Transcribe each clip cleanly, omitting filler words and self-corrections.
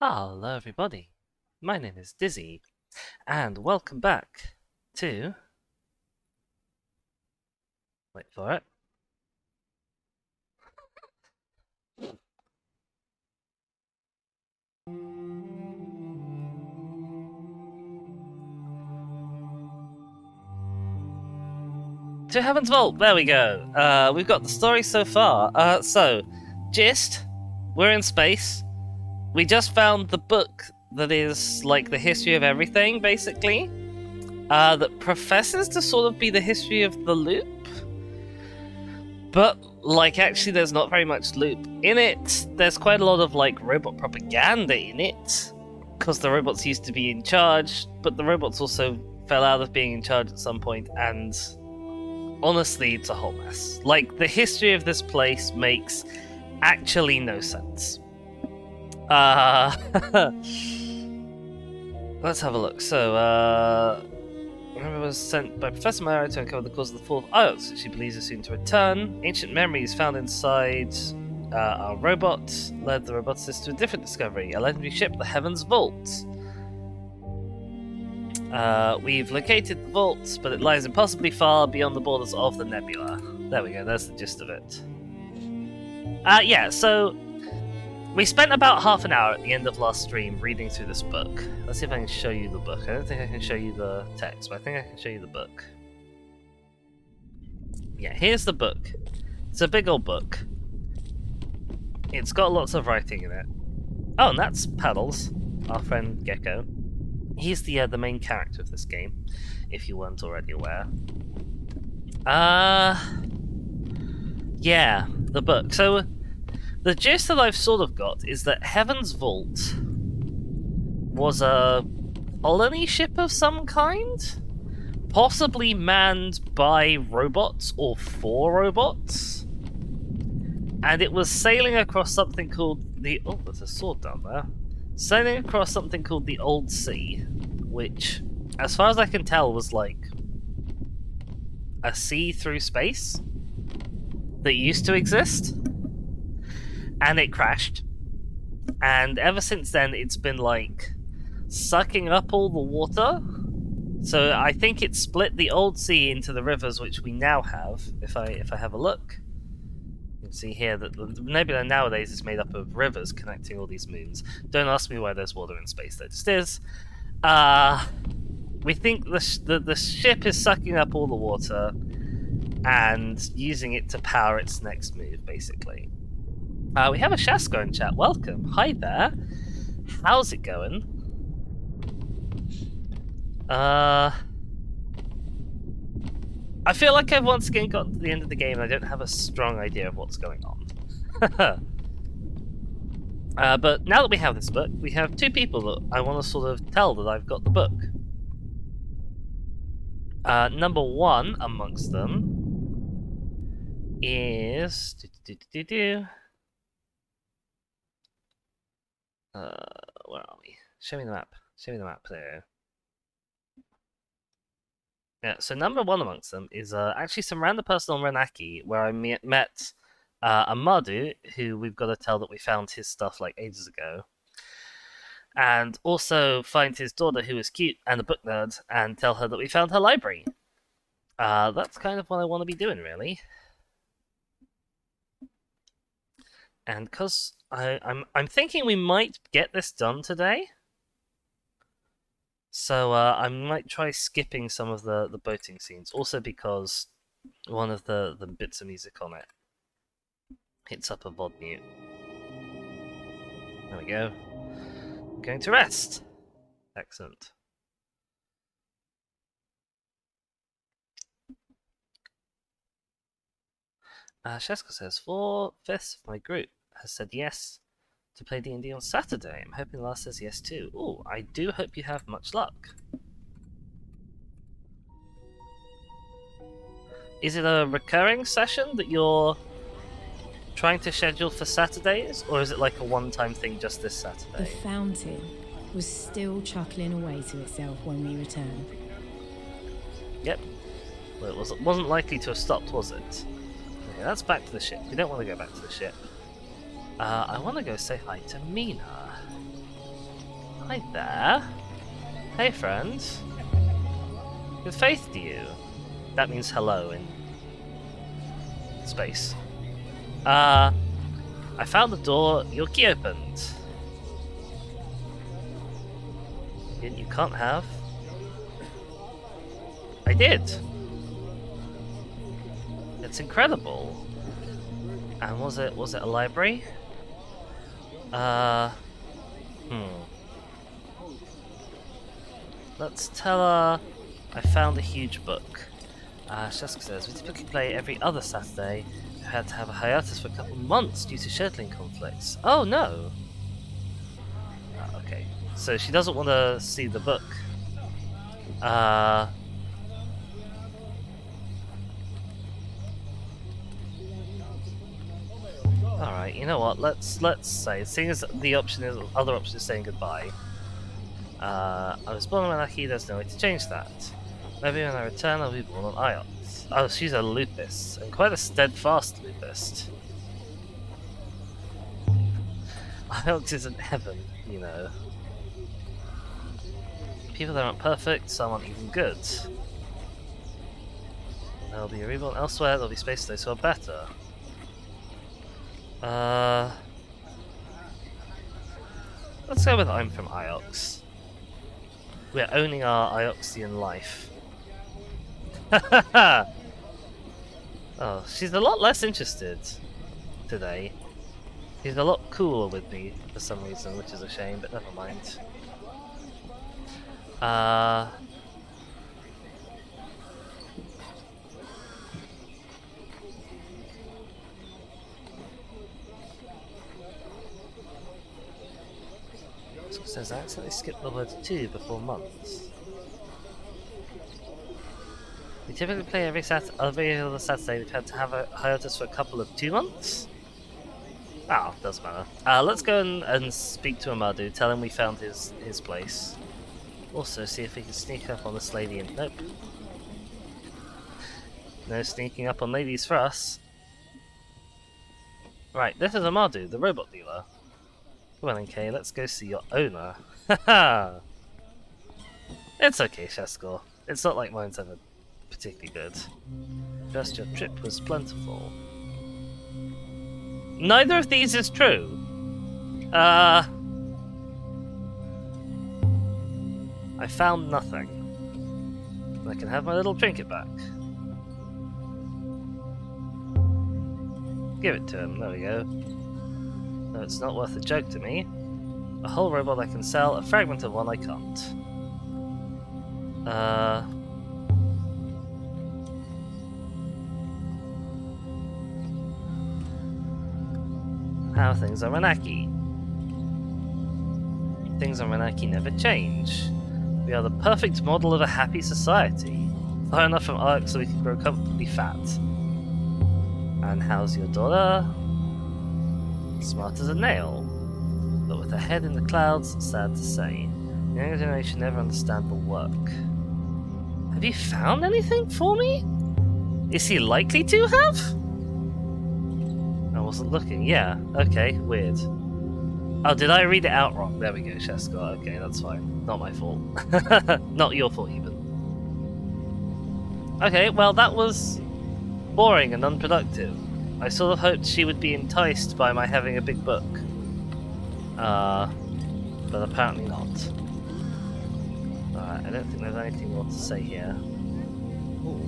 Hello everybody, my name is Dizzy, and welcome back to... wait for it. To Heaven's Vault, there we go. We've got the story so far. Gist, we're in space. We just found the book that is like the history of everything, basically. That professes to sort of be the history of the loop. But, like, actually there's not very much loop in it. There's quite a lot of, like, robot propaganda in it. Because the robots used to be in charge, but the robots also fell out of being in charge at some point, and honestly, it's a whole mess. Like, the history of this place makes actually no sense. Let's have a look. So, Remember was sent by Professor Mara to uncover the cause of the fall of Ios, which she believes is soon to return. Ancient memories found inside our robot led the roboticist to a different discovery, a legendary ship, the Heaven's Vault. We've located the vault, but it lies impossibly far beyond the borders of the nebula. There we go, that's the gist of it. So we spent about half an hour at the end of last stream reading through this book. Let's see if I can show you the book. I don't think I can show you the text, but I think I can show you the book. Yeah, here's the book. It's a big old book. It's got lots of writing in it. Oh, and that's Paddles, our friend Gecko. He's the main character of this game, if you weren't already aware. Yeah, the book. So, the gist that I've sort of got is that Heaven's Vault was a colony ship of some kind? Possibly manned by robots or for robots? And it was sailing across something called the... oh, there's a sword down there. Sailing across something called the Old Sea, which, as far as I can tell, was like a sea through space that used to exist. And it crashed. And ever since then, it's been like sucking up all the water. So I think it split the Old Sea into the rivers which we now have. If I have a look, you can see here that the nebula nowadays is made up of rivers connecting all these moons. Don't ask me why there's water in space. There just is. We think the ship is sucking up all the water and using it to power its next move, basically. We have a Shasko in chat. Welcome. Hi there. How's it going? I feel like I've once again gotten to the end of the game and I don't have a strong idea of what's going on. But now that we have this book, we have two people that I want to sort of tell that I've got the book. Number one amongst them is... where are we? Show me the map. Show me the map there. Yeah, so number one amongst them is actually some random person on Renaki, where I met Amadu, who we've got to tell that we found his stuff like ages ago. And also find his daughter, who is cute and a book nerd, and tell her that we found her library. That's kind of what I want to be doing, really. And because I'm thinking we might get this done today. So I might try skipping some of the boating scenes. Also because one of the bits of music on it hits up a VOD mute. There we go. I'm going to rest. Excellent. Sheska says, 4/5 of my group has said yes to play D&D on Saturday. I'm hoping Lars says yes too. Oh, I do hope you have much luck. Is it a recurring session that you're trying to schedule for Saturdays, or is it like a one-time thing just this Saturday? The fountain was still chuckling away to itself when we returned. Yep. Well, it wasn't likely to have stopped, was it? Okay, that's back to the ship. We don't want to go back to the ship. I want to go say hi to Mina. Hi there. Hey, friend. Good faith to you. That means hello in space. I found the door. Your key opened. You can't have. I did. It's incredible. And was it a library? Let's tell her I found a huge book. Sheska says, we typically play every other Saturday. We had to have a hiatus for a couple of months due to scheduling conflicts. Oh no! Okay, so she doesn't want to see the book. Alright, you know what, let's say, seeing as the other option is saying goodbye. I was born on Manaki, there's no way to change that. Maybe when I return I'll be born on Iox. Oh, she's a lupist, and quite a steadfast lupist. Iox isn't heaven, you know. People there aren't perfect, some aren't even good. There'll be a reborn elsewhere, there'll be space for those who are better. Let's go with I'm from Iox. We're owning our Ioxian life. Oh, she's a lot less interested today. She's a lot cooler with me for some reason, which is a shame, but never mind. So it says I accidentally skipped the word 2 before months. We typically play every other Saturday. We've had to have a hiatus for a couple of 2 months. Oh, doesn't matter. Let's go and speak to Amadu, tell him we found his place. Also, see if we can sneak up on this lady and... Nope. No sneaking up on ladies for us. Right, this is Amadu, the robot dealer. Come on, NK, let's go see your owner. Haha! It's okay, Sheskor. It's not like mine's ever particularly good. Just your trip was plentiful. Neither of these is true. I found nothing. I can have my little trinket back. Give it to him, there we go. No, it's not worth a joke to me. A whole robot I can sell, a fragment of one I can't. How things are Manaki. Things on Manaki never change. We are the perfect model of a happy society. Far enough from Ark so we can grow comfortably fat. And how's your daughter? Smart as a nail. But with her head in the clouds, sad to say. The younger generation never understand the work. Have you found anything for me? Is he likely to have? I wasn't looking. Yeah, okay, weird. Oh, did I read it out wrong? There we go, Sheskar. Okay, that's fine. Not my fault. Not your fault, even. Okay, well, that was boring and unproductive. I sort of hoped she would be enticed by my having a big book. But apparently not. Alright, I don't think there's anything more to say here. Ooh,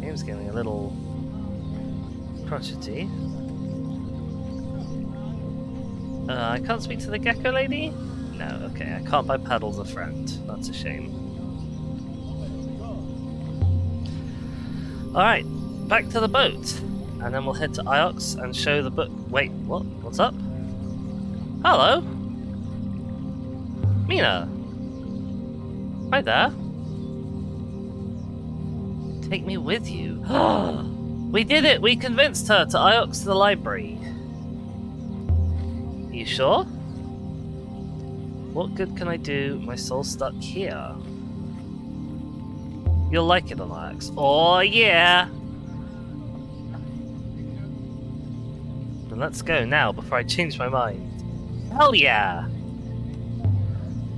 game's getting a little crotchety. I can't speak to the gecko lady? No, okay, I can't buy Paddles a friend. That's a shame. Alright, back to the boat. And then we'll head to Iox and show the book. Wait, what? What's up? Hello? Mina! Hi there. Take me with you. We did it! We convinced her to Iox to the library. You sure? What good can I do? My soul's stuck here. You'll like it on Iox. Oh yeah! Then let's go now before I change my mind. Hell yeah!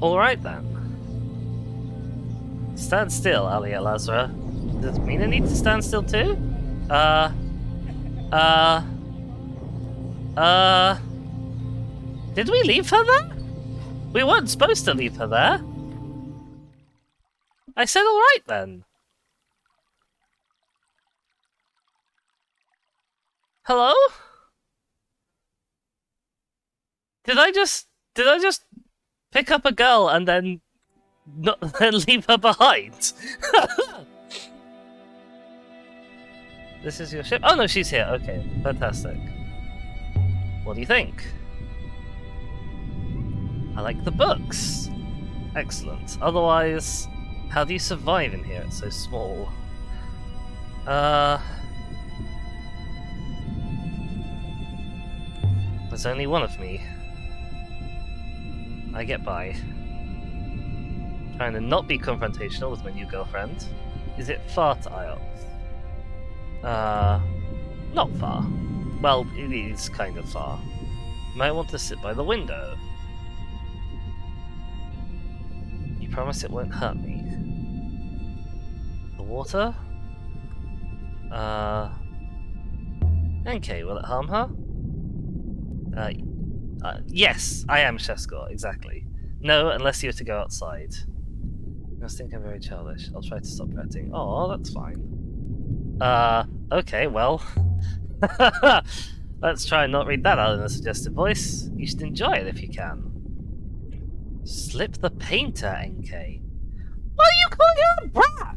Alright then. Stand still, Alia Lazra. Does Mina need to stand still too? Did we leave her there? We weren't supposed to leave her there. I said alright then. Hello? Did I just pick up a girl and then then leave her behind? This is your ship? Oh no, she's here. Okay, fantastic. What do you think? I like the books. Excellent. Otherwise, how do you survive in here? It's so small. There's only one of me. I get by. Trying to not be confrontational with my new girlfriend. Is it far to IOPS? Not far. Well, it is kind of far. Might want to sit by the window. You promise it won't hurt me. The water? Okay, will it harm her? Yes, I am Sheskor, exactly. No, unless you were to go outside. You must think I'm very childish. I'll try to stop petting. Oh, that's fine. Okay, well. Let's try and not read that out in a suggestive voice. You should enjoy it if you can. Slip the painter, NK. Why are you calling her a brat?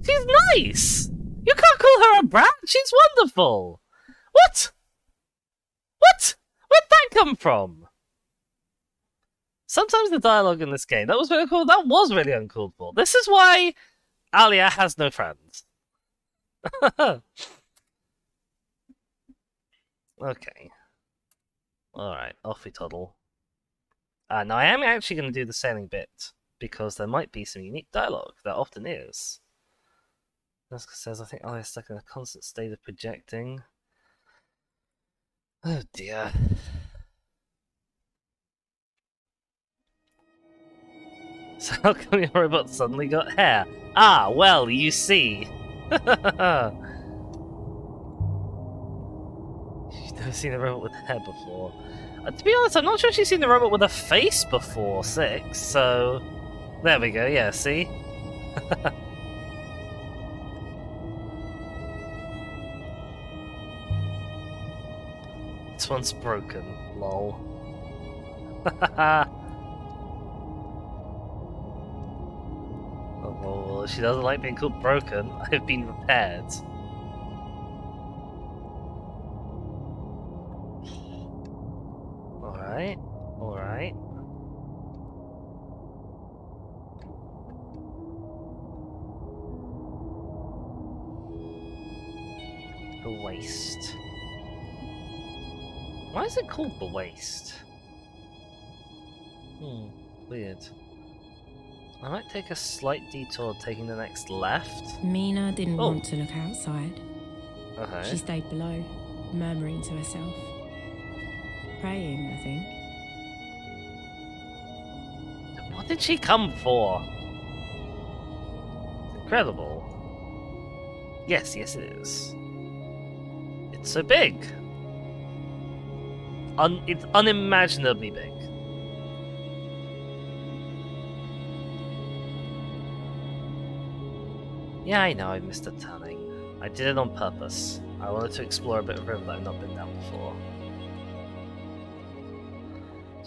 She's nice! You can't call her a brat! She's wonderful! What? What? Where'd that come from? Sometimes the dialogue in this game, that was really cool. That was really uncalled for. This is why Alia has no friends. Okay. Alright, off we toddle. Now I am actually going to do the sailing bit, because there might be some unique dialogue. There often is. Jessica says, I think Alia's stuck in a constant state of projecting. Oh dear. So how come your robot suddenly got hair? Ah, well, you see. You've never seen a robot with hair before. To be honest, I'm not sure she's seen a robot with a face before 6, so... There we go, yeah, see? This one's broken, lol. Oh, well, she doesn't like being called broken. I've been repaired. Alright, alright. The waste. Why is it called the waste? Weird. I might take a slight detour taking the next left. Mina didn't want to look outside. Okay. She stayed below, murmuring to herself. Praying, I think. What did she come for? Incredible. Yes, yes it is. It's so big. It's unimaginably big. Yeah, I know I missed a turning. I did it on purpose. I wanted to explore a bit of river that I've not been down before.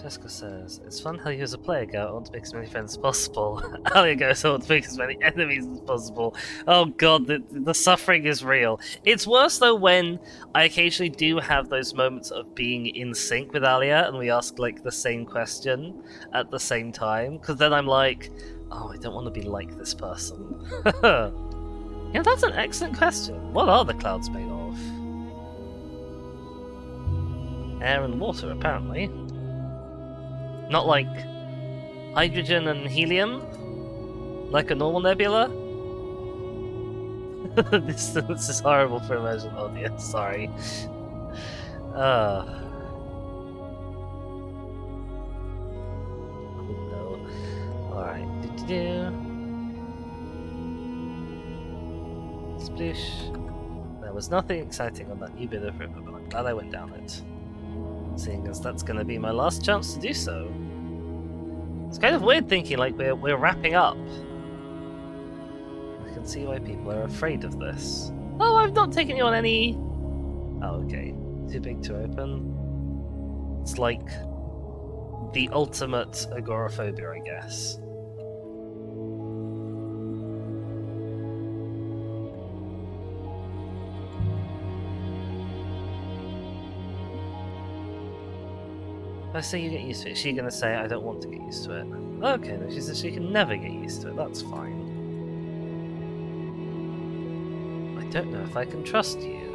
Jessica says, it's fun how you as a player go, I want to make as many friends as possible. Alia goes, I want to make as many enemies as possible. Oh god, the suffering is real. It's worse though when I occasionally do have those moments of being in sync with Alia and we ask like the same question at the same time, because then I'm like, oh, I don't want to be like this person. Yeah, that's an excellent question. What are the clouds made of? Air and water, apparently. Not like hydrogen and helium? Like a normal nebula? this is horrible for immersion. Oh dear, sorry. Splish. There was nothing exciting on that new bit of river, but I'm glad I went down it. Seeing as that's going to be my last chance to do so. It's kind of weird thinking like we're wrapping up. I can see why people are afraid of this. Oh, I've not taken you on any... Oh, okay. Too big to open. It's like the ultimate agoraphobia, I guess. If I say you get used to it, is she gonna say I don't want to get used to it? Okay, no, she says she can never get used to it, that's fine. I don't know if I can trust you.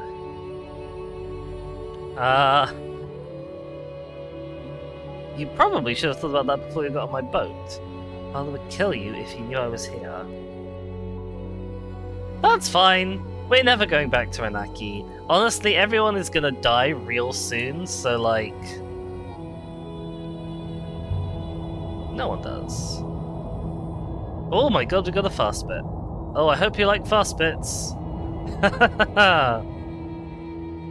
You probably should have thought about that before you got on my boat. Father would kill you if he knew I was here. That's fine. We're never going back to Anaki. Honestly, everyone is gonna die real soon, so like... No one does. Oh my god, we got a fast bit. Oh, I hope you like fast bits.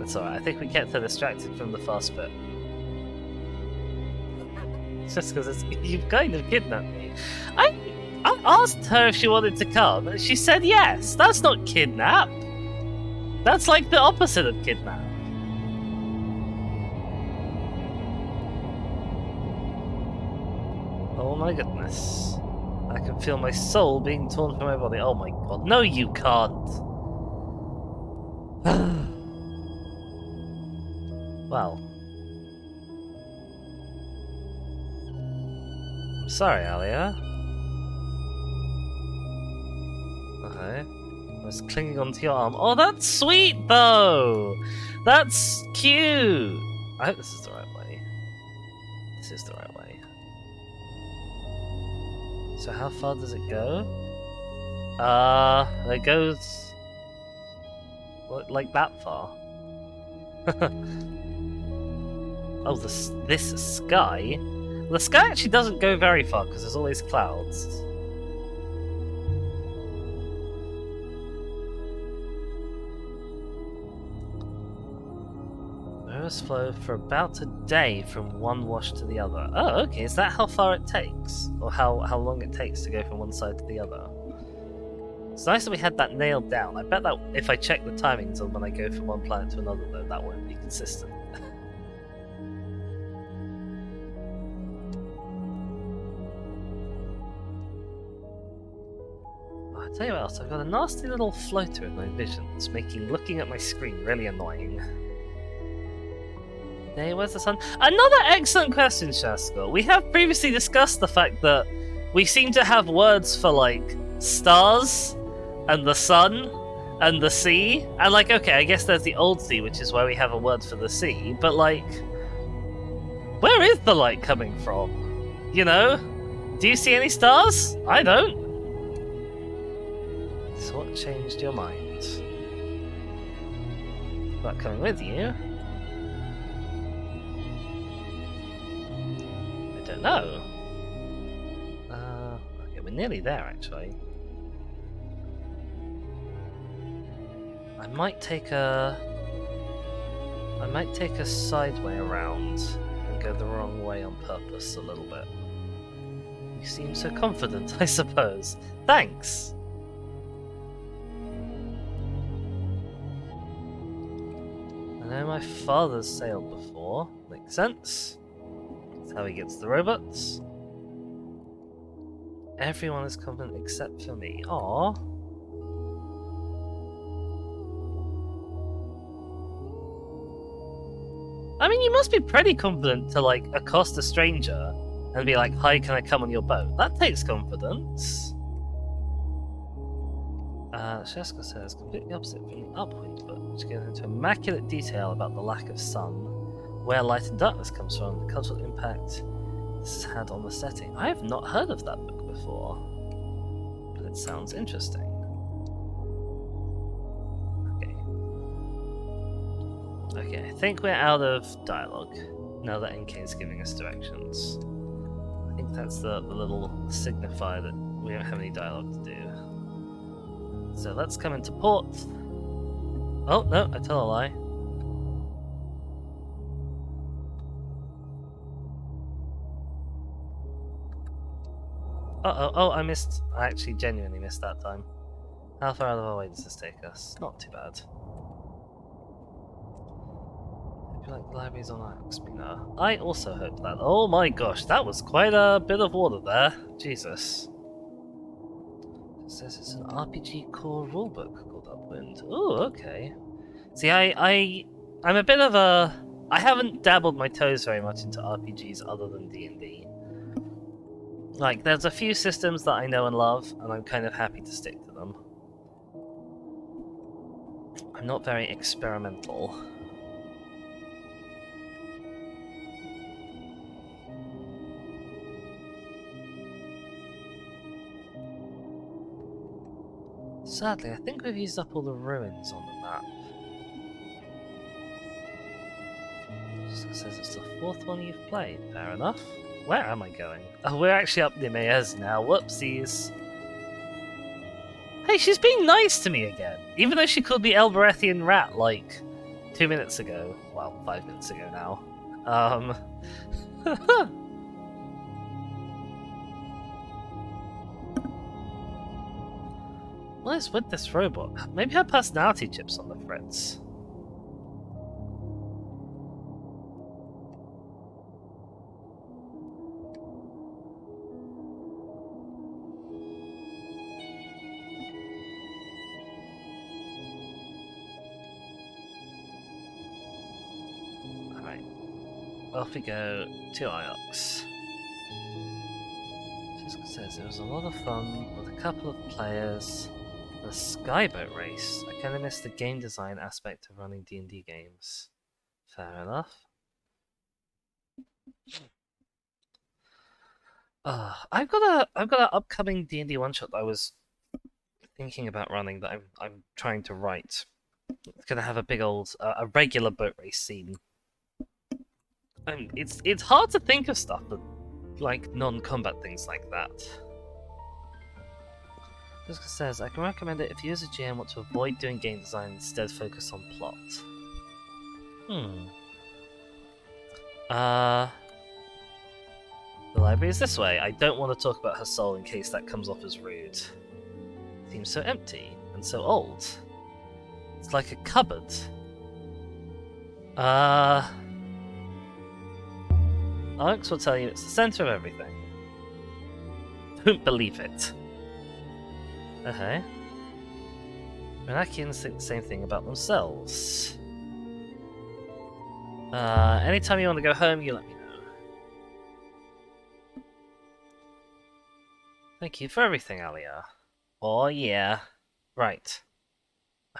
It's alright, I think we kept her distracted from the fast bit. Just because you've kind of kidnapped me. I asked her if she wanted to come, and she said yes. That's not kidnap. That's like the opposite of kidnap. Oh my goodness. I can feel my soul being torn from my body. Oh my god. No, you can't. Well. I'm sorry, Alia. Okay. I was clinging onto your arm. Oh, that's sweet, though! That's cute! I hope this is the right way. This is the right way. So how far does it go? It goes... like that far. Oh, this sky? The sky actually doesn't go very far because there's always clouds. Rivers flow for about a day from one wash to the other. Oh, okay. Is that how far it takes? Or how long it takes to go from one side to the other? It's nice that we had that nailed down. I bet that if I check the timings on when I go from one planet to another, though, that won't be consistent. I'll tell you what else, I've got a nasty little floater in my visions, making looking at my screen really annoying. Hey, where's the sun? Another excellent question, Shaskell. We have previously discussed the fact that we seem to have words for, like, stars, and the sun, and the sea, and, like, okay, I guess there's the old sea, which is where we have a word for the sea, but, like, where is the light coming from? You know? Do you see any stars? I don't. So what changed your mind? About coming with you? I don't know. Okay, we're nearly there, actually. I might take a side way around and go the wrong way on purpose a little bit. You seem so confident, I suppose. Thanks! I know my father's sailed before. Makes sense. That's how he gets the robots. Everyone is confident except for me. Aww. I mean, you must be pretty confident to, like, accost a stranger and be like, hi, can I come on your boat? That takes confidence. Shaska says, completely opposite from the upwind book, which goes into immaculate detail about the lack of sun, where light and darkness comes from, the cultural impact this has had on the setting. I have not heard of that book before, but it sounds interesting. Okay, I think we're out of dialogue now that NK is giving us directions. I think that's the little signifier that we don't have any dialogue to do. So let's come into port. Oh, no, I tell a lie. Uh-oh, oh, I actually genuinely missed that time. How far out of our way does this take us? Not too bad. Hope you like the libraries on Axmina. I also hope that. Oh my gosh, that was quite a bit of water there. Jesus. It says it's an RPG core rulebook called Upwind. Oh, okay. See, I'm a bit of a... I haven't dabbled my toes very much into RPGs other than D&D. Like, there's a few systems that I know and love, and I'm kind of happy to stick to them. I'm not very experimental. Sadly, I think we've used up all the ruins on the map. It says it's the 4th one you've played. Fair enough. Where am I going? Oh, we're actually up near Mayez now. Whoopsies. Hey, she's being nice to me again. Even though she called me El Berethian Rat, like, 2 minutes ago. Well, 5 minutes ago now. What is with this robot? Maybe her personality chip's on the fritz. Alright. Off we go to Iox. It says it was a lot of fun with a couple of players. The skyboat race. I kind of missed the game design aspect of running D&D games. Fair enough. I've got an upcoming D&D one shot that I was thinking about running that I'm trying to write. It's gonna have a big old a regular boat race scene. It's hard to think of stuff that like non-combat things like that. Jessica says, I can recommend it if you as a GM want to avoid doing game design, instead focus on plot. The library is this way. I don't want to talk about her soul in case that comes off as rude. It seems so empty and so old. It's like a cupboard. Alex will tell you it's the center of everything. Don't believe it. Okay. Renakians think the same thing about themselves. Anytime you want to go home, you let me know. Thank you for everything, Alia. Oh yeah. Right.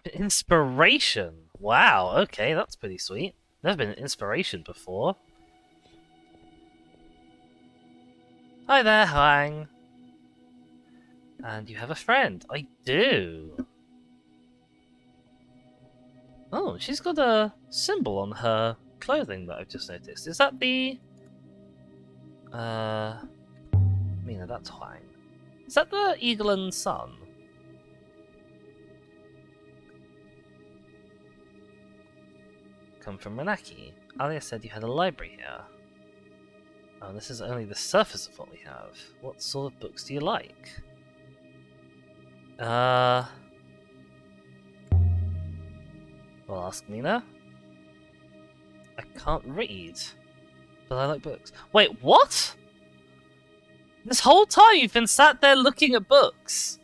An inspiration! Wow, okay, that's pretty sweet. Never been an inspiration before. Hi there, Huang. And you have a friend. I do. Oh, she's got a symbol on her clothing that I've just noticed. Is that the... Mina, that's Huang. Is that the eagle and sun? Come from Renaki. Alia said you had a library here. Oh, this is only the surface of what we have. What sort of books do you like? Well, ask Mina. I can't read, but I like books. Wait, what? This whole time you've been sat there looking at books,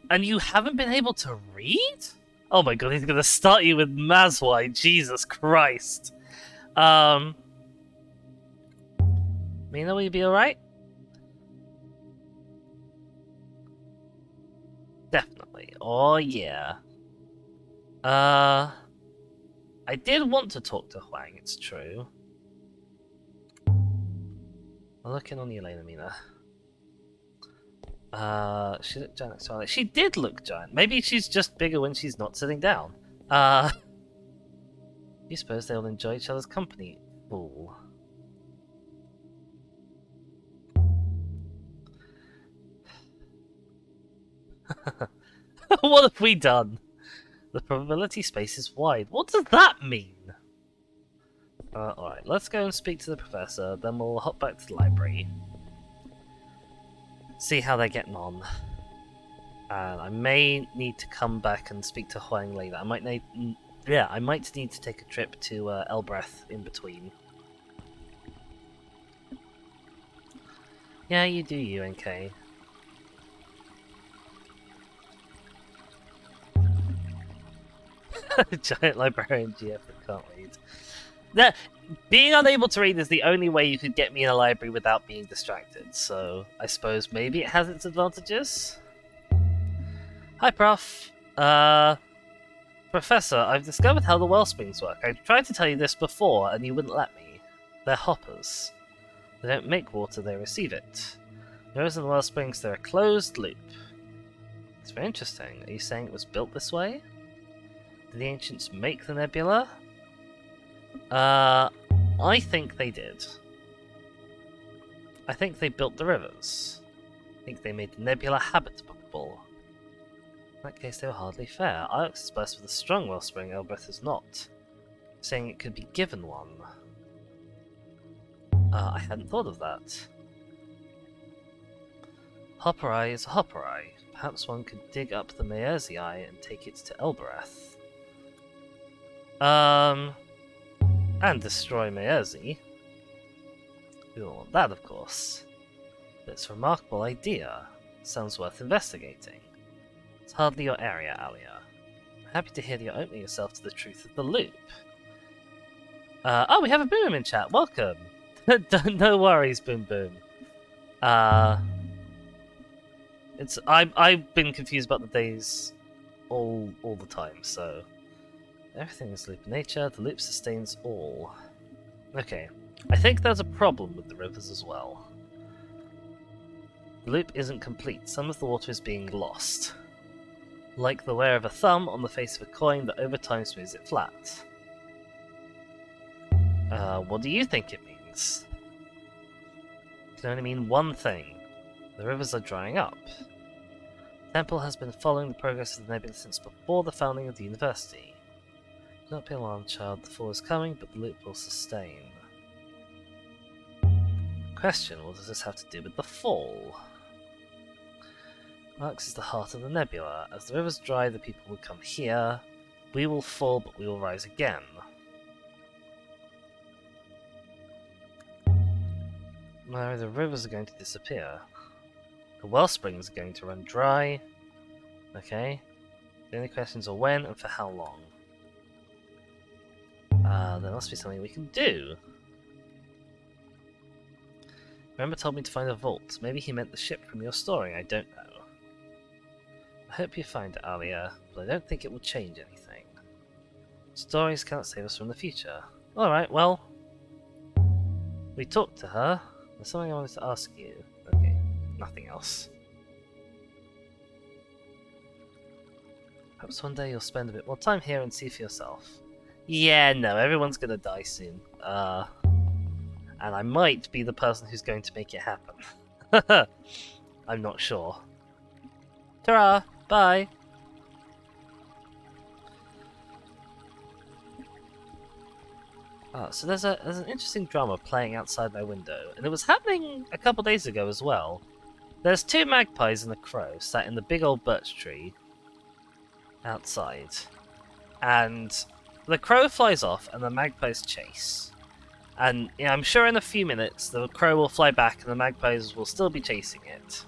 and you haven't been able to read? Oh my god, he's gonna start you with Mazwai, Jesus Christ. Mina, will you be alright? Definitely. Oh yeah. I did want to talk to Huang, it's true. I'll look in on you later, Mina. She looked giant next to Alex. She did look giant. Maybe she's just bigger when she's not sitting down. You suppose they'll enjoy each other's company? Fool. What have we done? The probability space is wide. What does that mean? Alright, let's go and speak to the professor, then we'll hop back to the library. See how they're getting on. And I may need to come back and speak to Huang later. I might need to take a trip to Elbreth in between. Yeah, you do, UNK. Giant librarian GF that can't read. Being unable to read is the only way you could get me in a library without being distracted, so I suppose maybe it has its advantages? Hi, Prof. Professor, I've discovered how the wellsprings work. I tried to tell you this before, and you wouldn't let me. They're hoppers. They don't make water, they receive it. The rivers and the wellsprings, they're a closed loop. It's very interesting. Are you saying it was built this way? Did the ancients make the nebula? I think they did. I think they built the rivers. I think they made the nebula habitable. In that case, they were hardly fair. Alex is blessed with a strong wellspring, Elbreth is not. Saying it could be given one. I hadn't thought of that. Hopper Eye is a Hopper Eye. Perhaps one could dig up the Maerzi Eye and take it to Elbereth. And destroy Maerzi. We don't want that, of course. But it's a remarkable idea. Sounds worth investigating. It's hardly your area, Alia. I'm happy to hear that you're opening yourself to the truth of the loop. Oh, we have a Boom in chat. Welcome. No worries, Boom Boom. I've been confused about the days all the time, so everything is loop nature. The loop sustains all. Okay, I think there's a problem with the rivers as well. The loop isn't complete. Some of the water is being lost, like the wear of a thumb on the face of a coin that over time smooths it flat. What do you think it means? It can only mean one thing. The rivers are drying up. The temple has been following the progress of the nebula since before the founding of the university. Do not be alarmed, child. The fall is coming, but the loop will sustain. Question, what does this have to do with the fall? Marx is the heart of the nebula. As the rivers dry, the people will come here. We will fall, but we will rise again. No, the rivers are going to disappear. The wellsprings are going to run dry. Okay. The only questions are when and for how long. There must be something we can do. Remember told me to find a vault. Maybe he meant the ship from your story, I don't know. I hope you find it, Alia, but I don't think it will change anything. Stories cannot save us from the future. Alright, well, we talked to her. There's something I wanted to ask you. Okay, nothing else. Perhaps one day you'll spend a bit more time here and see for yourself. Yeah, no, everyone's gonna die soon. And I might be the person who's going to make it happen. I'm not sure. Ta-ra! Bye! So there's an interesting drama playing outside my window, and it was happening a couple days ago as well. There's two magpies and a crow sat in the big old birch tree outside, and the crow flies off and the magpies chase. And yeah, I'm sure in a few minutes the crow will fly back and the magpies will still be chasing it.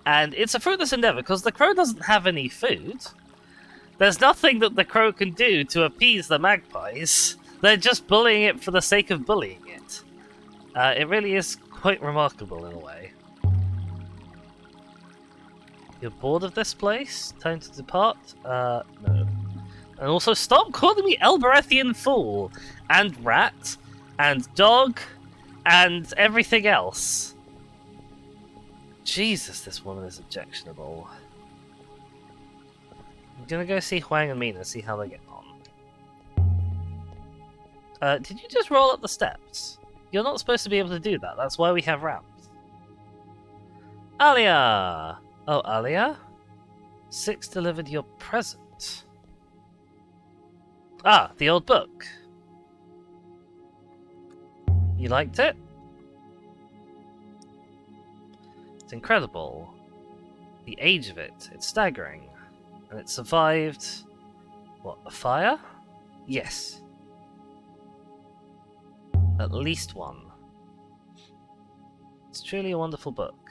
And it's a fruitless endeavor because the crow doesn't have any food. There's nothing that the crow can do to appease the magpies. They're just bullying it for the sake of bullying it. It really is quite remarkable in a way. You're bored of this place? Time to depart? No. And also stop calling me Elberethian fool! And rat! And dog! And everything else. Jesus, this woman is objectionable. I'm gonna go see Huang and Mina, see how they get on. Did you just roll up the steps? You're not supposed to be able to do that, that's why we have ramps. Alia! Oh, Alia? 6 delivered your present. Ah, the old book. You liked it? It's incredible. The age of it, it's staggering. And it survived... what, a fire? Yes. At least one. It's truly a wonderful book.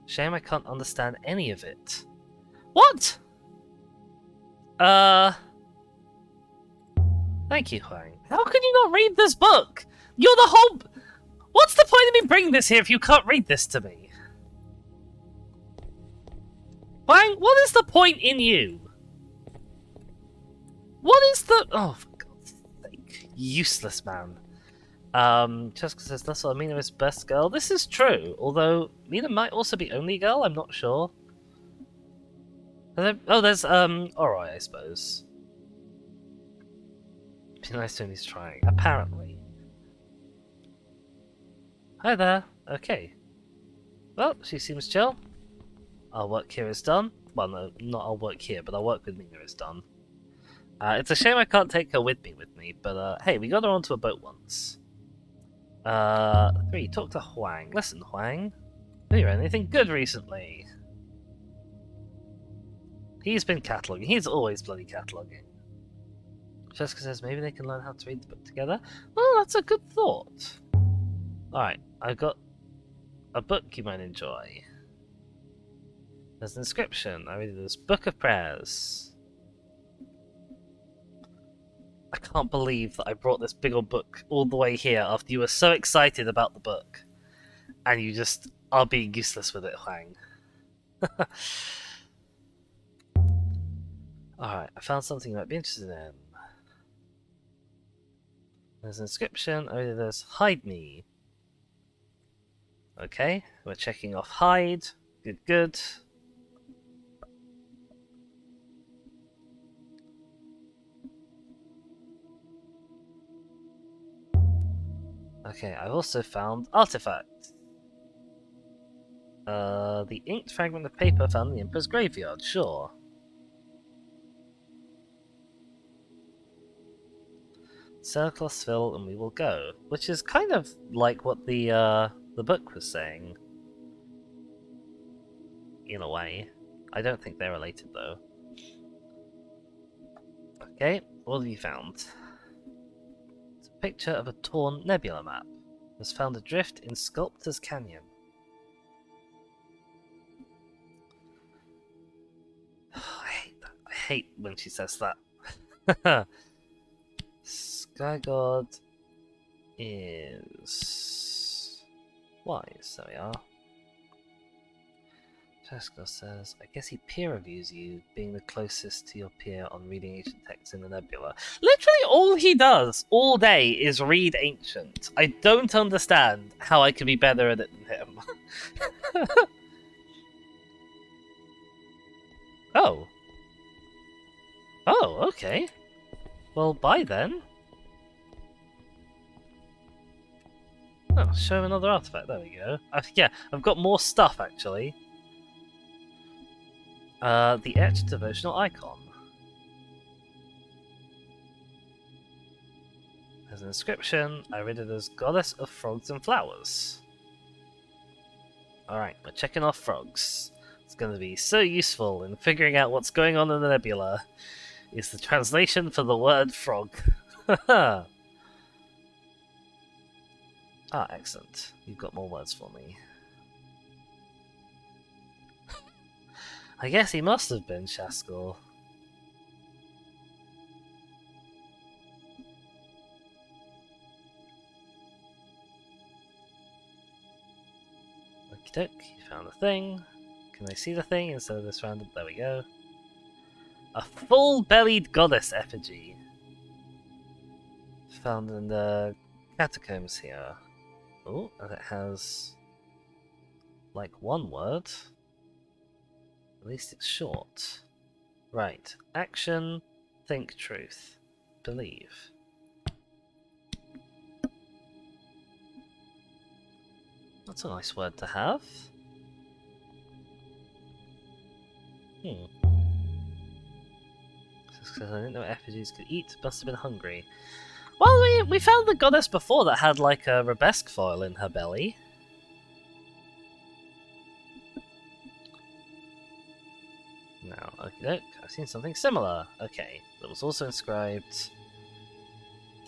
Shame I can't understand any of it. What? Thank you, Huang. How can you not read this book? You're the whole... What's the point of me bringing this here if you can't read this to me? Huang, what is the point in you? What is the... Oh, for God's sake. Useless man. Cheska says that's what Mina is best girl. This is true, although Mina might also be only girl, I'm not sure. Oh, there's, Ori, I suppose. Be nice when he's trying, apparently. Hi there. Okay. Well, she seems chill. Our work here is done. Well, no, not our work here, but our work with Mina is done. It's a shame I can't take her with me, but hey, we got her onto a boat once. 3, talk to Huang. Listen, Huang. Have you read anything good recently? He's been cataloguing. He's always bloody cataloguing. Jessica says maybe they can learn how to read the book together. Oh, that's a good thought. Alright, I've got a book you might enjoy. There's an inscription. I read this Book of Prayers. I can't believe that I brought this big old book all the way here after you were so excited about the book. And you just are being useless with it, Huang. Alright, I found something you might be interested in. There's an inscription. Oh, there's hide me. Okay, we're checking off hide. Good, good. Okay, I've also found artifact. The inked fragment of paper found in the Emperor's graveyard, sure. Sailcloths fill and we will go. Which is kind of like what the book was saying. In a way. I don't think they're related though. Okay, what have you found? It's a picture of a torn nebula map. It was found adrift in Sculptor's Canyon. I hate that. I hate when she says that. Sky God is wise. There we are. Jessica says, I guess he peer reviews you, being the closest to your peer on reading ancient texts in the nebula. Literally all he does all day is read ancient. I don't understand how I can be better at it than him. Oh. Oh, okay. Well, bye then. Oh, show another artifact. There we go. Yeah, I've got more stuff actually. The etched devotional icon. There's an inscription. I read it as Goddess of Frogs and Flowers. Alright, we're checking off frogs. It's going to be so useful in figuring out what's going on in the nebula. Is the translation for the word frog. Ah, excellent. You've got more words for me. I guess he must have been Shaskell. Okie doke, you found the thing. Can I see the thing instead of this random? There we go. A full-bellied goddess effigy. Found in the catacombs here. Oh, and it has like one word. At least it's short. Right. Action, think truth, believe. That's a nice word to have. because I didn't know effigies could eat. Must have been hungry. Well, we found the goddess before that had like a Rebesque foil in her belly. Now, okay, look, I've seen something similar. Okay, that was also inscribed.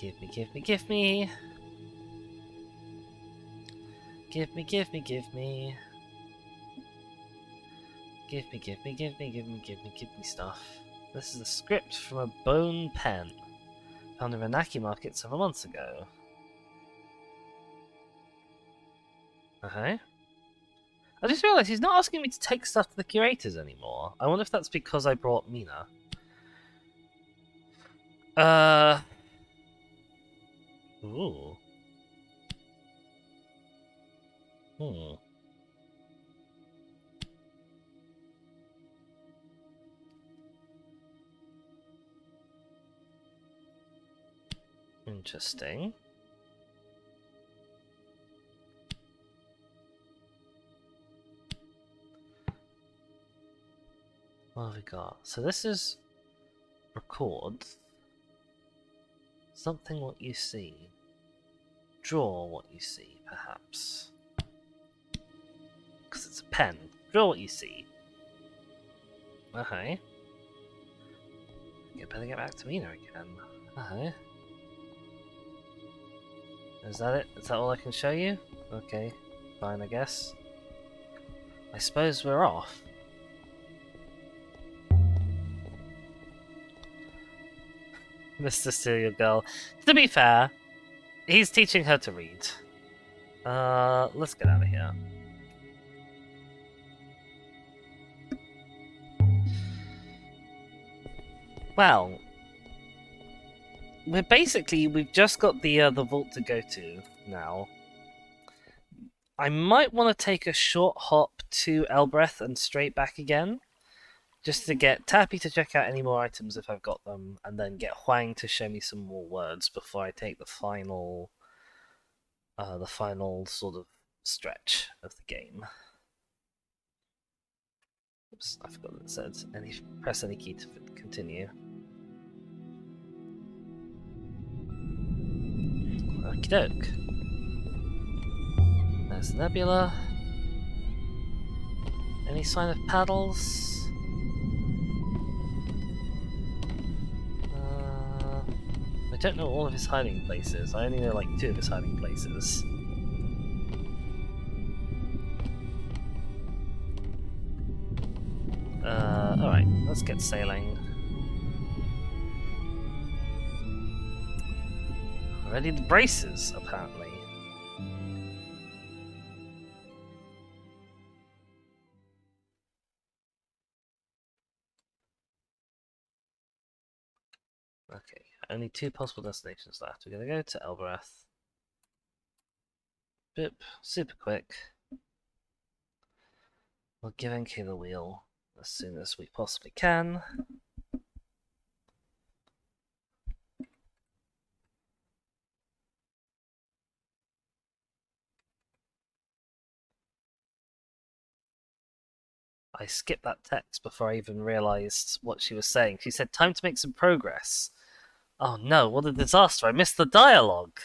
Give me, give me, give me. Give me, give me, give me. Give me, give me, give me, give me, give me, give me stuff. This is a script from a bone pen. Found in Renaki Market several months ago. Okay. I just realised he's not asking me to take stuff to the curators anymore. I wonder if that's because I brought Mina. Ooh. Hmm. Interesting. What have we got? So this is record something what you see. Draw what you see, perhaps. Because it's a pen. Draw what you see. Okay. You better get back to Mina again. Okay. Is that it? Is that all I can show you? Okay. Fine, I guess. I suppose we're off. Mr. Serial Girl. To be fair, he's teaching her to read. Let's get out of here. Well, we've just got the vault to go to now. I might want to take a short hop to Elbreth and straight back again, just to get Tappy to check out any more items if I've got them, and then get Huang to show me some more words before I take the final sort of stretch of the game. Oops, I forgot what it said. Press any key to continue. Okie doke. There's the nebula. Any sign of paddles? I don't know all of his hiding places. I only know like 2 of his hiding places. Alright, let's get sailing. Ready the braces, apparently. Okay, only 2 possible destinations left. We're gonna go to Elbreth. Boop, super quick. We'll give NK the wheel as soon as we possibly can. I skipped that text before I even realised what she was saying. She said, time to make some progress. Oh no, what a disaster. I missed the dialogue.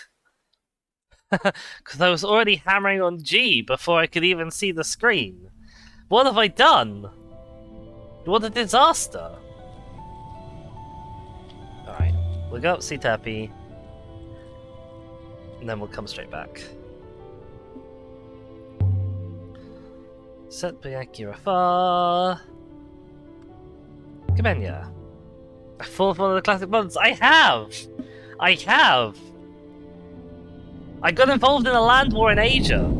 Because I was already hammering on G before I could even see the screen. What have I done? What a disaster. Alright, we'll go up see Tappy. And then we'll come straight back. Set Bayaki Rafa. Kamenya. I fought one of the classic months. I have! I have! I got involved in a land war in Asia.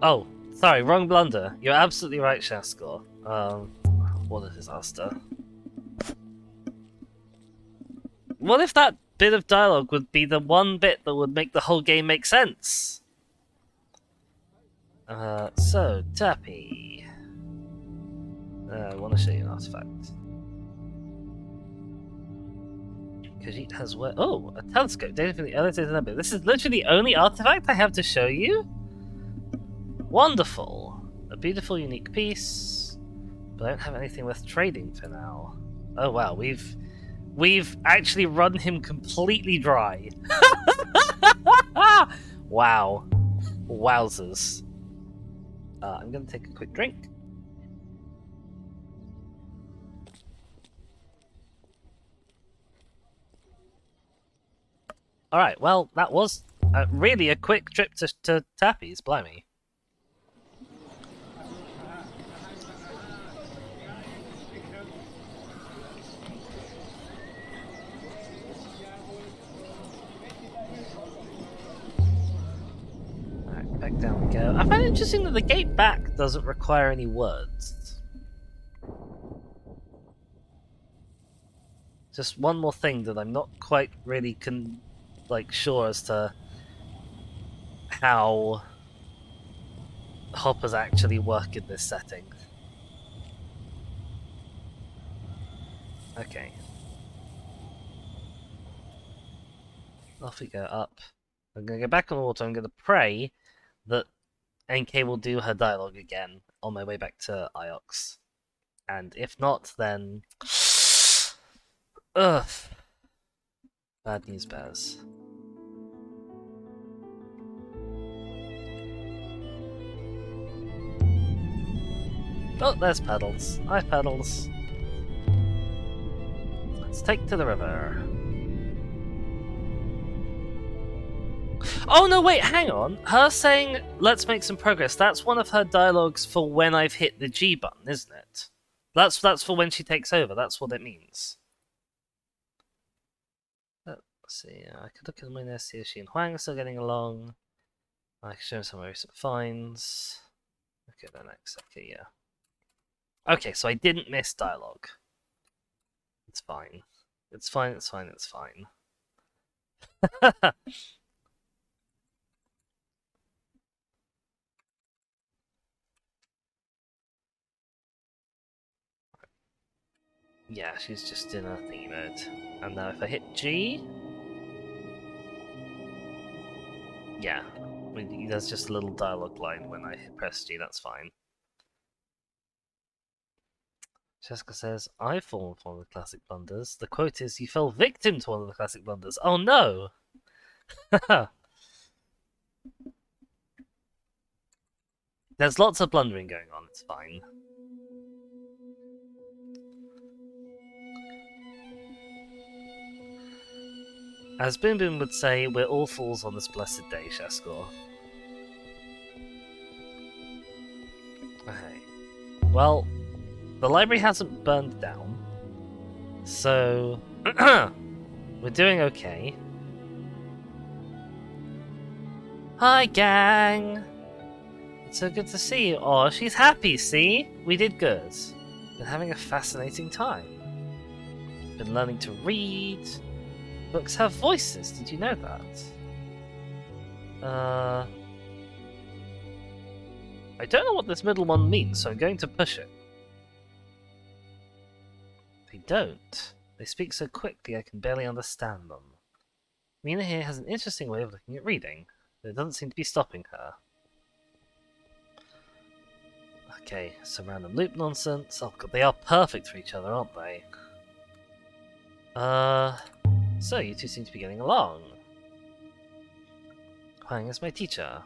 Oh, sorry, wrong blunder. You're absolutely right, Shaskor. What a disaster. What if that bit of dialogue would be the one bit that would make the whole game make sense. So, Tappy. I want to show you an artifact. Khajiit has what? Oh, a telescope. Data from the earliest nebula. This is literally the only artifact I have to show you? Wonderful. A beautiful, unique piece. But I don't have anything worth trading for now. Oh wow, we've actually run him completely dry. Wow. Wowzers. I'm gonna take a quick drink. Alright, well, that was really a quick trip to Tappy's, blimey. Alright, back down we go. I find it interesting that the gate back doesn't require any words. Just one more thing that I'm not quite really sure as to how hoppers actually work in this setting. Okay. Off we go up. I'm gonna go back on the water. I'm gonna pray that NK will do her dialogue again on my way back to Iox. And if not, then ugh. Bad news bears. Oh, there's Pedals. Hi, Pedals. Let's take to the river. Oh no, wait, hang on. Her saying, let's make some progress, that's one of her dialogues for when I've hit the G button, isn't it? That's for when she takes over, that's what it means. Let's see, I could look at my nest, see if she and Huang are still getting along. I can show some recent finds. Okay, then next, okay, yeah. Okay, so I didn't miss dialogue. It's fine. It's fine, it's fine, it's fine. Yeah, she's just in a thingy mode. And now if I hit G... Yeah, there's just a little dialogue line when I press G, that's fine. Jessica says, I've fallen for one of the classic blunders. The quote is, you fell victim to one of the classic blunders. Oh no! There's lots of blundering going on, it's fine. As Boom Boom would say, we're all fools on this blessed day, Shaskor. Okay. Well, the library hasn't burned down, so we're doing okay. Hi, gang! It's so good to see you. Oh, she's happy, see? We did good. Been having a fascinating time. Been learning to read. Books have voices, did you know that? I don't know what this middle one means, so I'm going to push it. They don't. They speak so quickly I can barely understand them. Mina here has an interesting way of looking at reading, but it doesn't seem to be stopping her. Okay, some random loop nonsense. Oh god, they are perfect for each other, aren't they? So you two seem to be getting along. Huang is my teacher.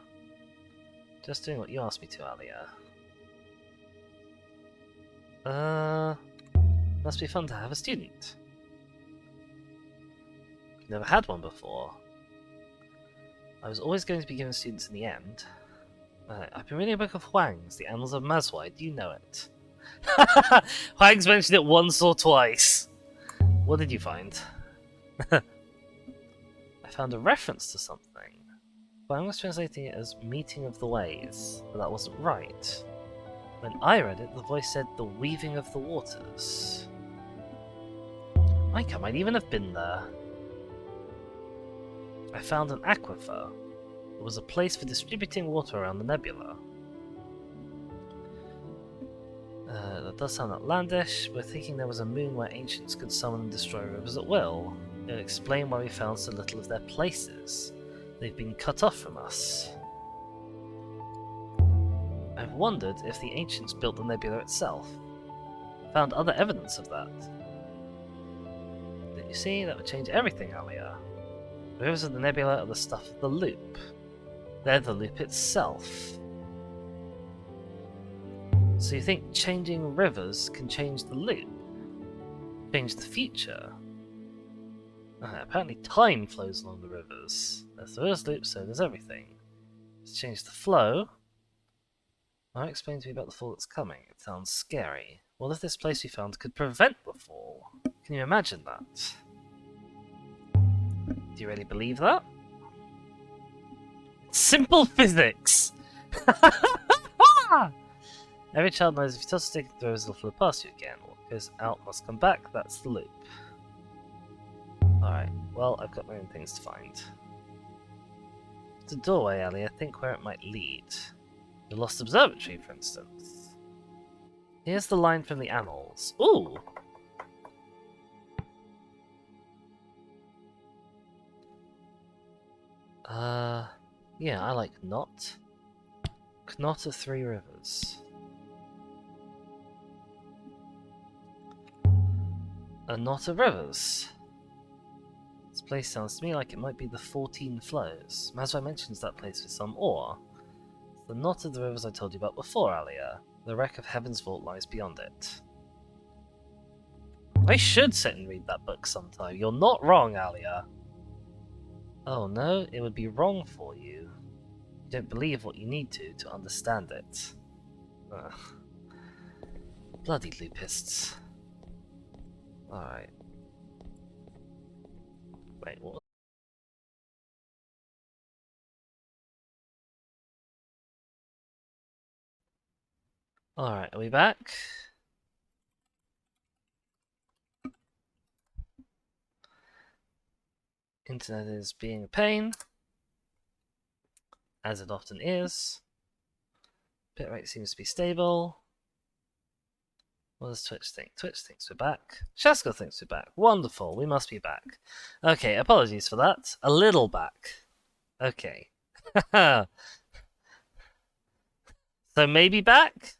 Just doing what you asked me to earlier. Must be fun to have a student. Never had one before. I was always going to be given students in the end. I've been reading a book of Huang's, The Annals of Mazhuai. Do you know it? Huang's mentioned it once or twice. What did you find? I found a reference to something. Huang was translating it as Meeting of the Ways, but that wasn't right. When I read it, the voice said The Weaving of the Waters. I might even have been there. I found an aquifer. It was a place for distributing water around the nebula. That does sound outlandish. We're thinking there was a moon where ancients could summon and destroy rivers at will. It'll explain why we found so little of their places. They've been cut off from us. I've wondered if the ancients built the nebula itself. Found other evidence of that. Did you see? That would change everything, Alia. The rivers of the nebula are the stuff of the loop. They're the loop itself. So you think changing rivers can change the loop? Change the future? Apparently time flows along the rivers. As the rivers loop, so does everything. Let's change the flow. Now explain to me about the fall that's coming. It sounds scary. What if this place we found could prevent the fall? Can you imagine that? Do you really believe that? Simple physics! Every child knows if you toss a stick at the rivers, it'll flow past you again. What goes out must come back, that's the loop. Alright, well, I've got my own things to find. It's a doorway, Alia. Think where it might lead. The Lost Observatory, for instance. Here's the line from the annals. Ooh! Yeah, I like Knot. Knot of Three Rivers. A knot of rivers. This place sounds to me like it might be the 14 flows. Mazra mentions that place with some awe. It's the knot of the rivers I told you about before, Alia. The wreck of Heaven's Vault lies beyond it. I should sit and read that book sometime. You're not wrong, Alia. Oh no, it would be wrong for you. You don't believe what you need to understand it. Ugh. Bloody loopists. Alright. Wait, what? Alright, are we back? Internet is being a pain, as it often is. Bitrate seems to be stable. What does Twitch think? Twitch thinks we're back. Shaska thinks we're back. Wonderful, we must be back. Okay, apologies for that. A little back. Okay. So maybe back?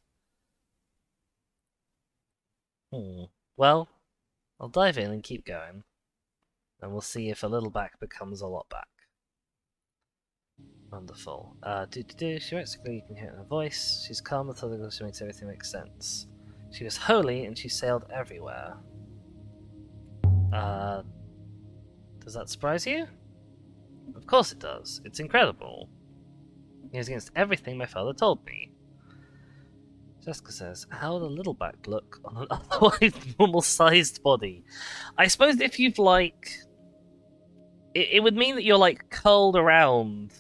Well, I'll dive in and keep going. And we'll see if a little back becomes a lot back. Wonderful. She writes quickly, you can hear it in her voice. She's calm, methodical, she makes everything make sense. She was holy and she sailed everywhere. Does that surprise you? Of course it does. It's incredible. It was against everything my father told me. Jessica says, how would a little back look on an otherwise normal-sized body? I suppose if you've, like... It would mean that you're, like, curled around.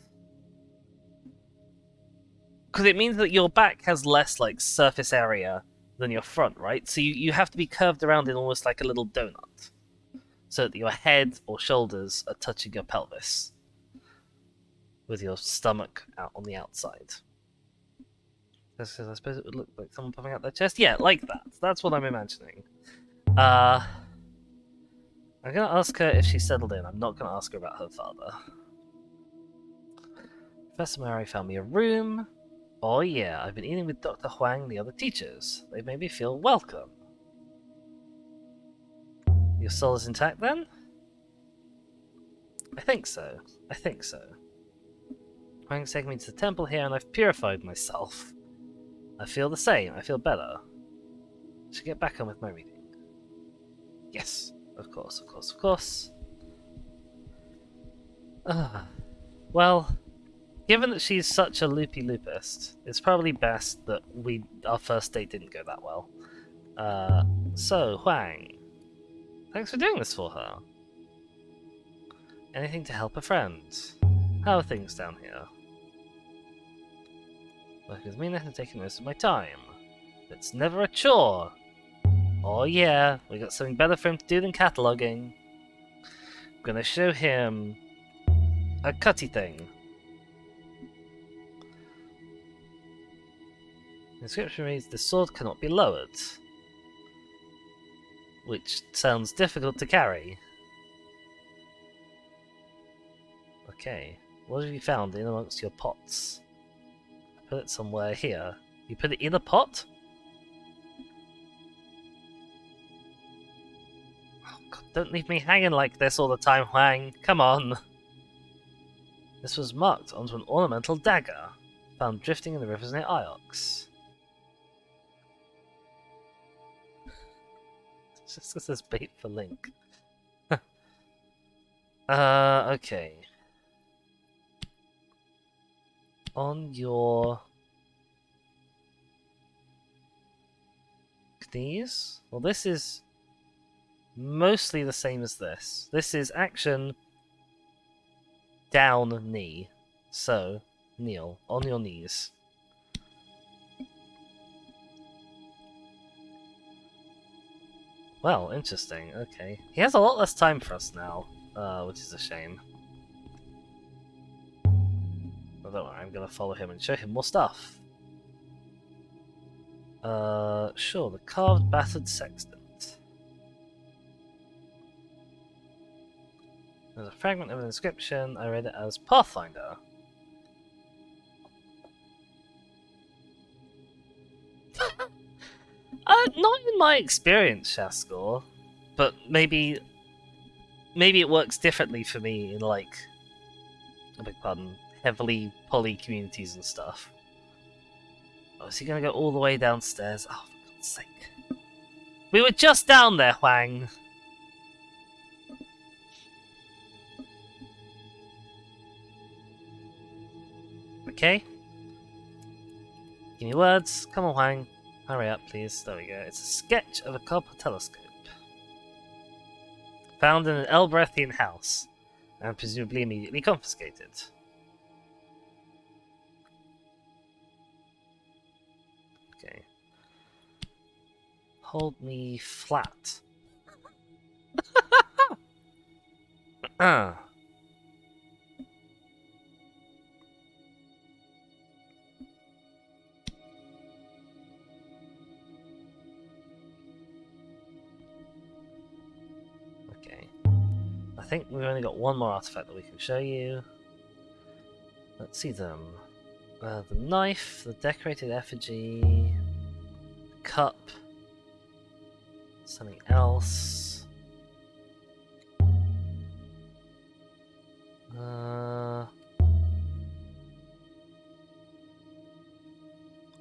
Because it means that your back has less, like, surface area than your front, right? So you have to be curved around in almost like a little donut. So that your head or shoulders are touching your pelvis. With your stomach out on the outside. I suppose it would look like someone popping out their chest. Yeah, like that. That's what I'm imagining. I'm gonna ask her if she's settled in. I'm not gonna ask her about her father. Professor Murray found me a room. Oh yeah, I've been eating with Dr. Huang and the other teachers. They've made me feel welcome. Your soul is intact then? I think so. I think so. Huang's taken me to the temple here and I've purified myself. I feel the same. I feel better. I should get back on with my reading. Yes. Of course, of course, of course. Well, given that she's such a loopy loopist, it's probably best that our first date didn't go that well. So, Huang, thanks for doing this for her. Anything to help a friend. How are things down here? Working with Mina has taken most of my time. It's never a chore. Oh yeah, we got something better for him to do than cataloguing. I'm gonna show him a cutty thing. The inscription reads, "The sword cannot be lowered," which sounds difficult to carry. Okay, what have you found in amongst your pots? Put it somewhere here. You put it in a pot? Oh God, don't leave me hanging like this all the time, Huang. Come on. This was marked onto an ornamental dagger, found drifting in the rivers near Iox. Just because there's bait for Link. Okay. On your knees? Well, this is mostly the same as this. This is action down knee. So, kneel on your knees. Well, interesting. Okay. He has a lot less time for us now, which is a shame. Well, don't worry, I'm gonna follow him and show him more stuff. Sure, the carved battered sextant. There's a fragment of an inscription. I read it as Pathfinder. Not in my experience, Shaskor, but maybe it works differently for me in, like, I beg pardon, heavily poly communities and stuff. Oh, is he gonna go all the way downstairs? Oh, for God's sake. We were just down there, Huang! Okay. Give me words. Come on, Huang. Hurry up, please. There we go. It's a sketch of a copper telescope. Found in an Elbrethian house, and presumably immediately confiscated. Okay. Hold me flat. Okay. I think we've only got one more artifact that we can show you. Let's see them. The knife, the decorated effigy, the cup, something else.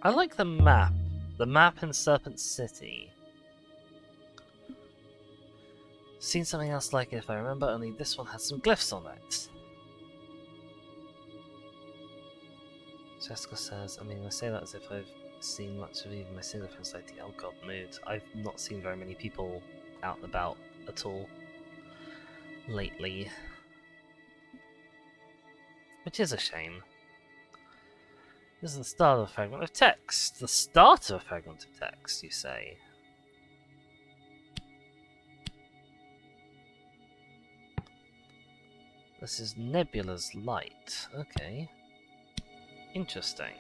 I like the map. The map in Serpent City. Seen something else like it if I remember, only this one has some glyphs on it. Jessica says, I mean, I say that as if I've seen much of even my single friends like the Oh God mood. I've not seen very many people out and about at all lately. Which is a shame. This is the start of a fragment of text. The start of a fragment of text, you say? This is Nebula's light. Okay. Interesting.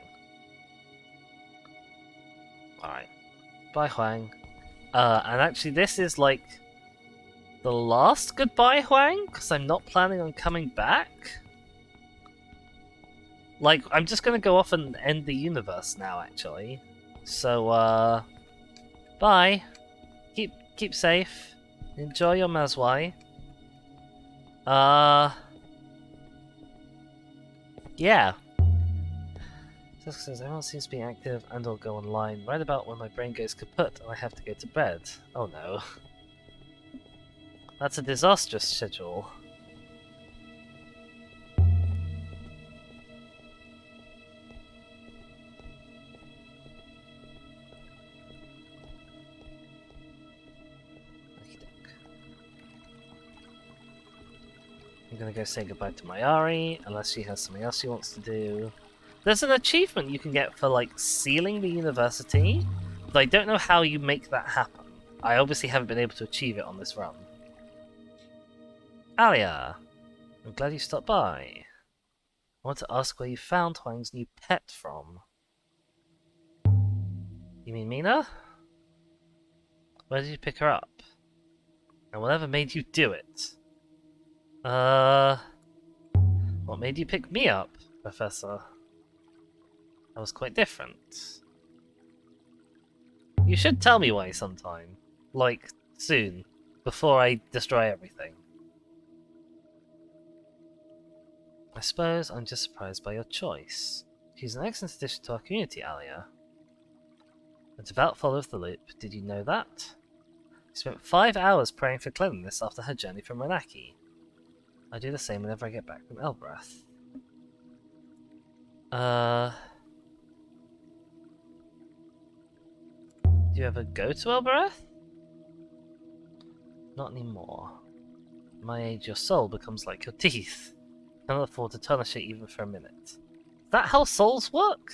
Alright. Bye, Huang. And actually this is like the last goodbye, Huang, because I'm not planning on coming back. Like, I'm just gonna go off and end the universe now, actually. So, bye. Keep safe. Enjoy your Mazwai. Yeah. Jessica says, everyone seems to be active and I'll go online right about when my brain goes kaput and I have to go to bed. Oh no. That's a disastrous schedule. I'm gonna go say goodbye to Mayari, unless she has something else she wants to do. There's an achievement you can get for, like, sealing the university, but I don't know how you make that happen. I obviously haven't been able to achieve it on this run. Alia, I'm glad you stopped by. want to ask where you found Huang's new pet from. You mean Mina? Where did you pick her up? And whatever made you do it? What made you pick me up, Professor? That was quite different. You should tell me why sometime. Like, soon. Before I destroy everything. I suppose I'm just surprised by your choice. She's an excellent addition to our community, Alia. A devout follower of the loop, did you know that? She spent 5 hours praying for cleanliness after her journey from Renaki. I do the same whenever I get back from Elbrath. Do you ever go to Elbrath? Not anymore. At my age, your soul becomes like your teeth. Cannot afford to tarnish it even for a minute. Is that how souls work?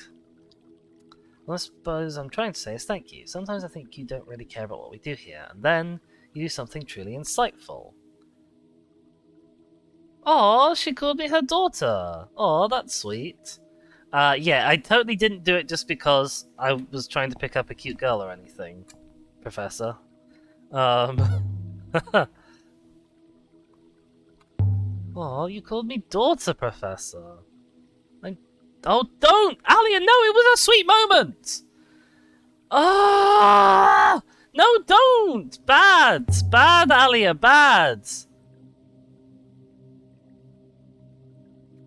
Well, I suppose I'm trying to say is thank you. Sometimes I think you don't really care about what we do here, and then you do something truly insightful. Oh, she called me her daughter. Oh, that's sweet. Yeah, I totally didn't do it just because I was trying to pick up a cute girl or anything, Professor. Oh, you called me daughter, Professor. Oh, don't! Alia, no, it was a sweet moment! Ah! No, don't! Bad! Bad, Alia, bad!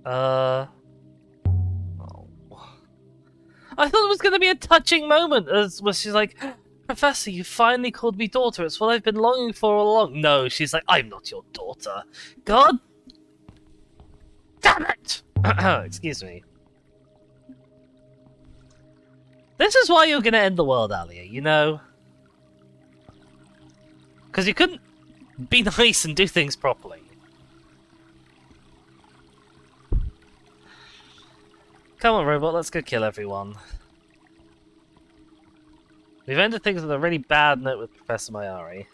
Oh. I thought it was going to be a touching moment, as was she's like, Professor, you finally called me daughter. It's what I've been longing for all along. No, she's like, I'm not your daughter. God damn it! Excuse me. This is why you're going to end the world, Alia, you know? Because you couldn't be nice and do things properly. Come on, robot, let's go kill everyone. We've ended things on a really bad note with Professor Mayari.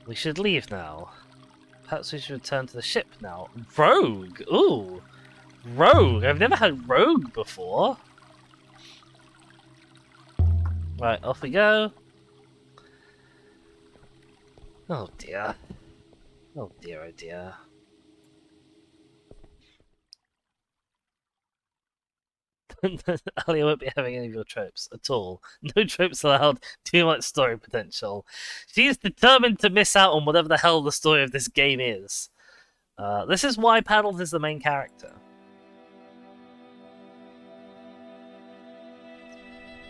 We should leave now. Perhaps we should return to the ship now. Rogue! Ooh! Rogue! I've never had Rogue before. Right, off we go. Oh dear. Oh dear, oh dear. Alia won't be having any of your tropes at all. No tropes allowed, too much story potential. She is determined to miss out on whatever the hell the story of this game is. This is why Paddles is the main character.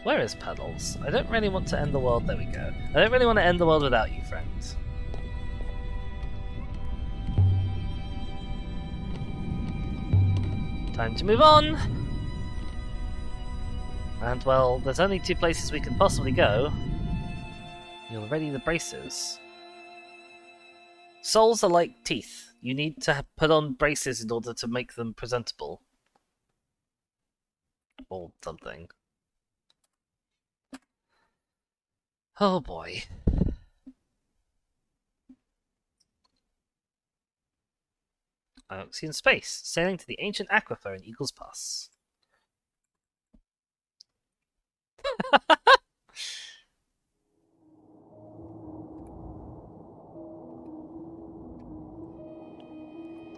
Where is Paddles? I don't really want to end the world. There we go. I don't really want to end the world without you, friends. Time to move on! And well, there's only 2 places we can possibly go. You'll ready the braces. Souls are like teeth. You need to put on braces in order to make them presentable. Or something. Oh boy. Ioxian space, sailing to the ancient aquifer in Eagle's Pass.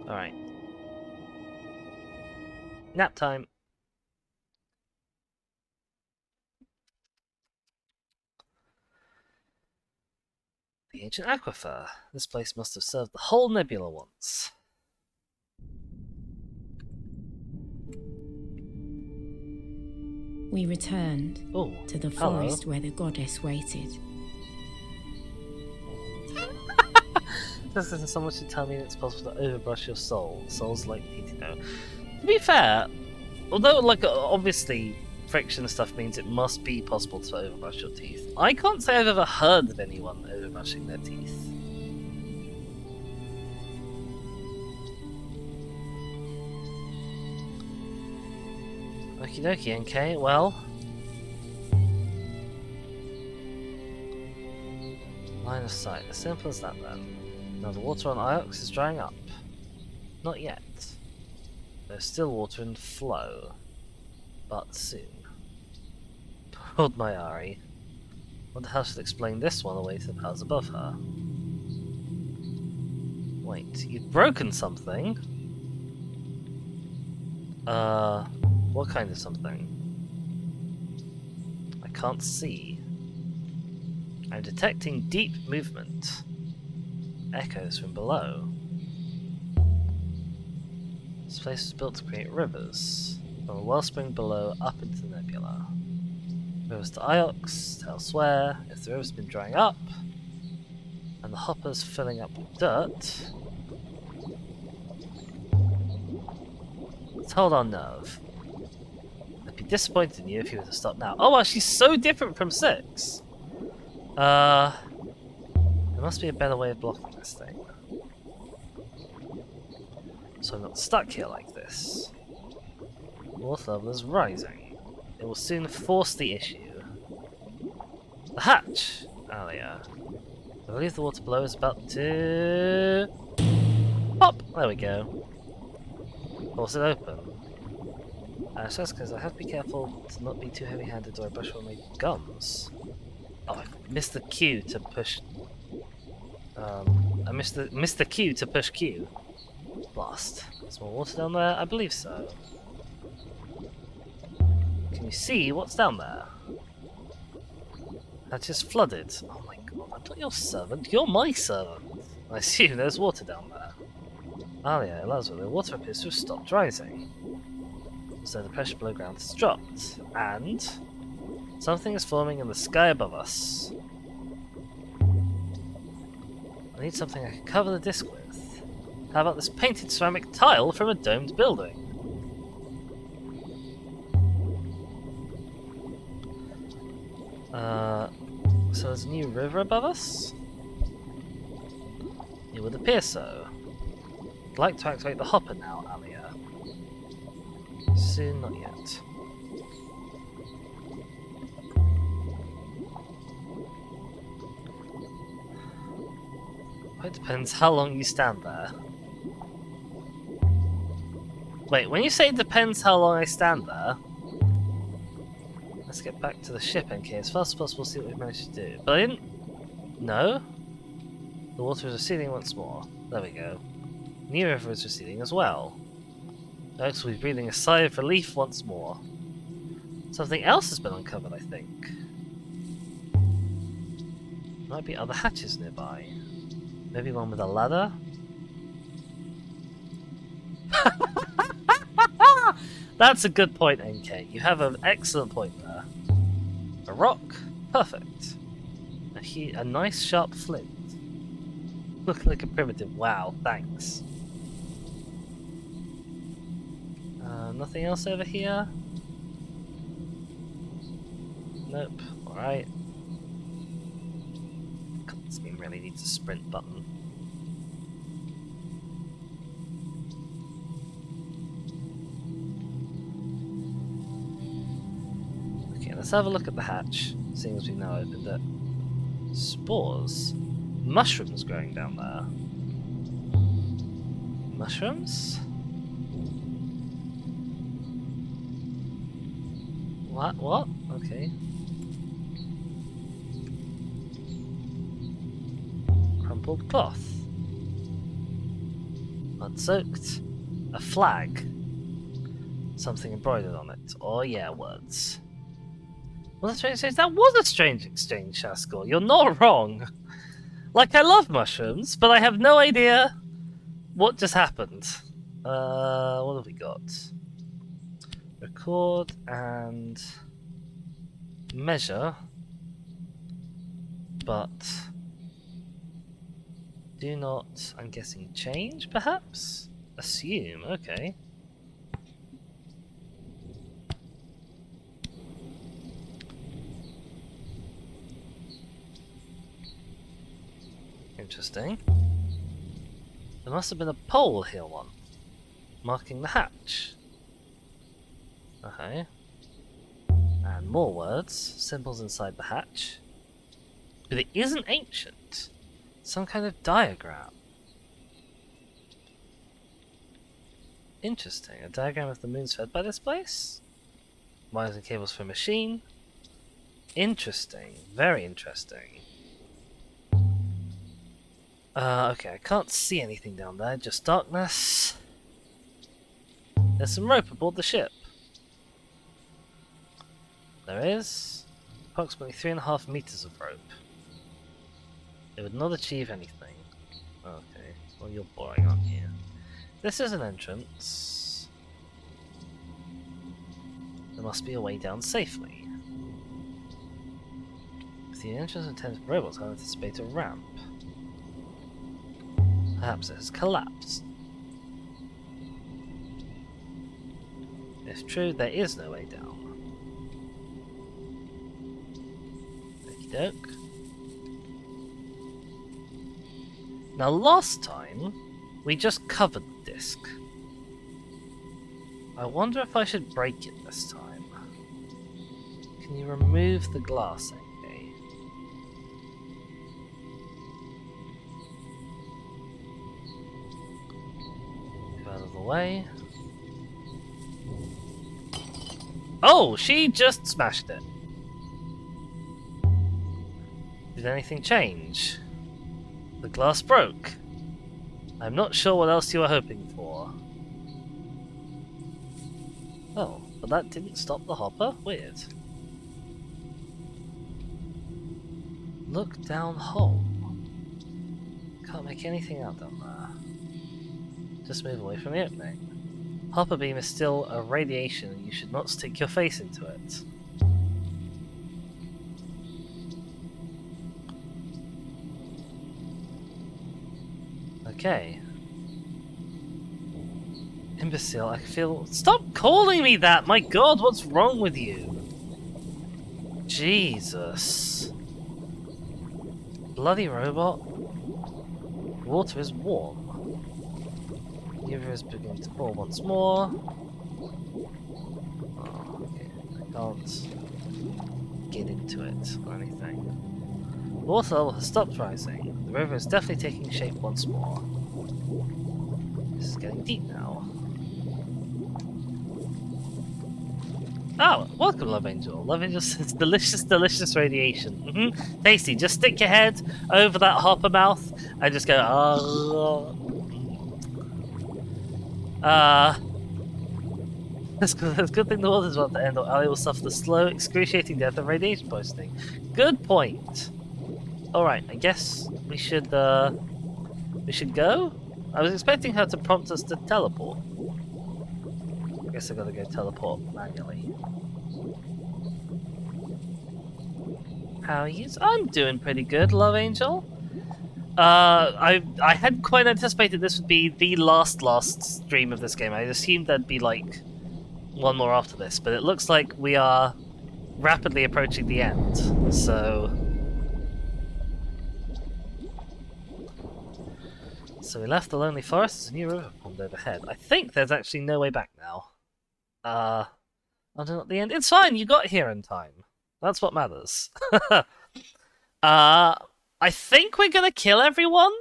Alright. Nap time. The ancient aquifer. This place must have served the whole nebula once. We returned to the forest where the goddess waited. This isn't someone should tell me it's possible to overbrush your soul. Souls like me to know. To be fair, although like obviously friction stuff means it must be possible to overbrush your teeth, I can't say I've ever heard of anyone overbrushing their teeth. Okie dokie, NK, well. Line of sight, as simple as that then. Now the water on Iox is drying up. Not yet. There's still water in flow, but soon. Lord Mayari. Wonder how she'll explain this one away to the powers above her. Wait, you've broken something? What kind of something? I can't see. I'm detecting deep movement. Echoes from below. This place was built to create rivers. From a wellspring below up into the nebula. Rivers to Iox, to elsewhere. If the river's been drying up, and the hopper's filling up with dirt, let's hold our nerve. I'd be disappointed in you if you were to stop now. Oh wow, she's so different from 6! There must be a better way of blocking this thing. So I'm not stuck here like this. Water level is rising. It will soon force the issue. The hatch! Alia. I believe the water below is about to... pop! There we go. Force it open. Just because I have to be careful to not be too heavy-handed or I brush on my gums. Oh, I missed the Q to push... I missed the Q to push Q. Blast. There's more water down there? I believe so. Can you see what's down there? That just flooded. Oh my god, I'm not your servant, you're my servant! I assume there's water down there. Alia, Elazar, the water appears to have stopped rising. So the pressure below ground has dropped. And... something is forming in the sky above us. I need something I can cover the disc with. How about this painted ceramic tile from a domed building? So there's a new river above us? It would appear so. I'd like to activate the hopper now, Alia. Soon, not yet. It depends how long you stand there. Wait, when you say it depends how long I stand there... Let's get back to the ship, NK, as fast as possible, see what we've managed to do. But I didn't... No? The water is receding once more. There we go. New river is receding as well. Oaks will be breathing a sigh of relief once more. Something else has been uncovered, I think. Might be other hatches nearby. Maybe one with a ladder? That's a good point, NK. You have an excellent point there. A rock? Perfect. A nice sharp flint. Looking like a primitive. Wow, thanks. Nothing else over here? Nope. Alright. This game really needs a sprint button. Okay, let's have a look at the hatch, seeing as we've now opened it. Spores. Mushrooms growing down there. Mushrooms? What? Okay. Crumpled cloth. Mud-soaked. A flag. Something embroidered on it. Oh yeah, words. Well, that's strange exchange. That was a strange exchange, Shaskor. You're not wrong. Like, I love mushrooms, but I have no idea what just happened. What have we got? Record and measure, but do not, I'm guessing, change, perhaps? Assume, okay. Interesting. There must have been a pole here once, marking the hatch. Okay. And more words, symbols inside the hatch. But it isn't ancient. Some kind of diagram. Interesting. A diagram of the moons fed by this place? Wires and cables for a machine? Interesting. Very interesting. Okay, I can't see anything down there, just darkness. There's some rope aboard the ship. There is approximately 3.5 meters of rope. It would not achieve anything. Okay, well you're boring, aren't you? This is an entrance. There must be a way down safely. With the entrance intended for robots, I anticipate a ramp. Perhaps it has collapsed. If true, there is no way down. Okie doke. Now last time, we just covered the disc. I wonder if I should break it this time. Can you remove the glass, okay? Move out of the way. Oh, she just smashed it. Did anything change? The glass broke. I'm not sure what else you were hoping for. Oh, but that didn't stop the hopper? Weird. Look down hole. Can't make anything out down there. Just move away from the opening. Hopper beam is still a radiation and you should not stick your face into it. Okay. Imbecile, I feel... Stop calling me that! My god, what's wrong with you? Jesus. Bloody robot. Water is warm. The river is beginning to pour once more. Oh, okay. I can't get into it or anything. The water level has stopped rising. The river is definitely taking shape once more. This is getting deep now. Oh, welcome, Love Angel. Love Angel says delicious, delicious radiation. Tasty. Just stick your head over that hopper mouth and just go, oh. It's a good thing the water's about to end, or Ali will suffer the slow, excruciating death of radiation poisoning. Good point. Alright, I guess we should go? I was expecting her to prompt us to teleport. I guess I gotta go teleport manually. How are you? I'm doing pretty good, Love Angel. I hadn't quite anticipated this would be the last stream of this game. I assumed there'd be like one more after this, but it looks like we are rapidly approaching the end. So we left the lonely forest. A new river formed overhead. I think there's actually no way back now. I don't know at the end. It's fine. You got here in time. That's what matters. I think we're gonna kill everyone.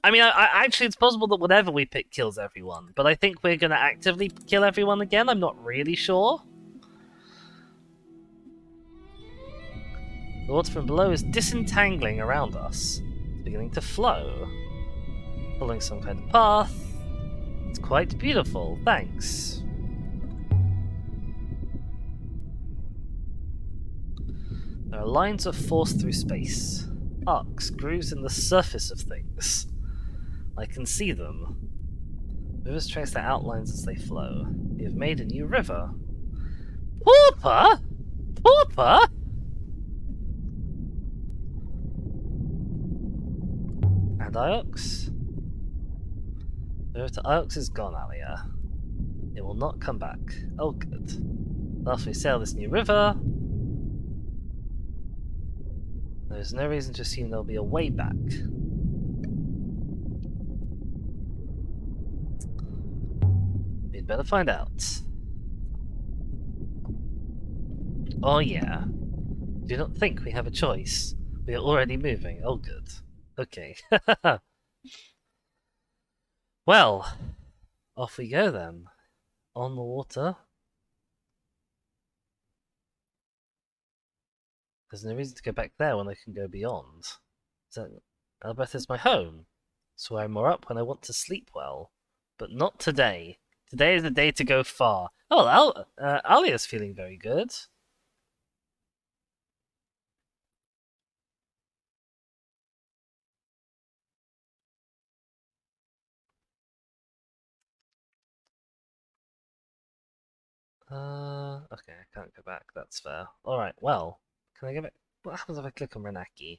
I mean, I actually, it's possible that whatever we pick kills everyone, but I think we're gonna actively kill everyone again. I'm not really sure. The water from below is disentangling around us. It's beginning to flow. Following some kind of path. It's quite beautiful, thanks. There are lines of force through space. Arcs, grooves in the surface of things. I can see them. Rivers trace their outlines as they flow. We have made a new river. Pauper? Pauper? And Iox? The river to Iox is gone, Alia. It will not come back. Oh, good. After we sail this new river, there's no reason to assume there'll be a way back. We'd better find out. Oh yeah. Do not think we have a choice. We are already moving. Oh good. Okay. Well, Off we go then. On the water. There's no reason to go back there when I can go beyond. So, Albert is my home. So I'm more up when I want to sleep well. But not today. Today is the day to go far. Oh, Alia's feeling very good. Okay, I can't go back, that's fair. Alright, well, can I go back? What happens if I click on Renaki?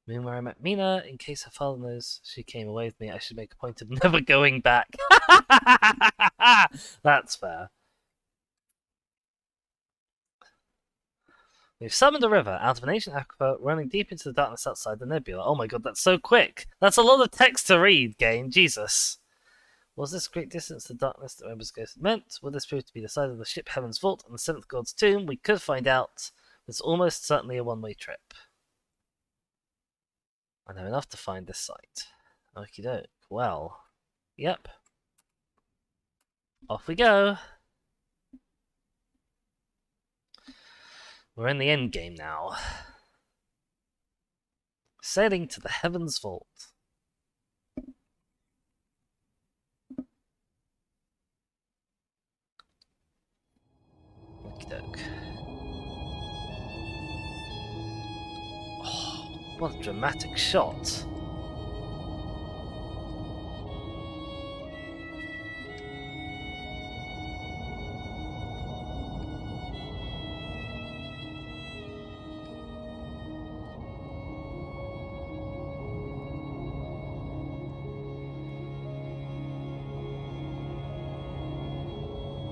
Moon where I met Mina, in case her father knows she came away with me, I should make a point of never going back. That's fair. We've summoned a river out of an ancient aquifer running deep into the darkness outside the nebula. Oh my god, that's so quick! That's a lot of text to read, game. Jesus. Was this great distance the darkness that Remember's ghost meant? Will this prove to be the side of the ship Heaven's Vault and the Seventh God's Tomb? We could find out. It's almost certainly a one-way trip. I know enough to find this site. Okie doke. Well, yep. Off we go. We're in the endgame now. Sailing to the Heaven's Vault. Okie doke. Oh, what a dramatic shot.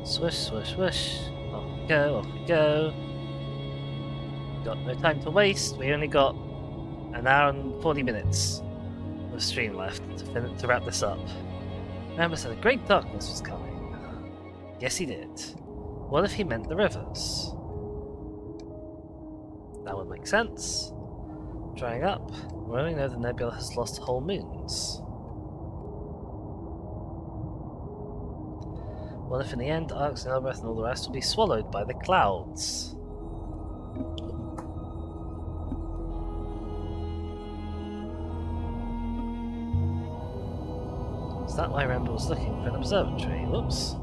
Swish, swish, swish. Off we go, off we go. Got no time to waste. We only got an hour and 40 minutes of stream left to wrap this up. Remember said a great darkness was coming. Yes, he did. What if he meant the rivers? That would make sense. Drying up. We only know the nebula has lost whole moons. What if in the end, Arx and Elbreth and all the rest will be swallowed by the clouds? Is that why Remember was looking for an observatory? Whoops.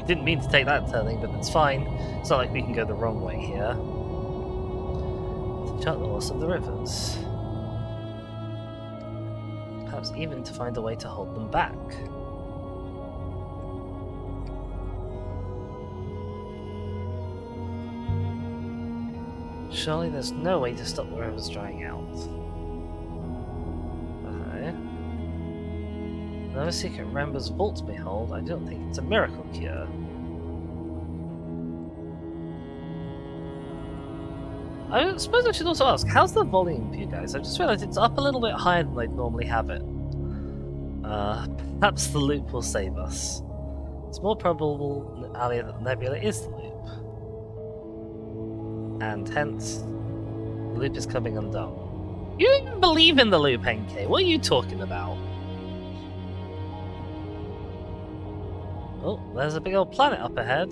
Didn't mean to take that turning, but it's fine. It's not like we can go the wrong way here. To chart the loss of the rivers. Perhaps even to find a way to hold them back. Surely there's no way to stop the rivers drying out. Okay. No secret Remember's vault behold, I don't think it's a miracle cure. I suppose I should also ask, how's the volume for you guys? I've just realised it's up a little bit higher than I'd normally have it. Perhaps the loop will save us. It's more probable, Alia, that the nebula is the loop. And hence, the loop is coming undone. You don't even believe in the loop, NK. What are you talking about? Oh, there's a big old planet up ahead.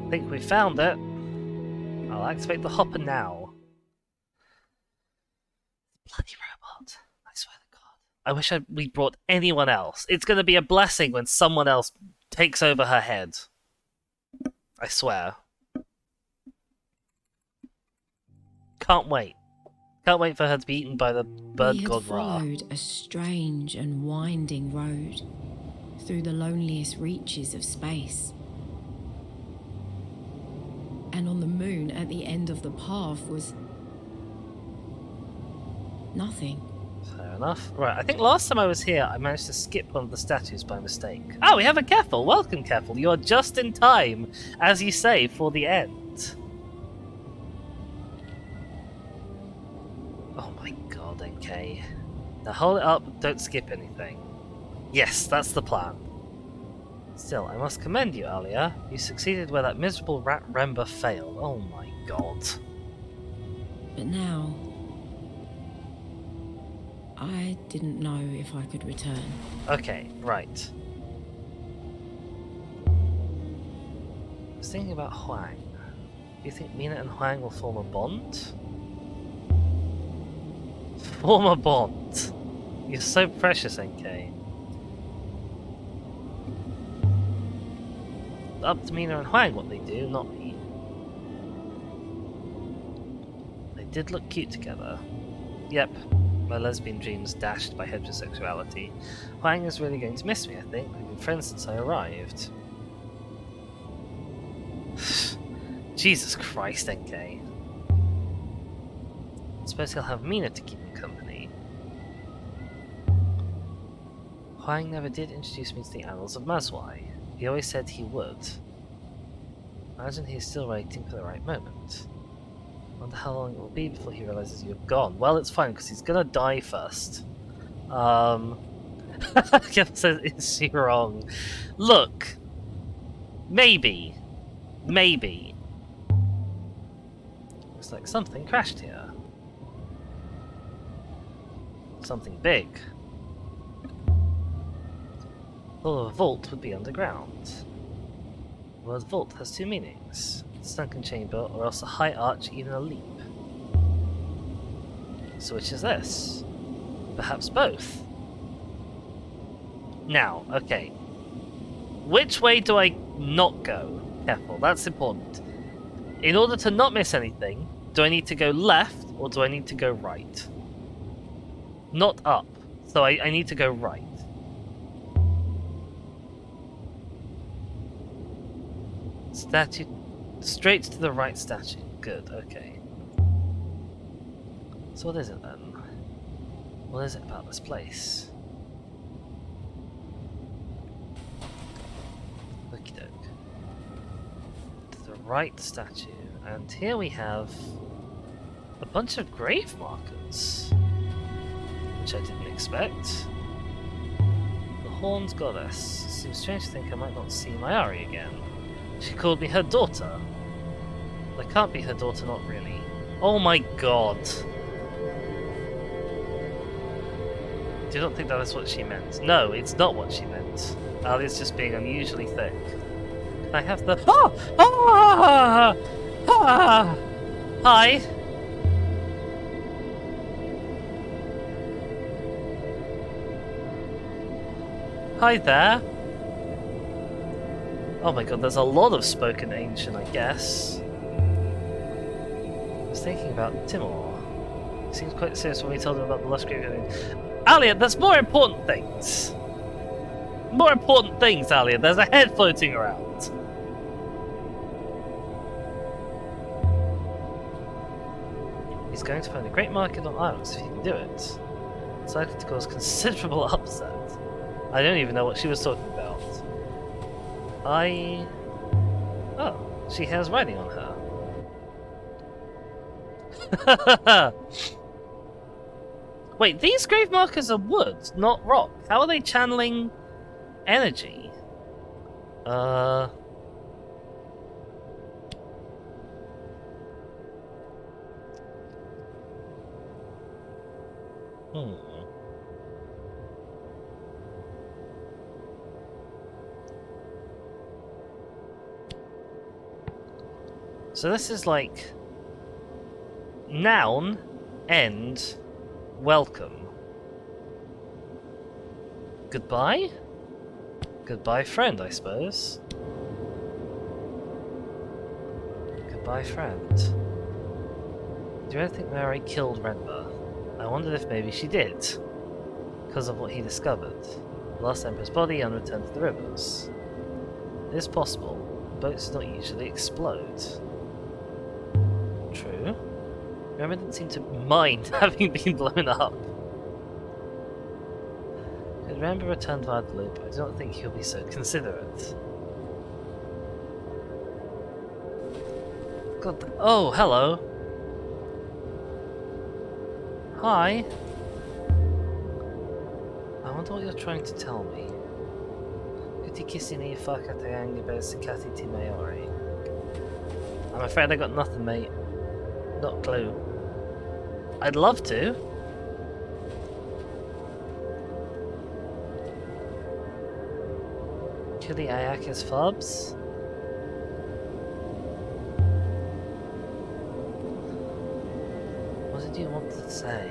I think we found it. I'll activate the hopper now. Bloody robot. I swear to God. I wish we brought anyone else. It's going to be a blessing when someone else takes over her head. I swear. Can't wait. Can't wait for her to be eaten by the bird god Ra. We had followed a strange and winding road through the loneliest reaches of space. And on the moon at the end of the path was nothing. Fair enough. Right, I think last time I was here, I managed to skip one of the statues by mistake. Oh, we have a Keffel. Welcome, Keffel. You are just in time, as you say, for the end. Oh my god, NK. Now hold it up, don't skip anything. Yes, that's the plan. Still, I must commend you, Alia. You succeeded where that miserable rat Rember failed. Oh my god. But now, I didn't know if I could return. Okay, right. I was thinking about Huang. Do you think Mina and Huang will form a bond? Form a bond. You're so precious, NK. Up to Mina and Huang what they do, not me. They did look cute together. Yep, my lesbian dreams dashed by heterosexuality. Huang is really going to miss me, I think. We've been friends since I arrived. Jesus Christ, NK. I suppose he'll have Mina to keep him company. Huang never did introduce me to the annals of Mazwai. He always said he would. Imagine he's still waiting for the right moment. Wonder how long it will be before he realizes you're gone. Well, it's fine, because he's gonna die first. Kevin says, is she wrong? Look. Maybe. Maybe. Looks like something crashed here. Something big. Thought a vault would be underground. The word vault has two meanings. A sunken chamber, or else a high arch, even a leap. So which is this? Perhaps both. Now, okay. Which way do I not go? Careful, that's important. In order to not miss anything, do I need to go left, or do I need to go right? Not up. So I need to go right. Statue. Straight to the right statue. Good, okay. So what is it then? What is it about this place? Okie doke. To the right statue. And here we have a bunch of grave markers. Which I didn't expect. The Horned Goddess. Seems strange to think I might not see Mayari again. She called me her daughter. I can't be her daughter, not really. Oh my god. Do you not think that is what she meant? No, it's not what she meant. Ali's just being unusually thick. Can I have the... Ah! Ah! Ah! Hi! Hi there! Oh my god, there's a lot of spoken ancient, I guess. I was thinking about Timor. He seems quite serious when we told him about the lush grave. Alia, there's more important things! More important things, Alia. There's a head floating around. He's going to find a great market on Islands if he can do it. It's likely to cause considerable upset. I don't even know what she was talking about. Oh, she has writing on her. Wait, these grave markers are wood, not rock. How are they channeling energy? So this is like noun, end, welcome. Goodbye? Goodbye, friend, I suppose. Goodbye, friend. Do you ever think Mary killed Renba? I wondered if maybe she did, because of what he discovered. The last Emperor's body and returned to the rivers. It is possible. Boats do not usually explode. True. Remember, didn't seem to mind having been blown up. Could Remember returned via the loop, I do not think he'll be so considerate. God, oh, hello. Hi. I wonder what you're trying to tell me. I'm afraid I got nothing, mate. Not a clue. I'd love to. Chili Ayakis Fubs. What did you want to say?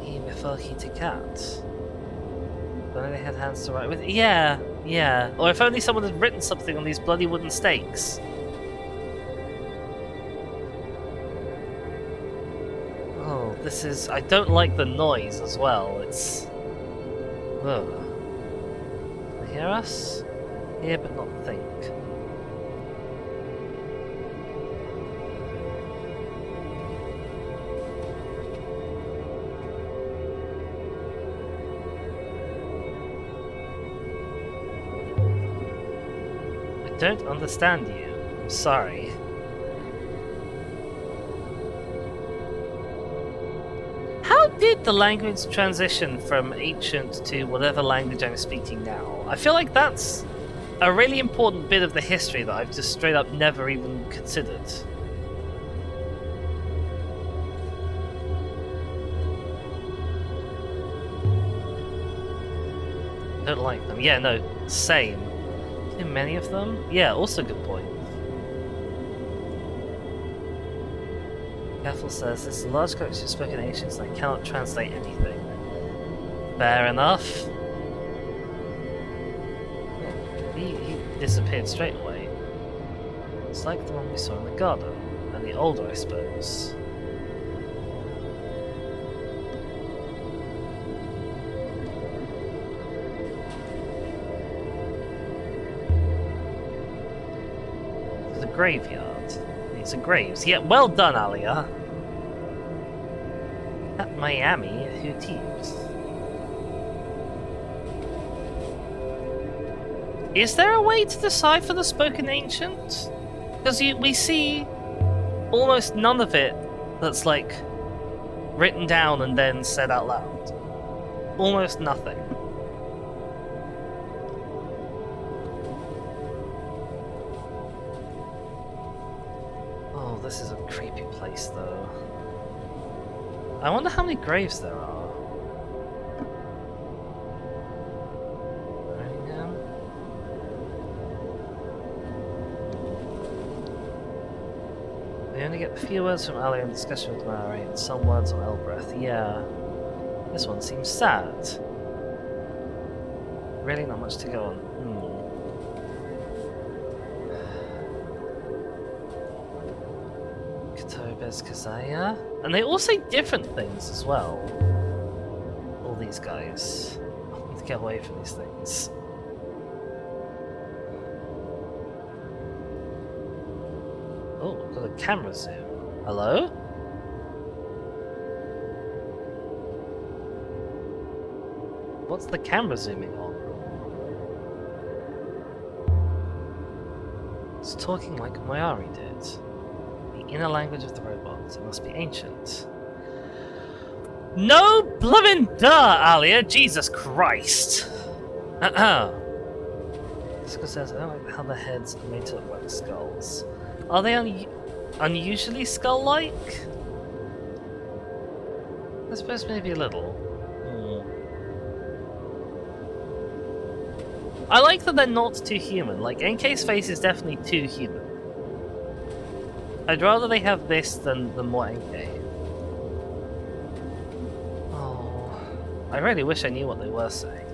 He Mifurki to cat. If only they had hands to write with. Yeah, yeah. Or if only someone had written something on these bloody wooden stakes. Oh, this is. I don't like the noise as well. It's. Ugh. Can they hear us? Hear but not think. I don't understand you. I'm sorry. How did the language transition from ancient to whatever language I'm speaking now? I feel like that's a really important bit of the history that I've just straight up never even considered. Don't like them. Yeah, no, same. Too many of them? Yeah, also good point. Careful says, this is a large collection of spoken ancients and I cannot translate anything. Fair enough. He disappeared straight away. It's like the one we saw in the garden, and the older, I suppose. The graveyard. It's a graves. Yeah, well done, Alia. At Miami, who teams? Is there a way to decipher the spoken ancient? Because we see almost none of it that's like written down and then said out loud. Almost nothing. Oh, this is a creepy place though. I wonder how many graves there are. We only get a few words from Ali in discussion with Mary and some words on Elbreth. Yeah. This one seems sad. Really not much to go on. Katobes Kazaya. And they all say different things as well. All these guys. I need to get away from these things. Oh, we've got a camera zoom. Hello? What's the camera zooming on? It's talking like Moyari did. The inner language of the robots. It must be ancient. No bloomin' duh, Alia! Jesus Christ! Jessica says, I don't like how the heads are made to look like skulls. Are they unusually skull-like? I suppose maybe a little. I like that they're not too human. Like, NK's face is definitely too human. I'd rather they have this than more NK. Oh, I really wish I knew what they were saying.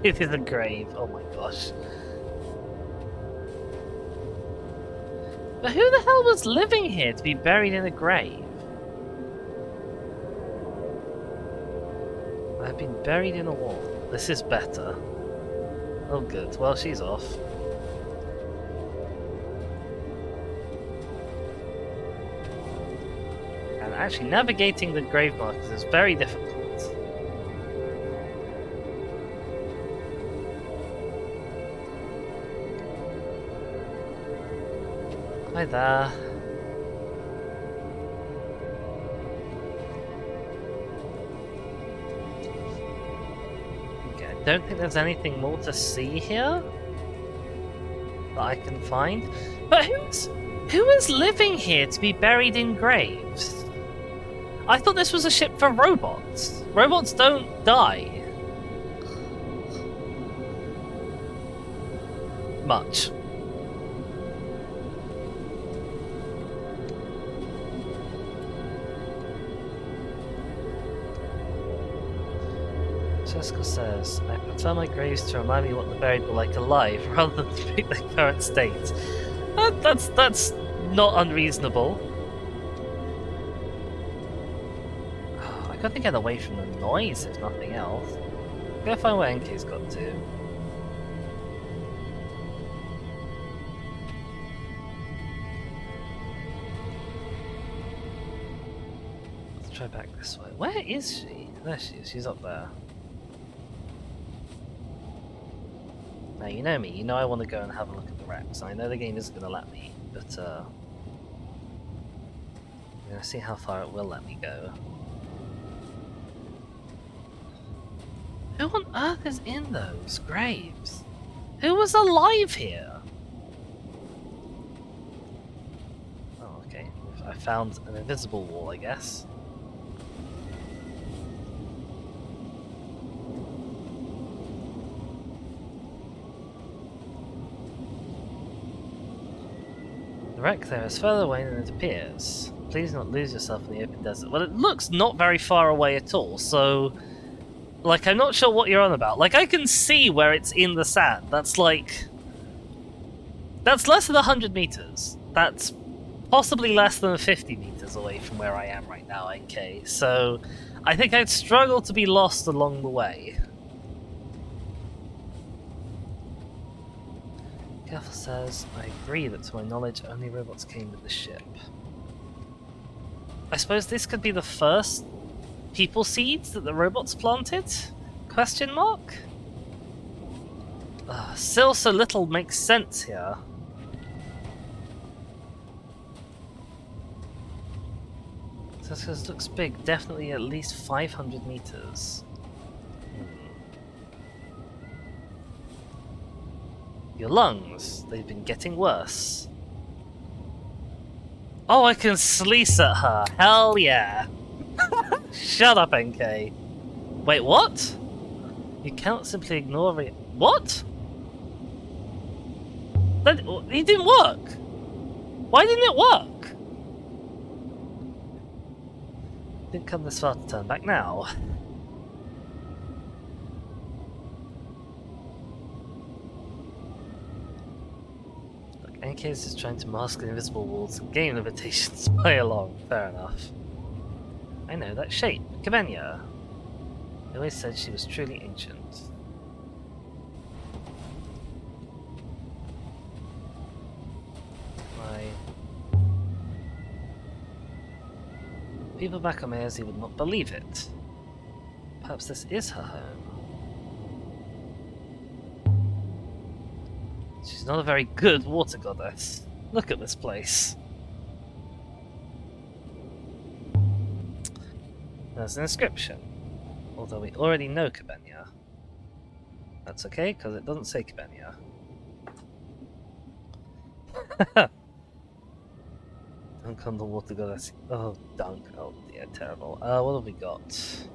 It is a grave. Oh my gosh. But who the hell was living here to be buried in a grave? I've been buried in a wall. This is better. Oh good, well she's off. And actually navigating the grave markers is very difficult. Hi there. Okay, I don't think there's anything more to see here that I can find. But who is living here to be buried in graves? I thought this was a ship for robots. Robots don't die. much. Jessica says, I prefer my graves to remind me what the buried were like alive, rather than depict their current state. That's not unreasonable. I gotta get away from the noise, if nothing else. I'm gonna find where NK's got to. Let's try back this way. Where is she? There she is, she's up there. Now, you know me, you know I want to go and have a look at the wrecks. I know the game isn't going to let me, but I'm going to see how far it will let me go. Who on earth is in those graves? Who was alive here? Oh, okay. I found an invisible wall, I guess. The wreck there is further away than it appears. Please not lose yourself in the open desert. Well, it looks not very far away at all, so... Like, I'm not sure what you're on about. Like, I can see where it's in the sand. That's like... That's less than 100 meters. That's possibly less than 50 meters away from where I am right now, NK. So, I think I'd struggle to be lost along the way. Careful says, I agree that to my knowledge only robots came with the ship. I suppose this could be the first people seeds that the robots planted? Question mark? Still so little makes sense here. This looks big, definitely at least 500 meters. Your lungs, they've been getting worse. Oh, I can sleaze at her. Hell yeah. Shut up, NK. Wait, what? You cannot simply ignore it. What? It didn't work. Why didn't it work? Didn't come this far to turn back now. NK is just trying to mask the invisible walls and game limitations by along. Fair enough. I know that shape. Cabenia. They always said she was truly ancient. People back on Mairzy would not believe it. Perhaps this is her home. She's not a very good water goddess. Look at this place. There's an inscription. Although we already know Cabenia. That's okay, because it doesn't say Cabenia. Dunk on the water goddess. Oh, dunk. Oh dear, terrible. What have we got?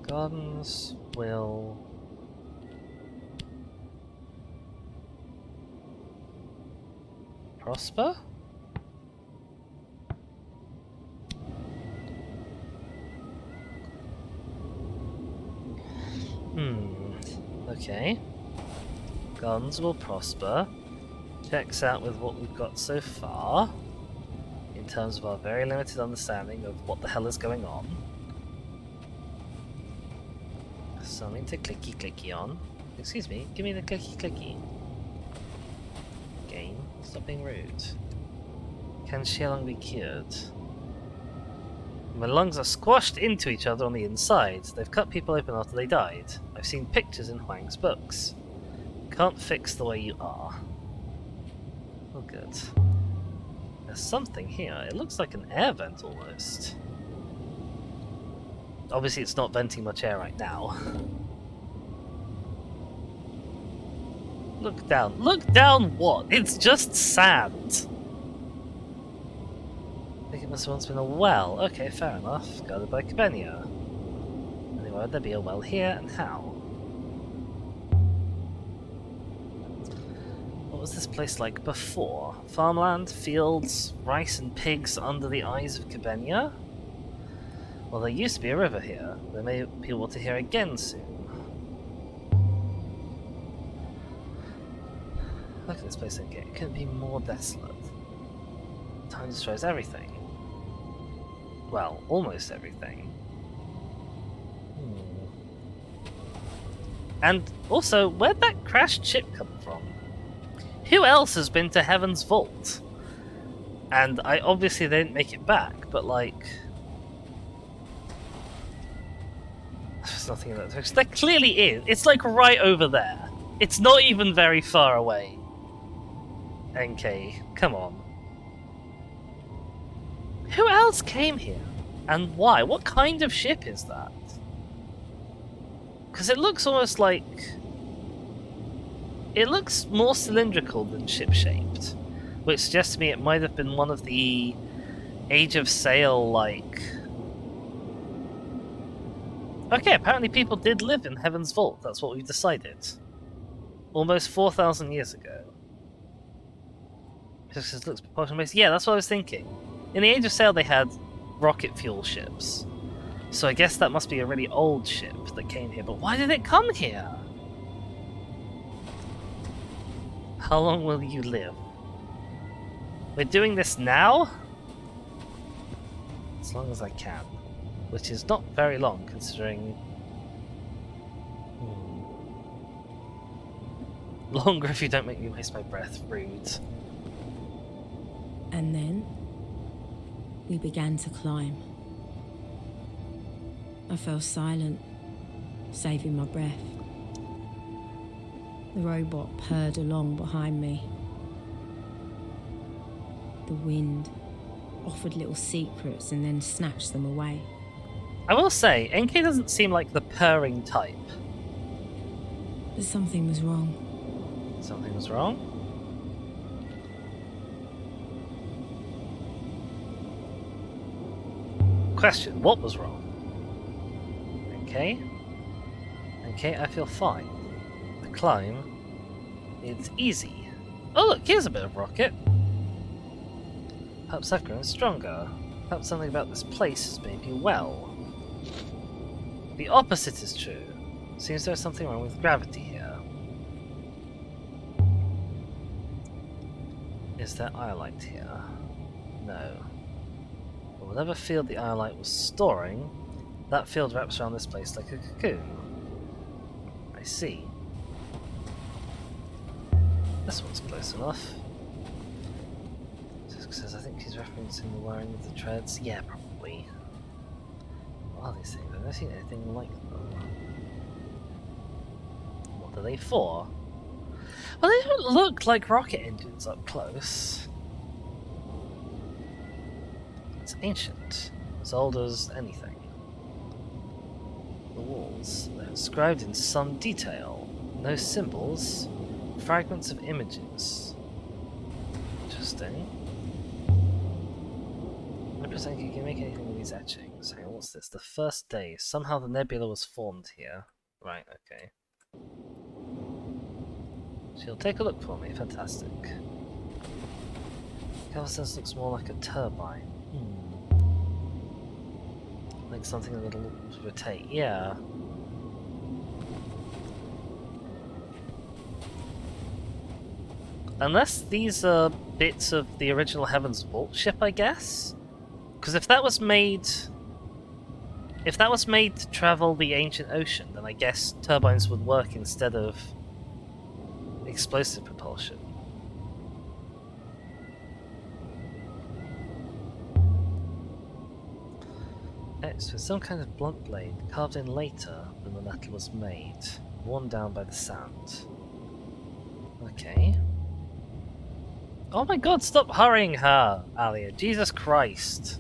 Gardens will... prosper? Okay. Gardens will prosper. Checks out with what we've got so far. In terms of our very limited understanding of what the hell is going on. Something to clicky on. Excuse me, give me the clicky. Game, stop being rude. Can Xialong be cured? My lungs are squashed into each other on the inside. They've cut people open after they died. I've seen pictures in Huang's books. Can't fix the way you are. Oh good. There's something here. It looks like an air vent almost. Obviously it's not venting much air right now. Look down. Look down what? It's just sand. I think it must have once been a well. Okay, fair enough. Guarded by Cabenia. Why would there be a well here, and how? What was this place like before? Farmland, fields, rice and pigs under the eyes of Cabenia? Well, there used to be a river here. There may be water here again soon. Look at this place again. It couldn't be more desolate. Time destroys everything. Well, almost everything. And also, where'd that crashed ship come from? Who else has been to Heaven's Vault? And I obviously didn't make it back, but like... There's nothing in that direction. There clearly is. It's like right over there. It's not even very far away. NK, come on. Who else came here? And why? What kind of ship is that? Because it looks almost like... It looks more cylindrical than ship-shaped, which suggests to me it might have been one of the Age of Sail, like... Okay, apparently people did live in Heaven's Vault, that's what we've decided. Almost 4,000 years ago. Just looks propulsion-based. Yeah, that's what I was thinking. In the Age of Sail they had rocket fuel ships. So I guess that must be a really old ship that came here, but why did it come here? How long will you live? We're doing this now? As long as I can. Which is not very long, considering... Longer if you don't make me waste my breath. Rude. And then we began to climb. I fell silent, saving my breath. The robot purred along behind me. The wind offered little secrets and then snatched them away. I will say, NK doesn't seem like the purring type. But something was wrong. Something was wrong? Question, what was wrong? Okay. Okay, I feel fine. The climb, it's easy. Oh look, here's a bit of rocket. Perhaps I've grown stronger. Perhaps something about this place has made me well. The opposite is true. Seems there's something wrong with gravity here. Is there iolite here? No. But whatever field the iolite was storing, that field wraps around this place like a cocoon. I see. This one's close enough. Says I think he's referencing the wiring of the treads. Yeah, probably. What are these things? I've never seen anything like them. What are they for? Well, they don't look like rocket engines up close. It's ancient. As old as anything. The walls, they're inscribed in some detail. No symbols. Fragments of images. Interesting. Represent you can make anything with these etchings. Hang on, what's this? The first day. Somehow the nebula was formed here. Right, okay. She'll take a look for me. Fantastic. Calvin looks more like a turbine. Like something that'll rotate. Yeah. Unless these are bits of the original Heaven's Vault ship, I guess? Because if that was made to travel the ancient ocean, then I guess turbines would work instead of explosive propulsion. It's with some kind of blunt blade carved in later than the metal was made, worn down by the sand. Okay. Oh my god, stop hurrying her, Alia. Jesus Christ.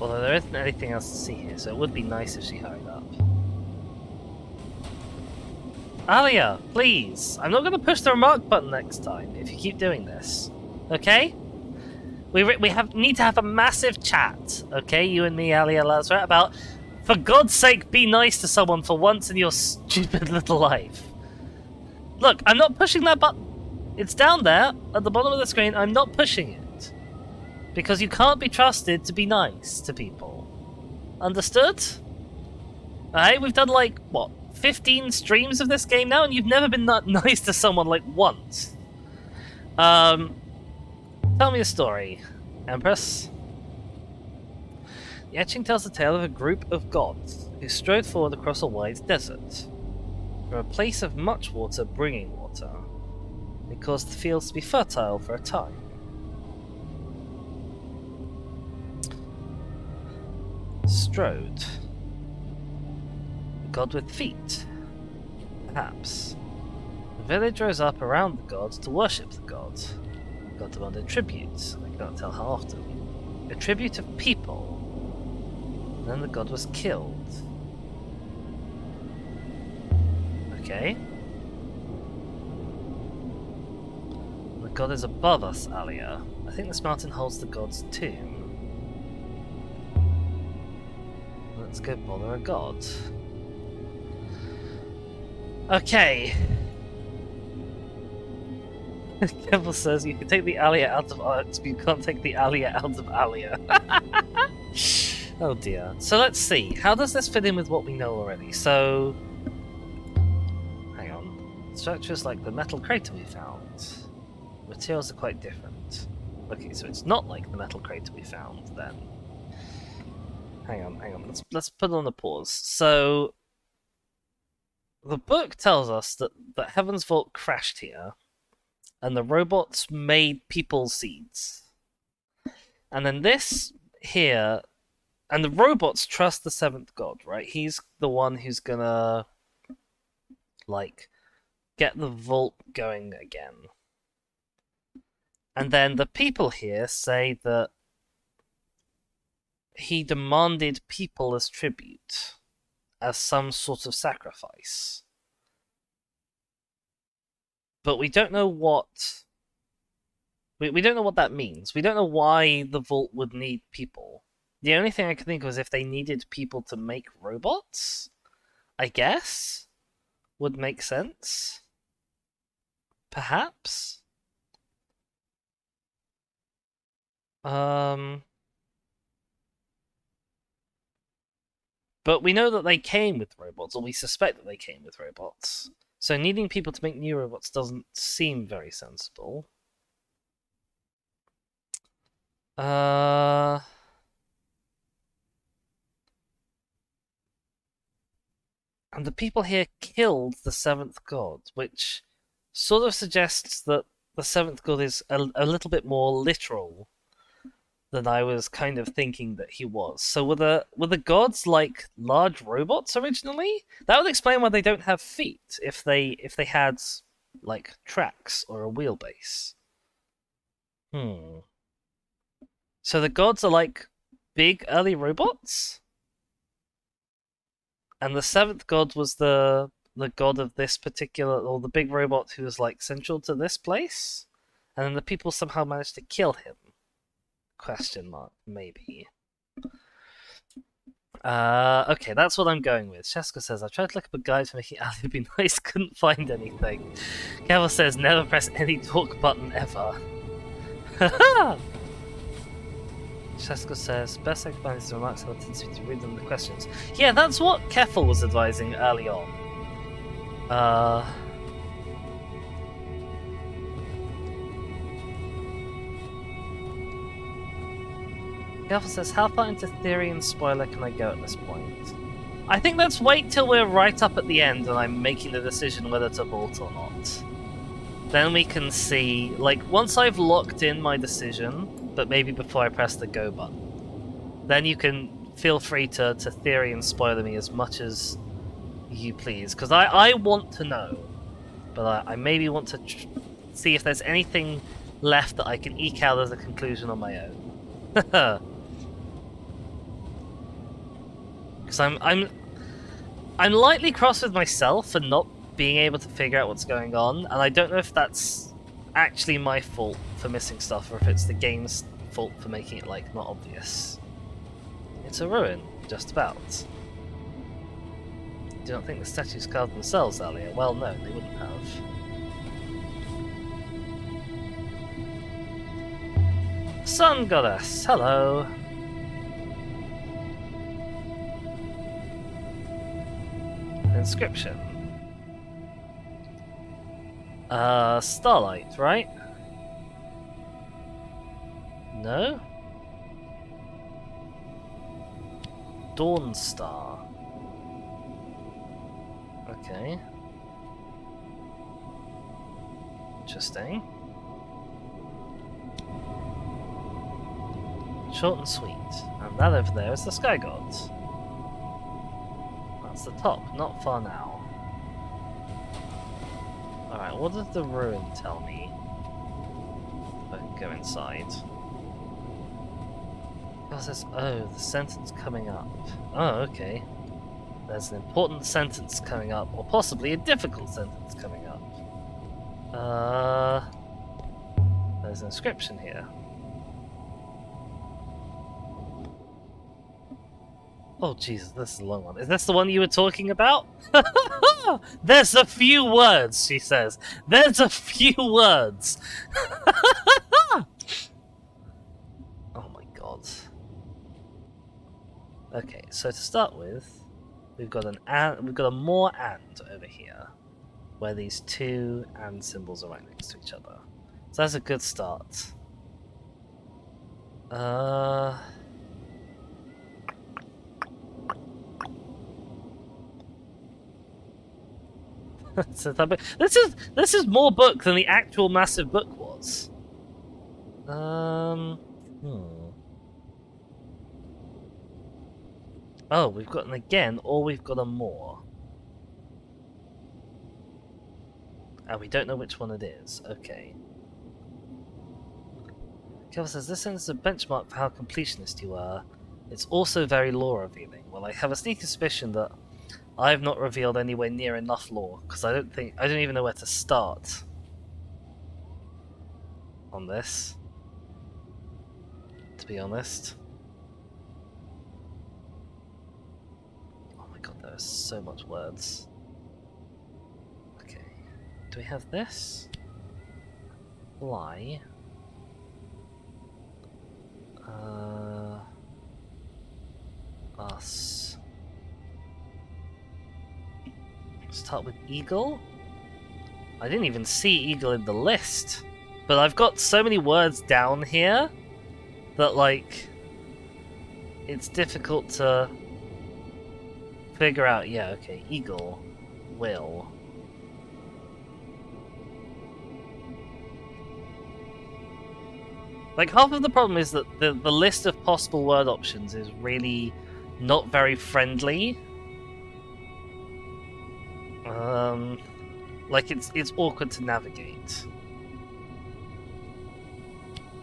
Although there isn't anything else to see here, so it would be nice if she hurried up. Alia, please. I'm not going to push the remark button next time if you keep doing this. Okay? We need to have a massive chat, okay? You and me, Alia Lazarus, about, for God's sake, be nice to someone for once in your stupid little life. Look, I'm not pushing that button. It's down there at the bottom of the screen. I'm not pushing it. Because you can't be trusted to be nice to people. Understood? Alright, we've done like, what, 15 streams of this game now, and you've never been nice to someone like once. Tell me a story, Empress. The etching tells the tale of a group of gods who strode forward across a wide desert. From a place of much water bringing water, it caused the fields to be fertile for a time. Strode. A god with feet. Perhaps. The village rose up around the god to worship the god. The god demanded tribute, I cannot tell how often. A tribute of people. Then the god was killed. Okay. The god is above us, Alia. I think this mountain holds the god's tomb. Let's go bother a god. Okay. Kevel says you can take the Alia out of art, but you can't take the Alia out of Alia. Oh dear. So let's see. How does this fit in with what we know already? So, hang on. Structures like the metal crater we found. Materials are quite different. Okay, so it's not like the metal crater we found then. Hang on. Let's put on a pause. So, the book tells us that Heaven's Vault crashed here, and the robots made people seeds. And then this here, and the robots trust the seventh god, right? He's the one who's gonna, like, get the vault going again. And then the people here say that he demanded people as tribute, as some sort of sacrifice. But we don't know what... We don't know what that means. We don't know why the vault would need people. The only thing I can think of is if they needed people to make robots, I guess, would make sense. Perhaps? But we know that they came with robots, or we suspect that they came with robots. So needing people to make new robots doesn't seem very sensible. And the people here killed the seventh god, which sort of suggests that the seventh god is a little bit more literal than I was kind of thinking that he was. So were the gods like large robots originally? That would explain why they don't have feet if they had like tracks or a wheelbase. So the gods are like big early robots? And the seventh god was the god of this particular, or the big robot who was like central to this place? And then the people somehow managed to kill him? Question mark, maybe. Okay, that's what I'm going with. Sheska says, I tried to look up a guide for making Ali be nice, couldn't find anything. Kevel says, never press any talk button ever. Haha! Sheska says, best I can find his remarks about to read them the questions. Yeah, that's what Keffel was advising early on. Keffel says, how far into theory and spoiler can I go at this point? I think let's wait till we're right up at the end and I'm making the decision whether to vault or not. Then we can see, like, once I've locked in my decision, but maybe before I press the go button, then you can feel free to theory and spoiler me as much as you please, because I want to know, but I maybe want to see if there's anything left that I can eke out as a conclusion on my own. Because I'm lightly cross with myself for not being able to figure out what's going on, and I don't know if that's actually my fault for missing stuff or if it's the game's fault for making it like not obvious. It's a ruin, just about. Do not think the statues carved themselves earlier? Well, no, they wouldn't have. Sun Goddess, hello! Inscription. Starlight, right? No? Dawn Star. Okay. Interesting. Short and sweet. And that over there is the Sky God. That's the top, not far now. Alright, what does the ruin tell me? If I can go inside. Oh, says, oh, the sentence coming up. Oh, okay. There's an important sentence coming up, or possibly a difficult sentence coming up. There's an inscription here. Oh, Jesus, this is a long one. Is this the one you were talking about? There's a few words, she says. There's a few words. Oh my god. Okay, so to start with, we've got an and, we've got a more and over here, where these two and symbols are right next to each other. So that's a good start. This is more book than the actual massive book was. Oh, we've got an again, or we've got a more. And we don't know which one it is. Okay. Kevin says, this sentence is a benchmark for how completionist you are. It's also very lore revealing. Well, I have a sneaky suspicion that I've not revealed anywhere near enough lore, because I don't even know where to start on this, to be honest. Oh my god, there are so much words. Okay, do we have this? Lie. Us. Start with eagle? I didn't even see eagle in the list. But I've got so many words down here that, like, it's difficult to figure out. Yeah, okay, eagle, will. Like, half of the problem is that the list of possible word options is really not very friendly. Like, it's awkward to navigate.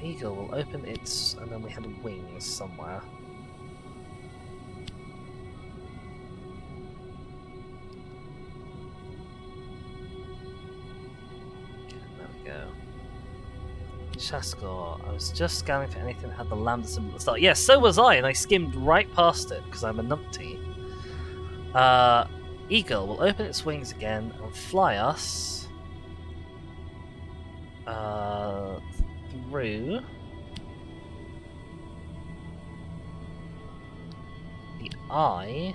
Eagle will open its... and then we had wings somewhere. There we go. Shaskor, I was just scanning for anything that had the lambda symbol at the start. Yes, so was I, and I skimmed right past it, because I'm a numpty. Eagle will open its wings again and fly us through the eye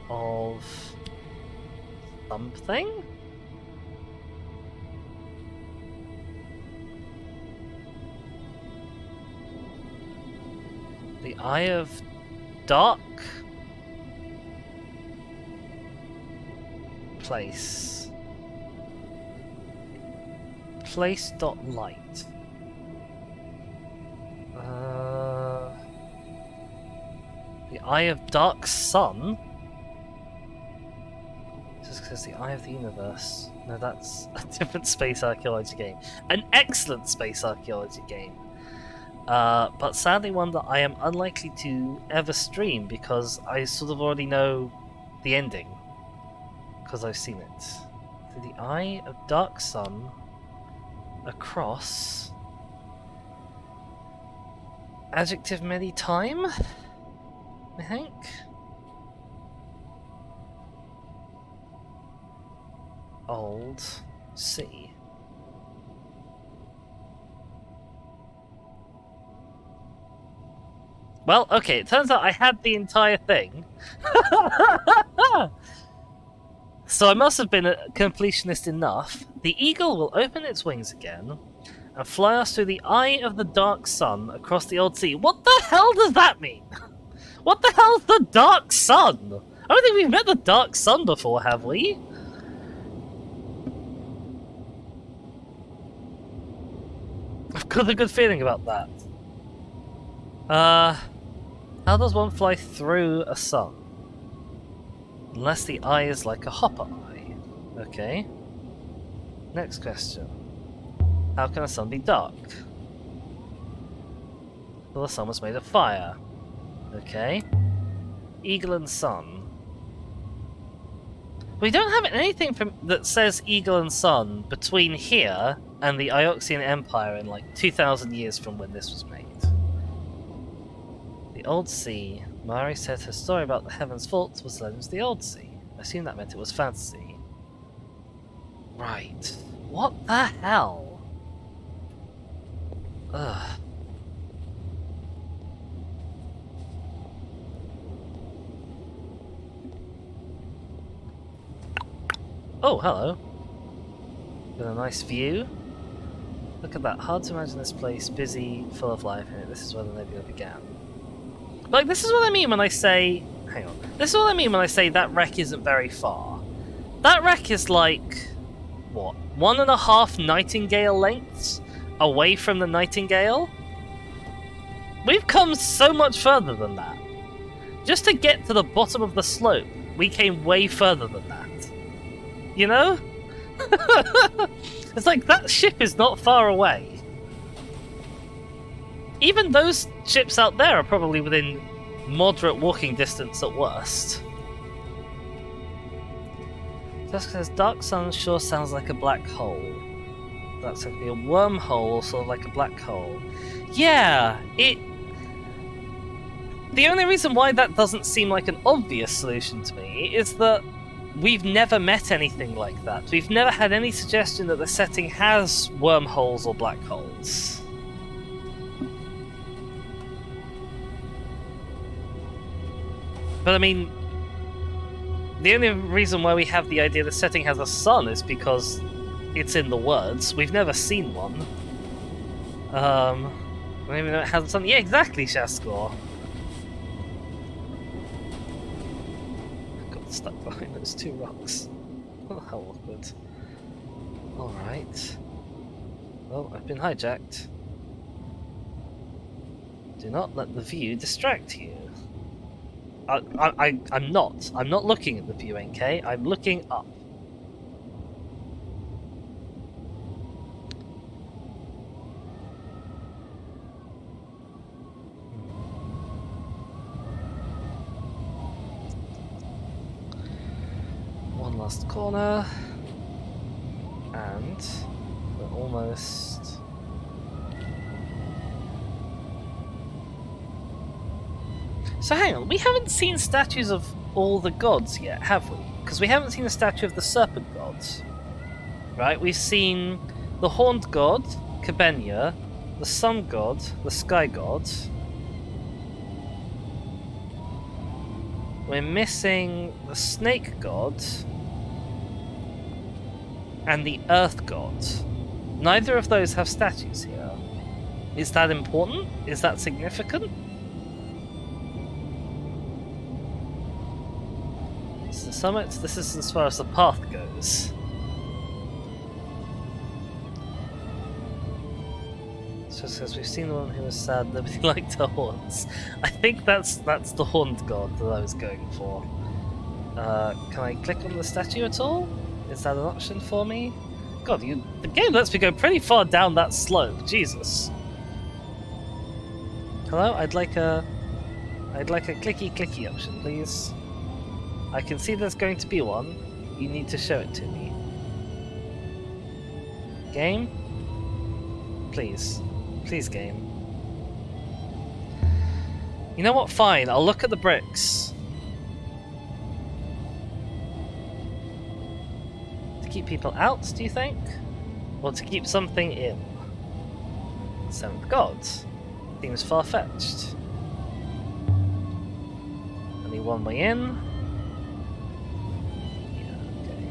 of something? The eye of dark place. Place.light. The eye of dark sun? Just because the eye of the universe. No, that's a different space archaeology game. An excellent space archaeology game. But sadly one that I am unlikely to ever stream because I sort of already know the ending. because I've seen it. Through the eye of dark sun, across... Adjective many time, I think. Old sea. Well, okay, it turns out I had the entire thing. So I must have been a completionist enough. The eagle will open its wings again and fly us through the eye of the dark sun across the old sea. What the hell does that mean? What the hell's the dark sun? I don't think we've met the dark sun before, have we? I've got a good feeling about that. How does one fly through a sun? Unless the eye is like a hopper eye. Okay. Next question. How can a sun be dark? Well, the sun was made of fire. Okay. Eagle and sun. We don't have anything that says eagle and sun between here and the Ioxian Empire in like 2,000 years from when this was made. The Old Sea. Mari said her story about the Heaven's Vault was Legends of the Old Sea. I assume that meant it was fantasy. Right. What the hell? Ugh. Oh, hello. Got a nice view. Look at that. Hard to imagine this place busy, full of life. This is where the nebula began. Like, this is what I mean when I say... Hang on. This is what I mean when I say that wreck isn't very far. That wreck is like... What? 1.5 Nightingale lengths away from the Nightingale? We've come so much further than that. Just to get to the bottom of the slope, we came way further than that. You know? It's like, that ship is not far away. Even those ships out there are probably within moderate walking distance at worst. Jessica says, Dark Sun sure sounds like a black hole. That's going to be a wormhole, sort of like a black hole. Yeah, the only reason why that doesn't seem like an obvious solution to me is that we've never met anything like that. We've never had any suggestion that the setting has wormholes or black holes. But I mean, the only reason why we have the idea the setting has a sun is because it's in the words. We've never seen one. Maybe it has a sun. Yeah, exactly, Shaskor. Got stuck behind those two rocks. Oh, how awkward. Alright. Well, I've been hijacked. Do not let the view distract you. I'm not. I'm not looking at the view, NK. I'm looking up. One last corner. And we're almost... So hang on, we haven't seen statues of all the gods yet, have we? Because we haven't seen a statue of the serpent gods. Right? We've seen the horned god, Kabenya, the sun god, the sky god. We're missing the snake god and the earth god. Neither of those have statues here. Is that important? Is that significant? The summit, this is as far as the path goes. Just because we've seen the one who was sad, nobody liked her horns. I think that's the horned god that I was going for. Can I click on the statue at all? Is that an option for me? God, the game lets me go pretty far down that slope. Jesus. Hello, I'd like a clicky option, please. I can see there's going to be one. You need to show it to me. Game? Please. Please, game. You know what? Fine, I'll look at the bricks. To keep people out, do you think? Or to keep something in? Seventh God. Seems far-fetched. Only one way in. Yeah, okay.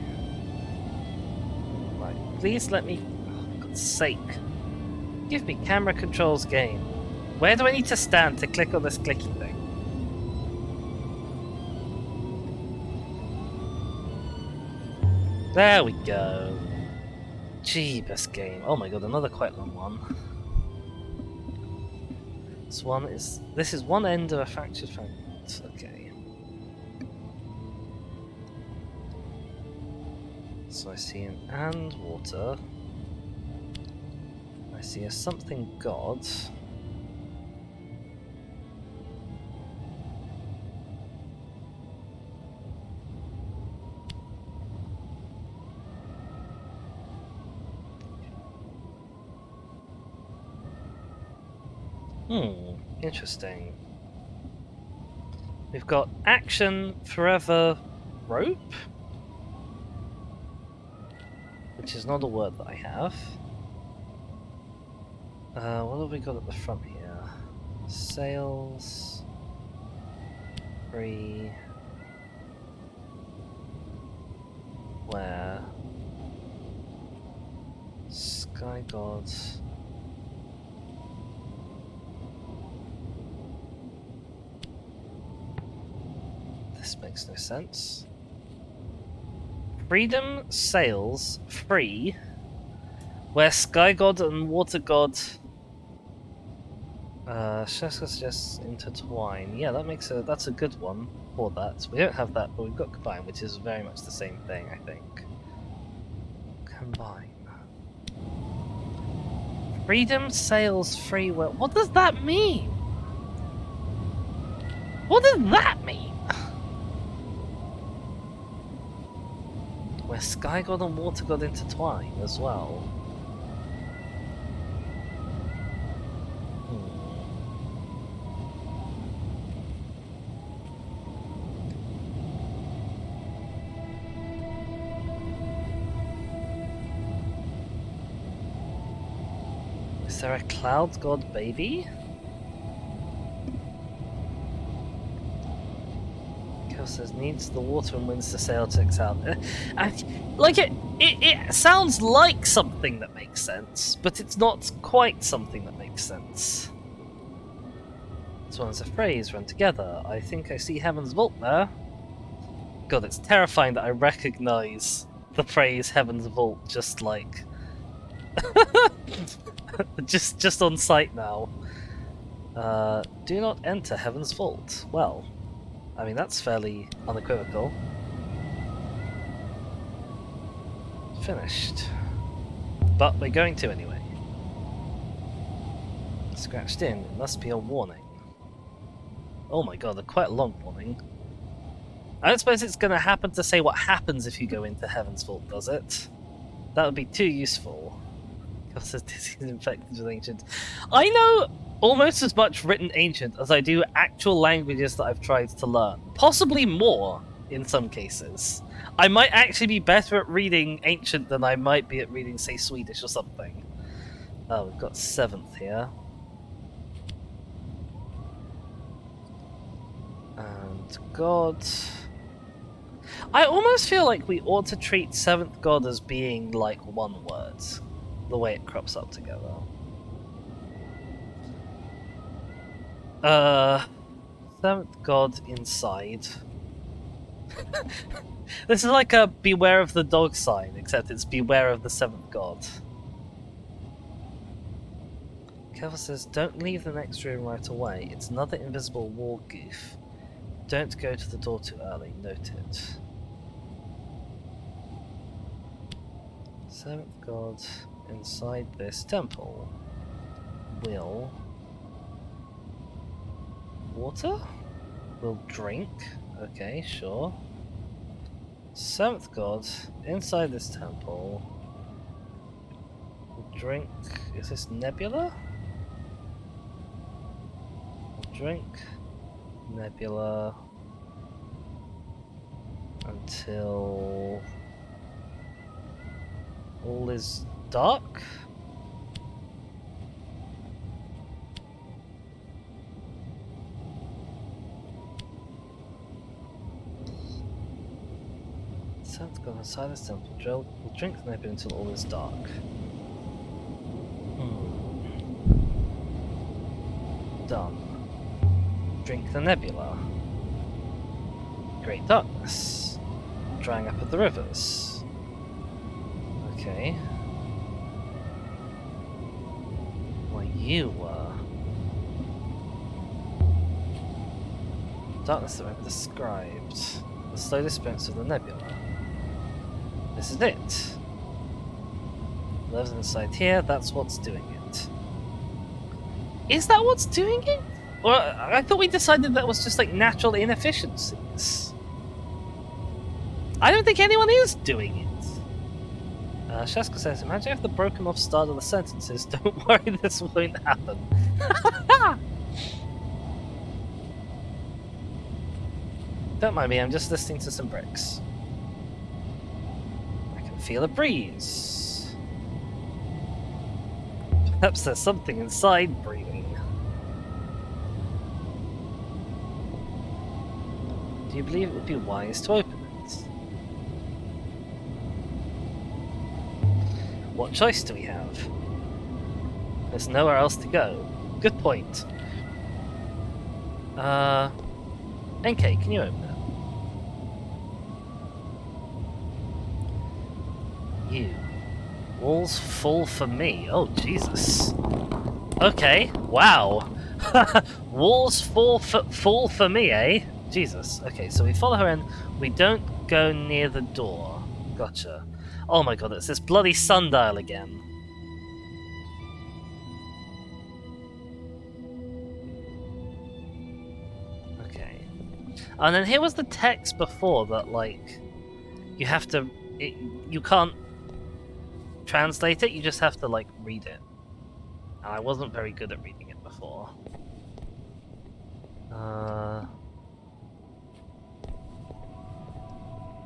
Right, please let me... Oh, for God's sake. Give me camera controls, game. Where do I need to stand to click on this clicky thing? There we go. Jeebus, game. Oh my god, another quite long one. This is one end of a fractured fragment. Okay. So I see an and water. I see a something god. Interesting. We've got action forever rope, which is not a word that I have. What have we got at the front here? Sails. Free. Where? Sky God. This makes no sense. Freedom sails free, where Sky God and Water God just intertwine. Yeah, that's a good one for that. We don't have that, but we've got combine, which is very much the same thing, I think. Combine. Freedom sails free. What does that mean? What does that mean? Where Sky God and Water God intertwine as well. Is there a Cloud God baby? Says needs the water and winds to sail ticks out. Like it sounds like something that makes sense, but it's not quite something that makes sense. This one is a phrase run together. I think I see Heaven's Vault there. God, it's terrifying that I recognize the phrase Heaven's Vault just like just on sight now. Do not enter Heaven's Vault. Well, I mean, that's fairly unequivocal. Finished. But we're going to anyway. Scratched in. It must be a warning. Oh my god, a quite long warning. I don't suppose it's going to happen to say what happens if you go into Heaven's Vault, does it? That would be too useful. Because this is infected with ancient. I know almost as much written ancient as I do actual languages that I've tried to learn. Possibly more, in some cases. I might actually be better at reading ancient than I might be at reading, say, Swedish or something. Oh, we've got 7th here. And God... I almost feel like we ought to treat 7th God as being like one word. The way it crops up together. 7th God inside. This is like a beware of the dog sign, except it's beware of the 7th God. Kevin says, don't leave the next room right away. It's another invisible wall goof. Don't go to the door too early. Note it. 7th God inside this temple will... Water? Will drink? Okay, sure. Seventh god, inside this temple. Drink. Is this nebula? Drink nebula until all is dark. Sounds go inside this temple. We'll drink the nebula until all is dark. Done. Drink the nebula. Great darkness. Drying up of the rivers. Okay. Well, you were. Darkness that I've described. The slow disappearance of the nebula. This is it. Lives inside here, that's what's doing it. Is that what's doing it? Or I thought we decided that was just like natural inefficiencies. I don't think anyone is doing it. Sheska says, imagine if the broken off start of the sentences. Don't worry, this won't happen. Don't mind me, I'm just listening to some bricks. I can feel a breeze. Perhaps there's something inside breathing. Do you believe it would be wise to open it? What choice do we have? There's nowhere else to go. Good point. NK, can you open it? You. Walls full for me. Oh, Jesus. Okay, wow. Walls full for me, eh? Jesus. Okay, so we follow her in. We don't go near the door. Gotcha. Oh my god, it's this bloody sundial again. Okay. And then here was the text before that, like, you have to... you can't translate it, you just have to, like, read it. And I wasn't very good at reading it before. Can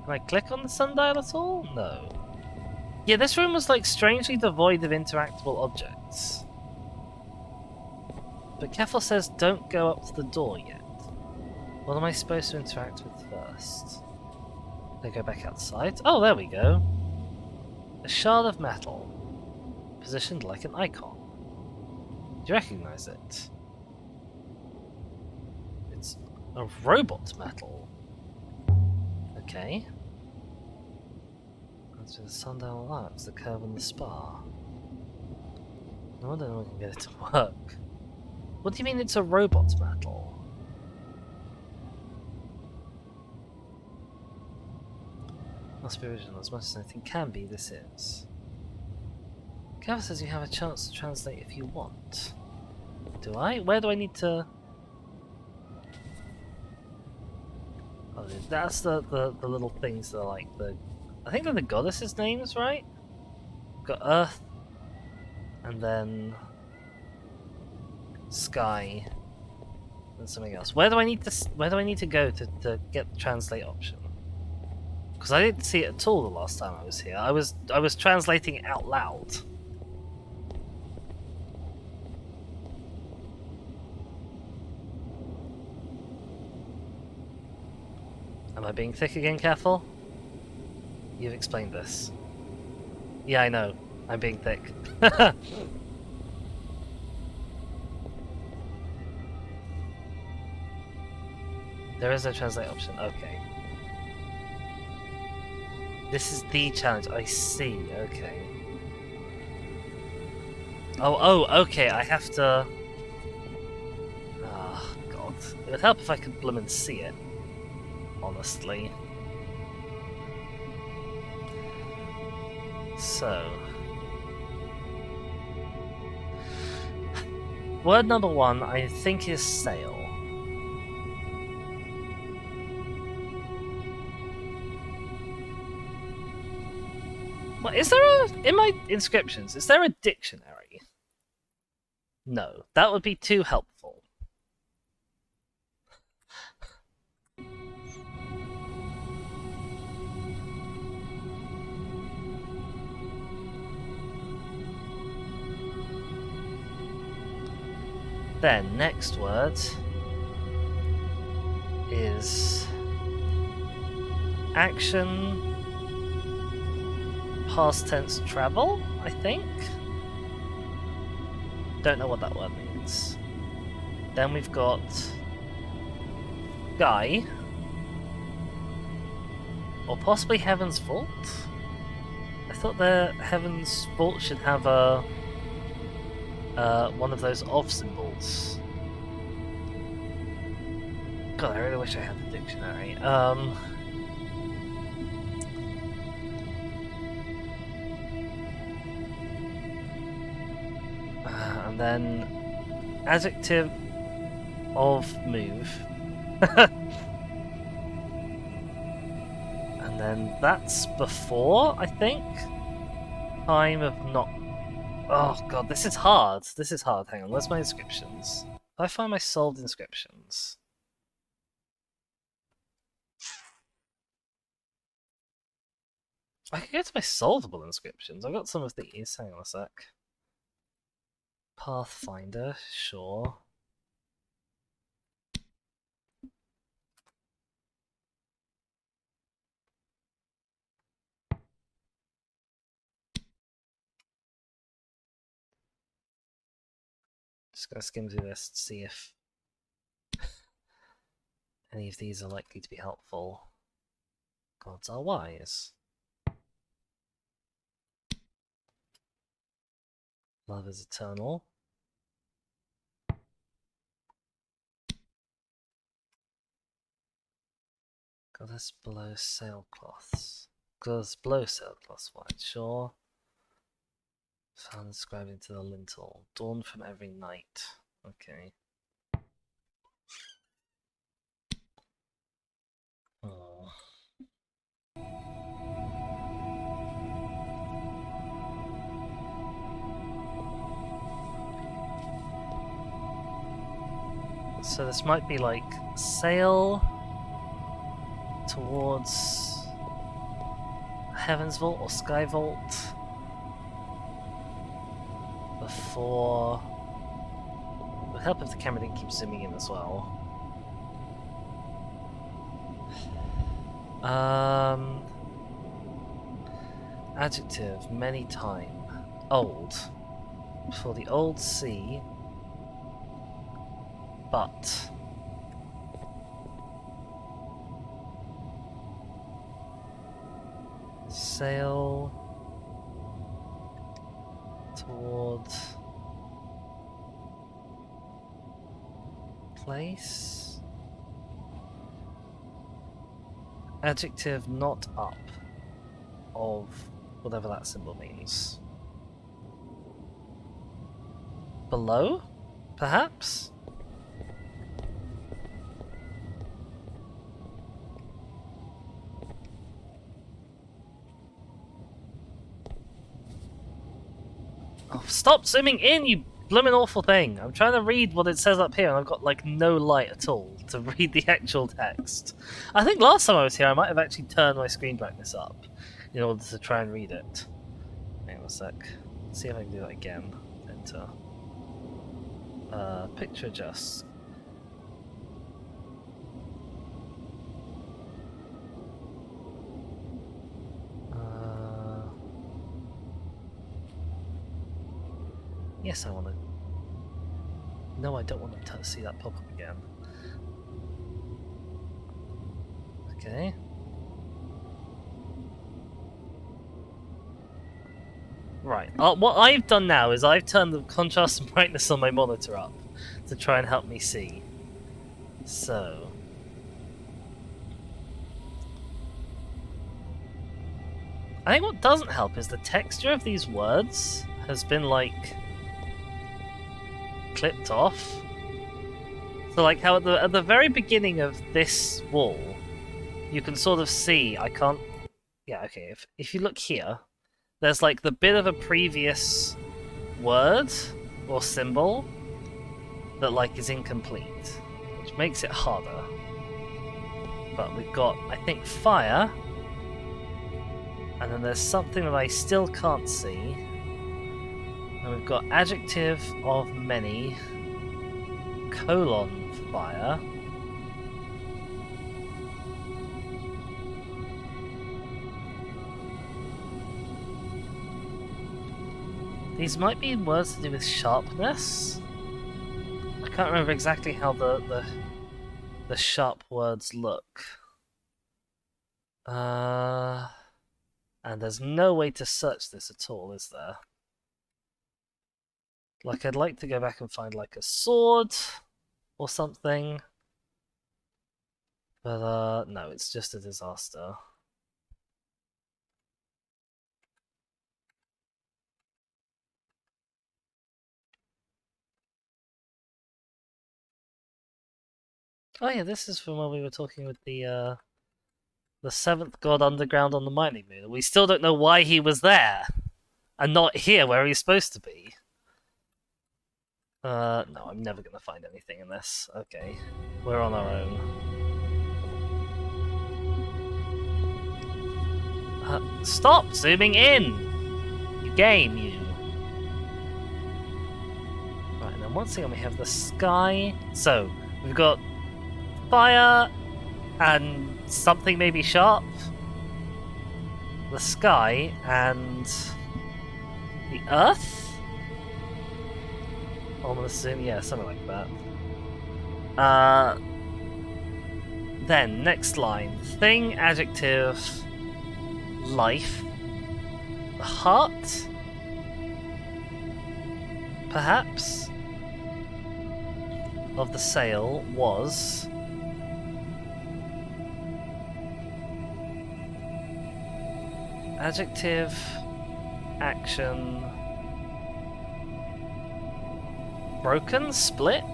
I click on the sundial at all? No. Yeah, this room was like strangely devoid of interactable objects. But Keffel says don't go up to the door yet. What am I supposed to interact with first? Can I go back outside? Oh, there we go. A shard of metal. Positioned like an icon. Do you recognize it? It's a robot metal. Okay. Through the sundial alarms, the curve and the spar. No wonder no one can get it to work. What do you mean it's a robot metal? Must be original as much as anything can be, this is. Gava says you have a chance to translate if you want. Do I? Where do I need to... Oh, that's the little things that are like the... I think they're the goddesses' names, right? Got Earth, and then Sky, and something else. Where do I need to go to get the translate option? Because I didn't see it at all the last time I was here. I was translating it out loud. Am I being thick again, Careful? You've explained this. Yeah, I know. I'm being thick. There is no translate option. Okay. This is the challenge. I see. Okay. Oh, okay. I have to... Oh, God. It would help if I could bloomin' see it. Honestly. So, word number one, I think, is sail. Well, is there in my inscriptions, is there a dictionary? No, that would be too helpful. Then, next word is action, past tense travel, I think? Don't know what that word means. Then we've got Guy, or possibly Heaven's Vault. I thought the Heaven's Vault should have a one of those of symbols. God, I really wish I had the dictionary. And then adjective of move. And then that's before, I think. Time of not. Oh god, this is hard. This is hard. Hang on, where's my inscriptions? If I find my solved inscriptions. I can go to my solvable inscriptions. I've got some of these. Hang on a sec. Pathfinder, sure. Just gonna skim through this to see if any of these are likely to be helpful. Gods are wise. Love is eternal. Goddess blow sailcloths. Goddess blow sailcloths white, sure. Found inscribed into the lintel. Dawn from every night. Okay. Oh. So this might be like sail towards Heaven's Vault or Sky Vault before. It would help if the camera didn't keep zooming in as well. Adjective, many time. Old. For the old sea. But. Sail towards place. Adjective not up of whatever that symbol means. Below, perhaps? Oh, stop zooming in, you blooming awful thing! I'm trying to read what it says up here and I've got like no light at all to read the actual text. I think last time I was here I might have actually turned my screen brightness up in order to try and read it. Hang on a sec. Let's see if I can do that again. Enter. Picture adjust. Yes, I want to. No, I don't want to see that pop up again. Okay. Right. What I've done now is I've turned the contrast and brightness on my monitor up to try and help me see. So. I think what doesn't help is the texture of these words has been like clipped off. So like how at the very beginning of this wall, you can sort of see, I can't... Yeah, okay, if you look here, there's like the bit of a previous word or symbol that like is incomplete, which makes it harder. But we've got, I think, fire, and then there's something that I still can't see, and we've got adjective of many, colon fire. These might be words to do with sharpness. I can't remember exactly how the sharp words look. And there's no way to search this at all, is there? Like, I'd like to go back and find like a sword or something. But no, it's just a disaster. Oh yeah, this is from when we were talking with the seventh god underground on the mining moon. We still don't know why he was there and not here where he's supposed to be. No, I'm never gonna find anything in this. Okay, we're on our own. Stop zooming in! You game, you. Right, and then once again we have the sky. So, we've got fire and something maybe sharp. The sky and the earth? I'm gonna assume, yeah, something like that. Then, next line. Thing, adjective, life. The heart? Perhaps? Of the sail was... adjective, action... broken? Split?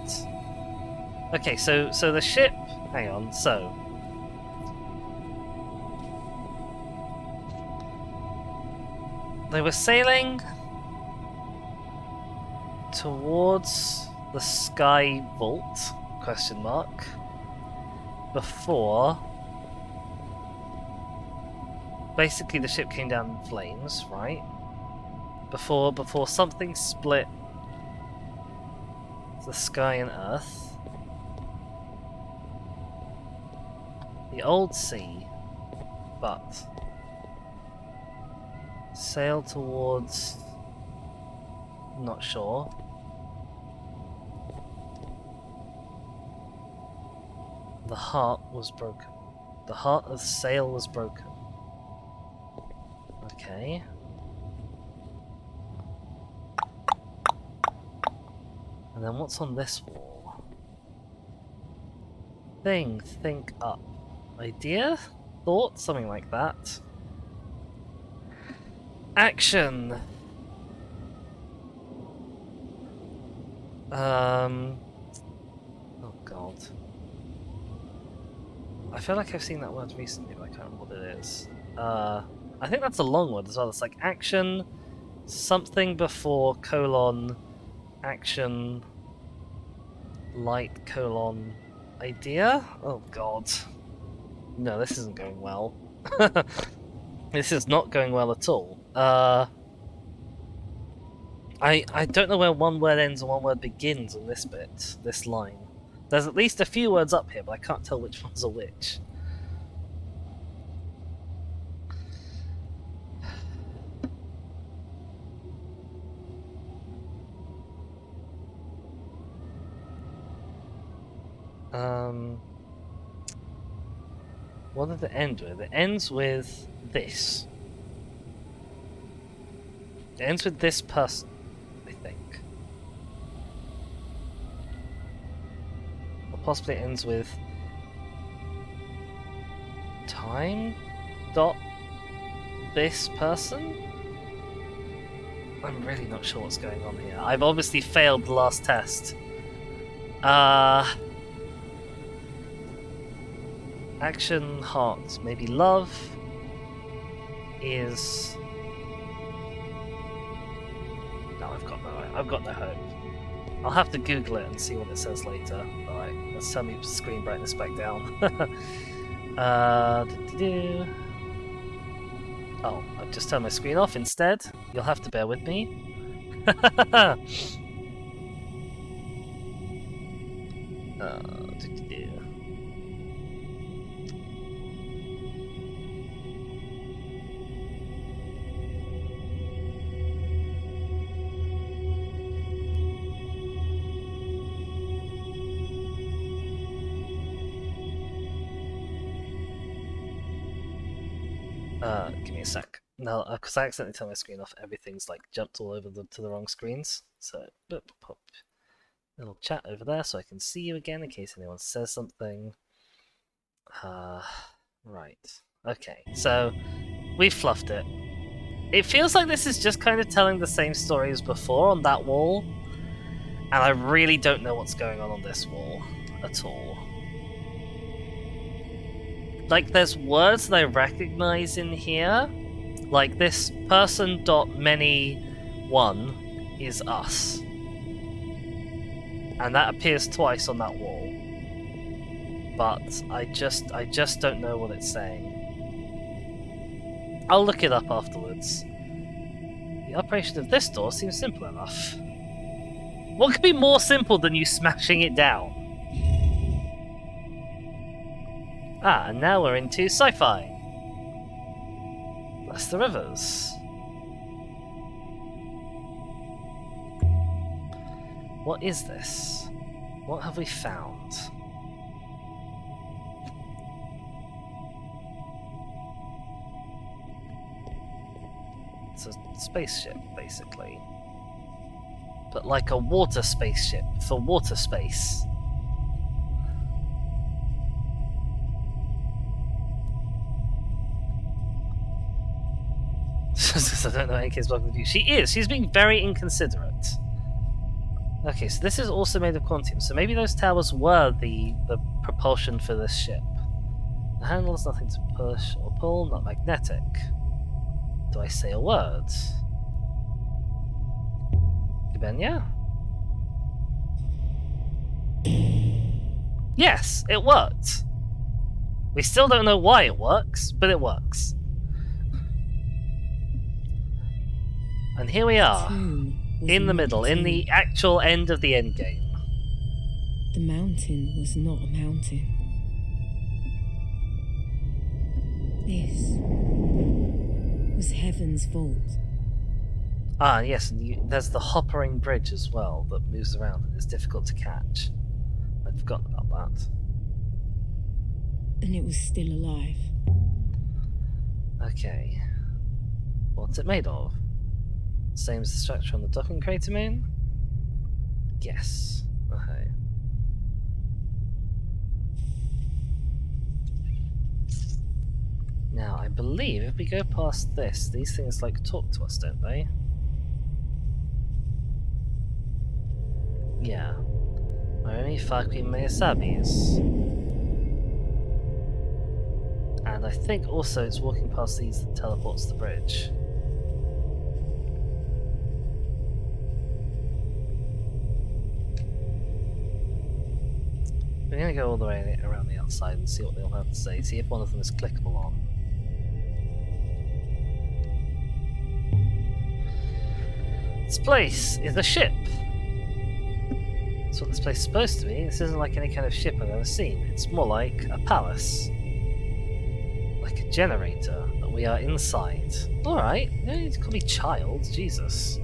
Okay, so the ship... hang on, so... they were sailing towards the sky vault, question mark, before... basically the ship came down in flames, right? Before something split the sky and earth. The old sea, but sail towards... not sure. The heart was broken. The heart of the sail was broken. Okay. And then what's on this wall? Thing, think up. Idea? Thought? Something like that. Action! Oh god. I feel like I've seen that word recently, but I can't remember what it is. I think that's a long word as well. It's like action, something before, colon, action, light, colon, idea? Oh god. No, this isn't going well. This is not going well at all. I don't know where one word ends and one word begins in this bit, this line. There's at least a few words up here, but I can't tell which ones are which. What did it end with? It ends with this. It ends with this person, I think. Or possibly it ends with time dot this person? I'm really not sure what's going on here. I've obviously failed the last test. Action, heart, maybe love is I've got no hope. I'll have to Google it and see what it says later. Alright, let's turn my screen brightness back down. Oh, I've just turned my screen off instead. You'll have to bear with me. Give me a sec. No, because I accidentally turned my screen off, everything's like jumped all over to the wrong screens. So, pop little chat over there so I can see you again in case anyone says something. Right. Okay, so we fluffed it. It feels like this is just kind of telling the same story as before on that wall, and I really don't know what's going on this wall at all. Like, there's words that I recognize in here, like this person.many1 is us, and that appears twice on that wall. But I just don't know what it's saying. I'll look it up afterwards. The operation of this door seems simple enough. What could be more simple than you smashing it down? Ah, and now we're into sci-fi. Bless the rivers. What is this? What have we found? It's a spaceship, basically. But like a water spaceship for water space. I don't know AK's blocking the view. She is! She's being very inconsiderate. Okay, so this is also made of quantum, so maybe those towers were the propulsion for this ship. The handle is nothing to push or pull, not magnetic. Do I say a word? Gibenya? Yes, it worked! We still don't know why it works, but it works. And here we are, in the middle, in the actual end of the endgame. The mountain was not a mountain. This was heaven's vault. Ah, yes, and there's the hoppering bridge as well that moves around and is difficult to catch. I'd forgotten about that. And it was still alive. Okay. What's it made of? Same as the structure on the docking crater moon? Yes. Okay. Now, I believe if we go past this, these things like talk to us, don't they? Yeah. Only Faki Measabis. And I think also it's walking past these that teleports the bridge. We're going to go all the way around the outside and see what they'll have to say, see if one of them is clickable on. This place is a ship. That's what this place is supposed to be. This isn't like any kind of ship I've ever seen. It's more like a palace. Like a generator, but we are inside. Alright, you don't need to call me child, Jesus.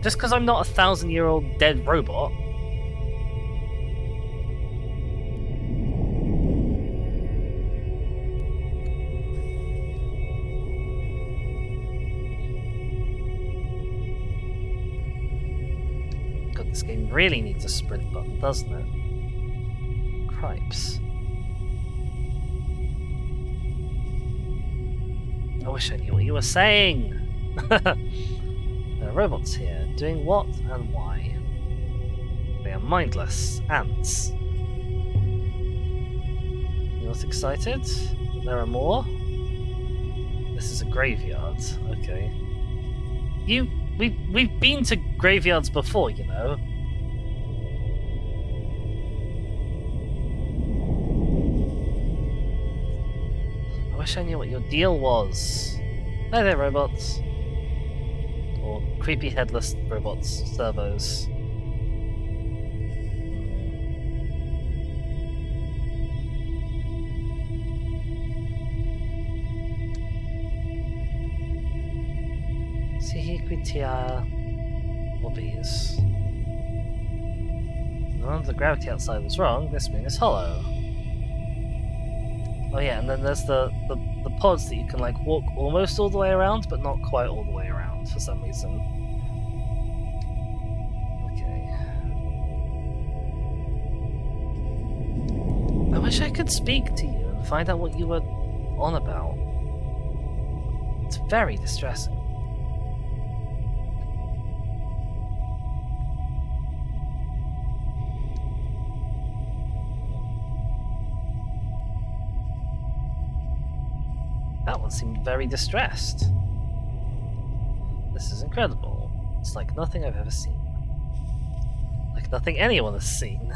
Just because I'm not a 1,000-year-old dead robot. This game really needs a sprint button, doesn't it? Cripes. I wish I knew what you were saying! There are robots here, doing what and why? They are mindless ants. You're not excited? There are more? This is a graveyard, okay. You We've been to graveyards before, you know. I wish I knew what your deal was. Hi there, robots. Or creepy headless robots, servos. Sihiquitia Wobbies. None of the gravity outside was wrong, this moon is hollow. Oh yeah, and then there's the pods that you can like walk almost all the way around, but not quite all the way around for some reason. Okay. I wish I could speak to you and find out what you were on about. It's very distressing. That one seemed very distressed. This is incredible. It's like nothing I've ever seen. Like nothing anyone has seen.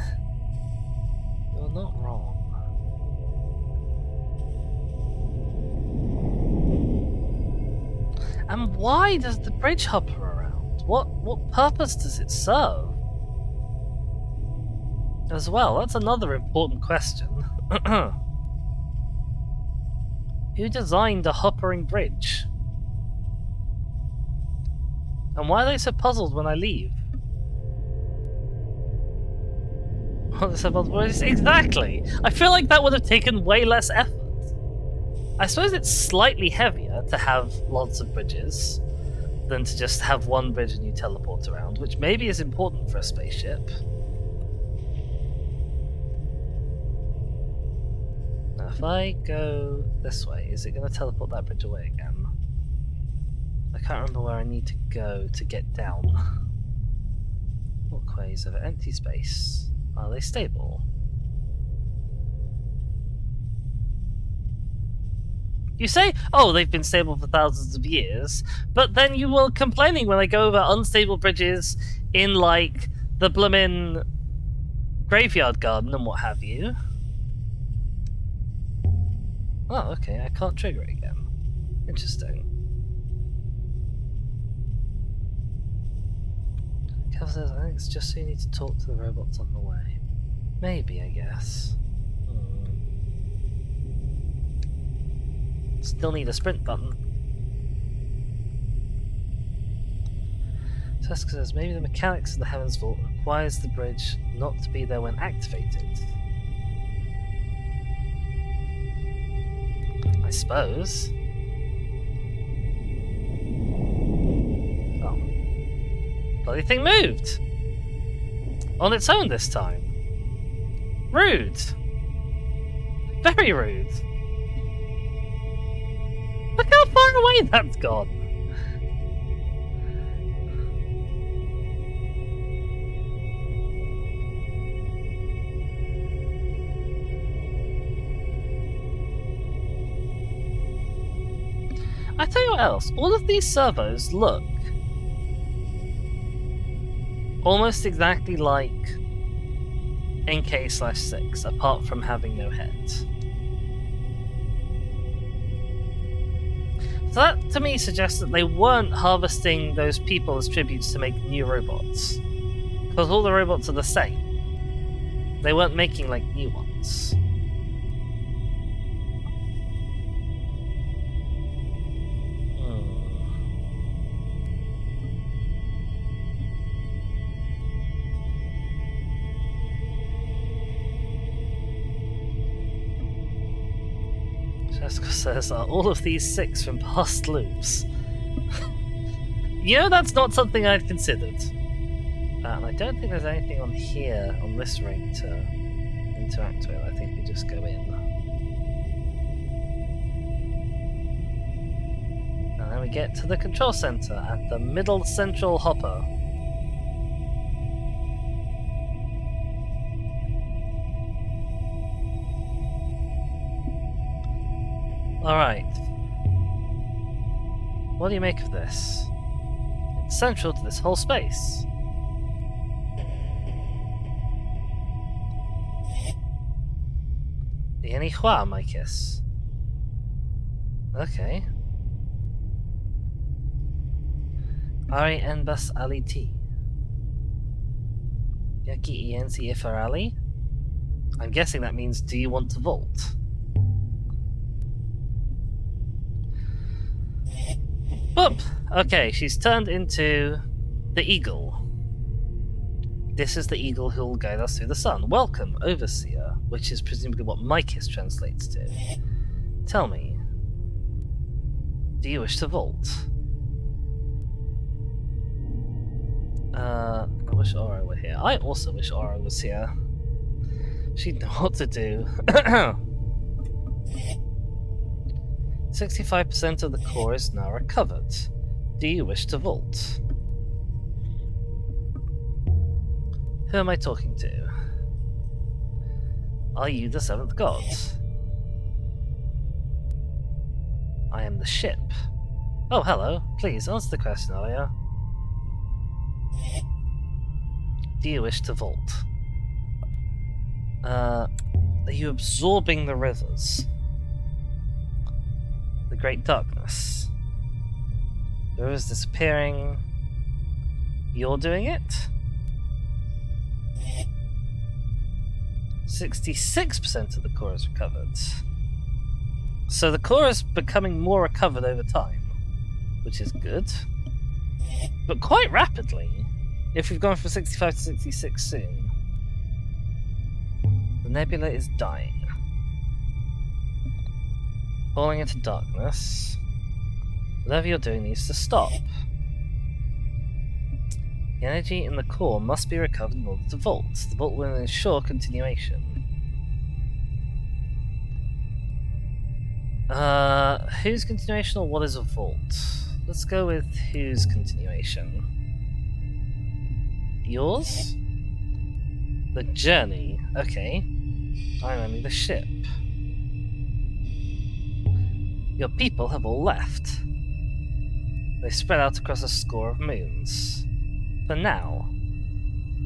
You're not wrong. And why does the bridge hopper around? What purpose does it serve? As well, that's another important question. Who designed a hoppering bridge? And why are they so puzzled when I leave? Exactly! I feel like that would have taken way less effort. I suppose it's slightly heavier to have lots of bridges than to just have one bridge and you teleport around, which maybe is important for a spaceship. Now, if I go this way, is it going to teleport that bridge away again? I can't remember where I need to go to get down. Walkways over empty space. Are they stable? You say, oh, they've been stable for thousands of years, but then you were complaining when I go over unstable bridges in, like, the bloomin' graveyard garden and what have you. Oh, okay, I can't trigger it again. Interesting. Cal says, I think it's just so you need to talk to the robots on the way. Maybe, I guess. Still need a sprint button. Seska says, maybe the mechanics of the Heavens Vault requires the bridge not to be there when activated. I suppose. Oh. Bloody thing moved! On its own this time. Rude! Very rude! Look how far away that's gone! I tell you what else, all of these servos look almost exactly like NK/6, apart from having no heads. So that, to me, suggests that they weren't harvesting those people as tributes to make new robots. Because all the robots are the same. They weren't making, like, new ones. Jessica says, are all of these 6 from past loops? You know, that's not something I'd considered. And I don't think there's anything on here, on this ring, to interact with. I think we just go in. And then we get to the control center at the middle central hopper. Alright. What do you make of this? central to this whole space. Yeni Hua, my kiss. Okay. Ari Enbas Ali T. Yaki Iensi Ifarali? I'm guessing that means, do you want to vault? Boop! Okay, she's turned into the eagle. This is the eagle who will guide us through the sun. Welcome, Overseer, which is presumably what my kiss translates to. Tell me, do you wish to vault? I wish Aura were here. I also wish Aura was here. She'd know what to do. 65% of the core is now recovered. Do you wish to vault? Who am I talking to? Are you the seventh god? I am the ship. Oh, hello. Please answer the question, Aria. Do you wish to vault? Are you absorbing the rivers? The great darkness. The rivers disappearing. You're doing it? 66% of the core is recovered. So the core is becoming more recovered over time, which is good. But quite rapidly, if we've gone from 65 to 66 soon. The nebula is dying. Falling into darkness. Whatever you're doing needs to stop. The energy in the core must be recovered in order to vault. The vault will ensure continuation. Whose continuation or what is a vault? Let's go with whose continuation. Yours? The journey. Okay. I'm only the ship. Your people have all left. They spread out across a score of moons. For now,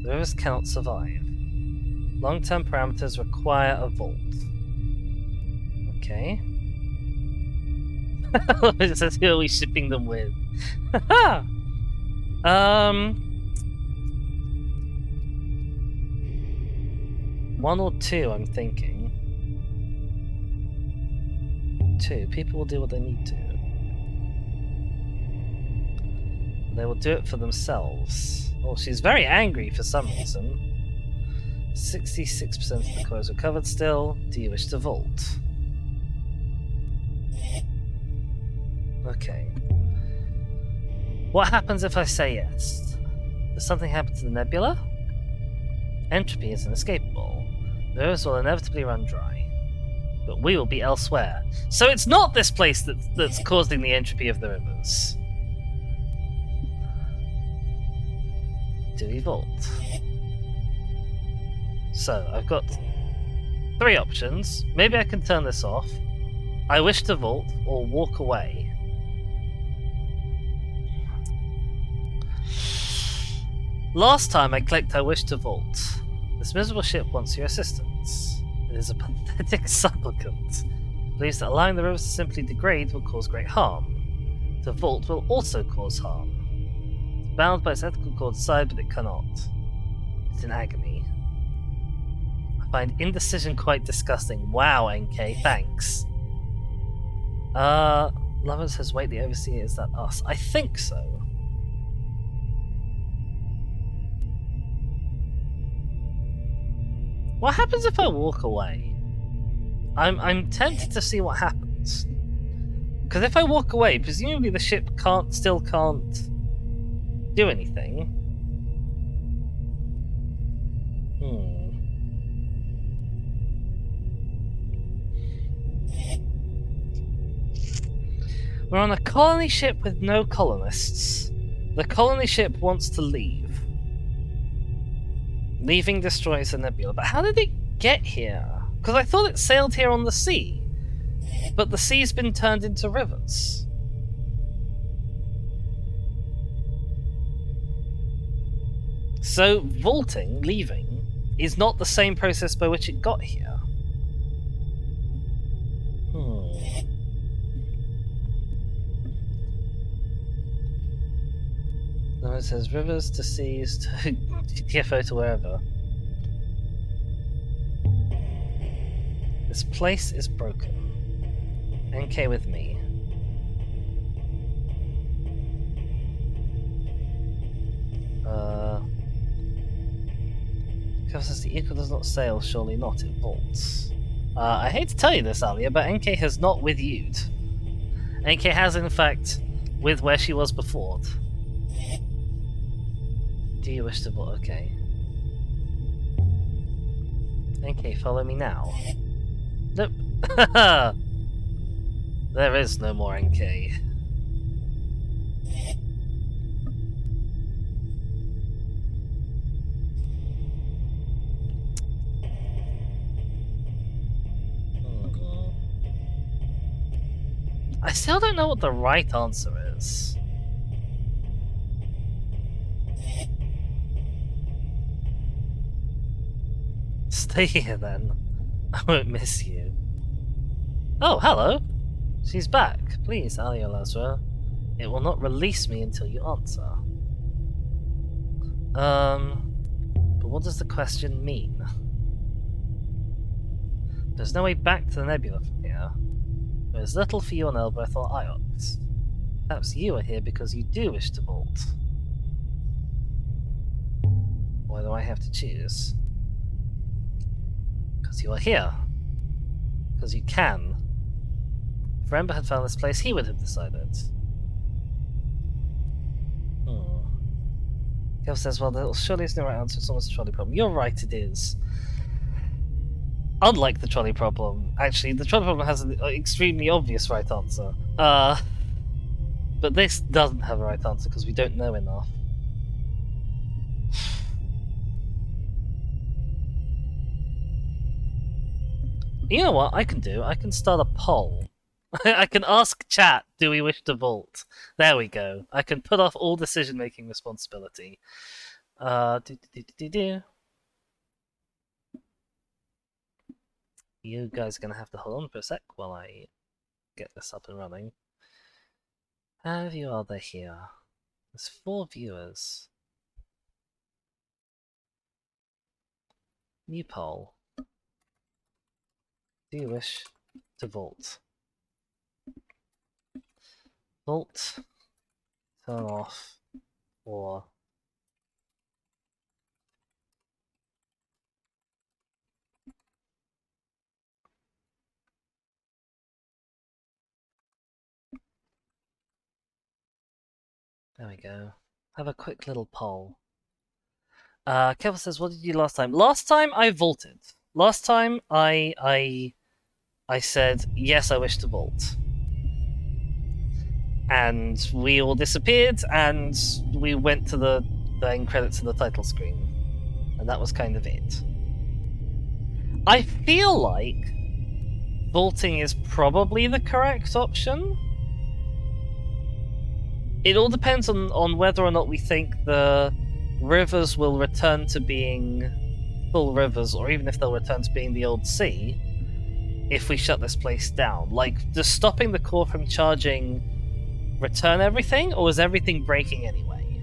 the rivers cannot survive. Long-term parameters require a vault. Okay. It says, who are we shipping them with? One or two, I'm thinking. Two. People will do what they need to. They will do it for themselves. Oh, she's very angry for some reason. 66% of the core is recovered still. Do you wish to vault? Okay. What happens if I say yes? Does something happen to the nebula? Entropy is inescapable. The rivers will inevitably run dry. But we will be elsewhere. So it's not this place that's causing the entropy of the rivers. Do we vault? So, I've got three options. Maybe I can turn this off. I wish to vault, or walk away. Last time I clicked I wish to vault. This miserable ship wants your assistance. It is a pathetic supplicant. It believes that allowing the rivers to simply degrade will cause great harm. To vault will also cause harm. It's bound by its ethical core to decide, but it cannot. It's in agony. I find indecision quite disgusting. Wow, NK, thanks. Lover says, wait, the Overseer, is that us? I think so. What happens if I walk away? I'm tempted to see what happens. Because if I walk away, presumably the ship still can't do anything. We're on a colony ship with no colonists. The colony ship wants to leave. Leaving destroys the nebula. But how did it get here? Because I thought it sailed here on the sea. But the sea's been turned into rivers. So vaulting, leaving, is not the same process by which it got here. No, it says rivers to seas to TFO to wherever. This place is broken. NK with me. Because the eagle does not sail, surely not, it vaults. I hate to tell you this, Alia, but NK has not with you'd. NK has, in fact, with where she was before. Do you wish to vault? Okay. NK, follow me now. Nope. There is no more NK. I still don't know what the right answer is. Stay here then. I won't miss you. Oh, hello! She's back. Please, Alia Lazra. It will not release me until you answer. But what does the question mean? There's no way back to the nebula from here. There is little for you on Elbreth or Iox. Perhaps you are here because you do wish to vault. Why do I have to choose? Because you are here. Because you can. If Rember had found this place, he would have decided. Gail says, well, there surely is no right answer, it's almost a trolley problem. You're right, it is. Unlike the trolley problem, actually, the trolley problem has an extremely obvious right answer. But this doesn't have a right answer because we don't know enough. You know what I can do? I can start a poll. I can ask chat, do we wish to vault? There we go. I can put off all decision-making responsibility. You guys are going to have to hold on for a sec while I get this up and running. How many of you are there here? There's 4 viewers. New poll. Do you wish to vault? Vault, turn off, or there we go. Have a quick little poll. Kevin says, what did you do last time? Last time I vaulted. Last time I said, yes, I wish to vault. And we all disappeared, and we went to the end credits and the title screen. And that was kind of it. I feel like vaulting is probably the correct option. It all depends on whether or not we think the rivers will return to being full rivers, or even if they'll return to being the old sea, if we shut this place down. Like, does stopping the core from charging return everything, or is everything breaking anyway?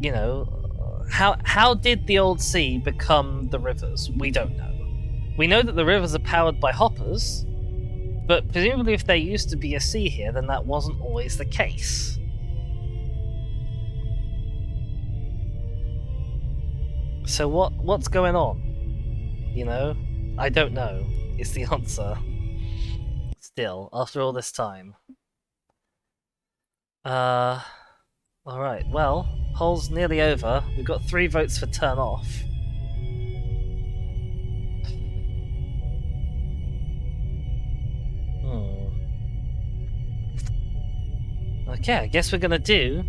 You know, how did the old sea become the rivers? We don't know. We know that the rivers are powered by hoppers, but presumably if there used to be a sea here, then that wasn't always the case. So what's going on? You know? I don't know, is the answer. Still, after all this time. Alright, well, poll's nearly over. We've got 3 votes for turn off. Okay, I guess we're gonna do...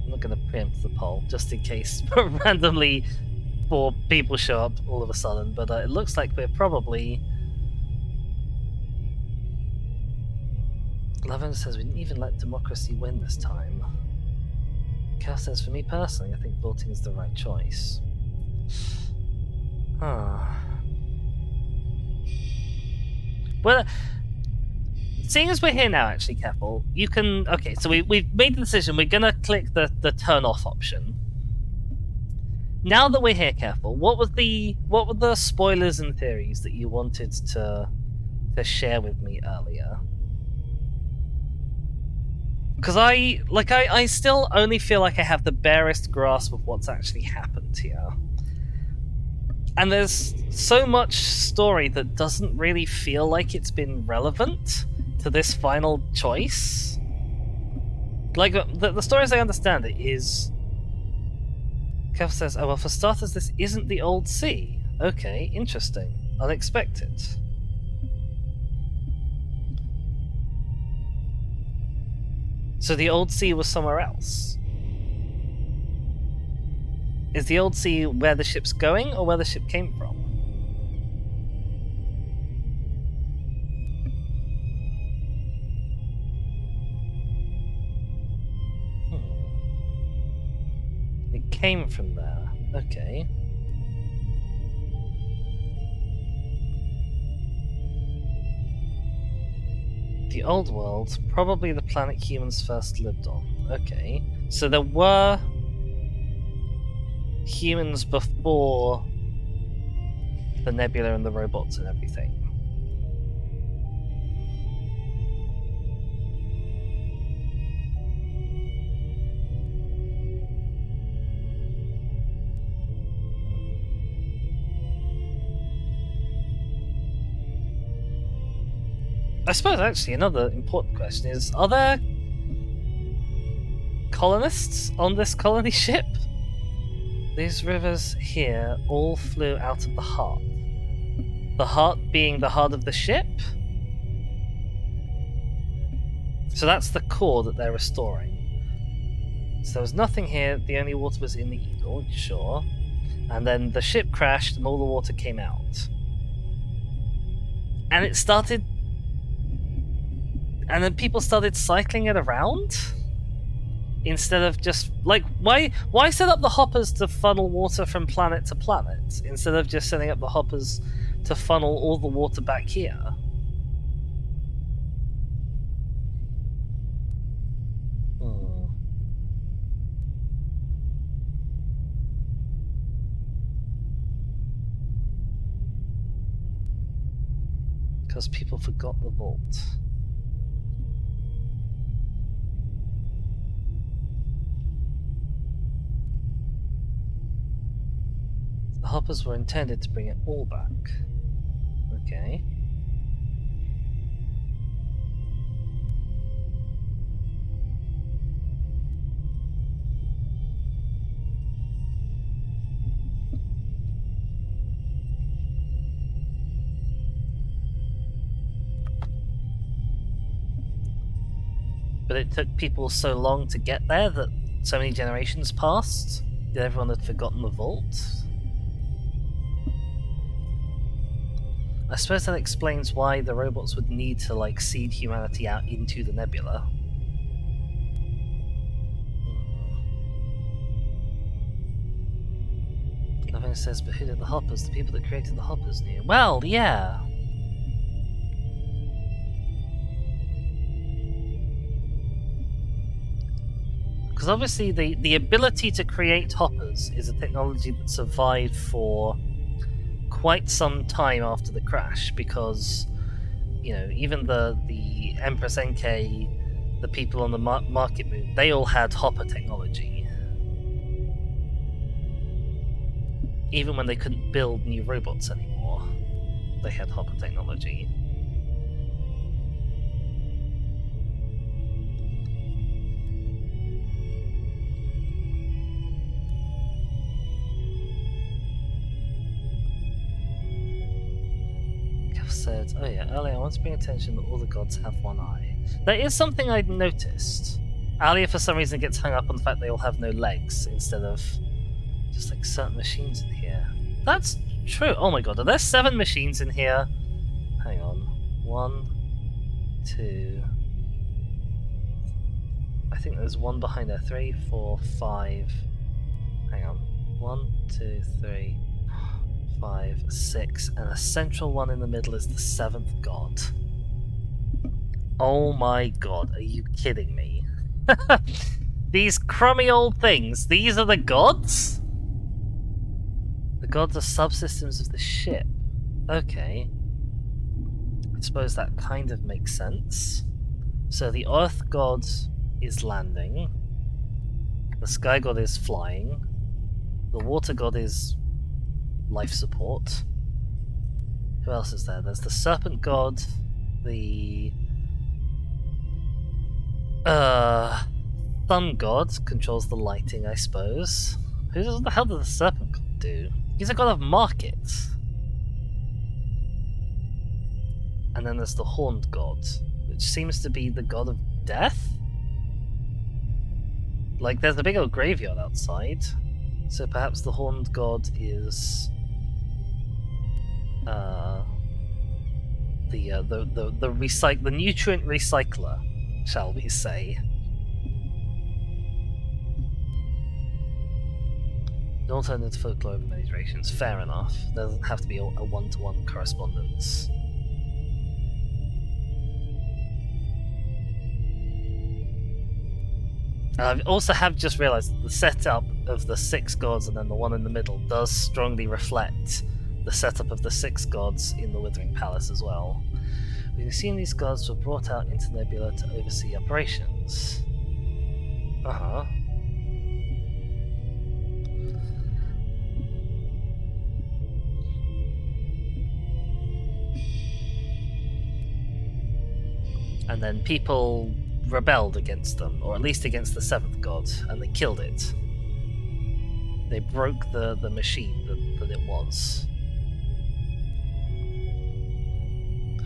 I'm not gonna preempt the poll, just in case randomly 4 people show up all of a sudden, but it looks like we're probably Lavender says we didn't even let democracy win this time. Cal says, for me personally, I think voting is the right choice. Well, seeing as we're here now, actually, Keppel, you can... Okay, so we've made the decision. We're going to click the turn off option. Now that we're here, Keppel, what were the spoilers and theories that you wanted to share with me earlier? Because I still only feel like I have the barest grasp of what's actually happened here. And there's so much story that doesn't really feel like it's been relevant to this final choice. Like, the story as I understand it is... Kev says, oh well, for starters, this isn't the old sea. Okay, interesting. Unexpected. So the old sea was somewhere else. Is the old sea where the ship's going, or where the ship came from? It came from there. Okay. The old world, probably the planet humans first lived on. Okay. So there were humans before the nebula and the robots and everything. I suppose actually another important question is, are there colonists on this colony ship? These rivers here all flew out of the heart. The heart being the heart of the ship? So that's the core that they're restoring. So there was nothing here, the only water was in the Eagle, sure. And then the ship crashed and all the water came out. And it started... And then people started cycling it around? Instead of just... Like, why set up the hoppers to funnel water from planet to planet? Instead of just setting up the hoppers to funnel all the water back here? Because people forgot the vault. The hoppers were intended to bring it all back. Okay. But it took people so long to get there that so many generations passed that everyone had forgotten the vault. I suppose that explains why the robots would need to, like, seed humanity out into the nebula. Nothing says, but who did the hoppers? The people that created the hoppers knew. Well, yeah. Because obviously the ability to create hoppers is a technology that survived for quite some time after the crash, because, you know, even the Empress NK, the people on the market moon, they all had hopper technology. Even when they couldn't build new robots anymore, they had hopper technology. Said, oh yeah, earlier I want to bring attention that all the gods have one eye. That is something I noticed. Alia for some reason gets hung up on the fact they all have no legs instead of just like certain machines in here. That's true. Oh my god, are there 7 machines in here? Hang on. 1, 2, I think there's one behind there. 3, 4, 5. Hang on. 1, 2, 3, 5, 6, and a central one in the middle is the 7th god. Oh my god, are you kidding me? These crummy old things, these are the gods? The gods are subsystems of the ship. Okay. I suppose that kind of makes sense. So the Earth god is landing. The Sky god is flying. The Water god is life support. Who else is there? There's the Serpent god, the Sun god controls the lighting, I suppose. Who the hell does the Serpent god do? He's a god of markets. And then there's the Horned god, which seems to be the god of death? Like, there's a big old graveyard outside, so perhaps the Horned god is the nutrient recycler, shall we say? An alternative folklore of many iterations. Fair enough. There doesn't have to be a one-to-one correspondence. I also have just realised that the setup of the 6 gods and then the one in the middle does strongly reflect the setup of the 6 gods in the Withering Palace as well. We've seen these gods were brought out into Nebula to oversee operations. Uh-huh. And then people rebelled against them, or at least against the 7th god, and they killed it. They broke the machine that it was.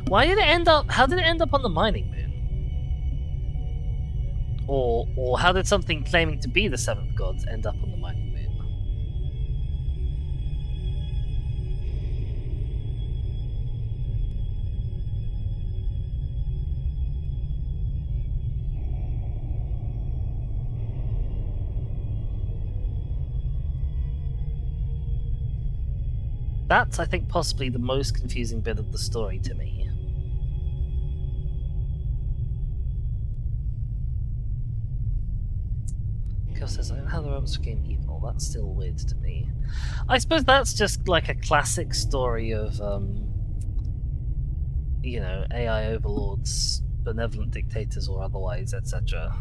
Why did it end up? How did it end up on the mining moon? Or how did something claiming to be the 7th god end up on the mining moon? That's, I think, possibly the most confusing bit of the story to me. Kel says, I don't know how the robots became evil. That's still weird to me. I suppose that's just like a classic story of, you know, AI overlords, benevolent dictators or otherwise, etc.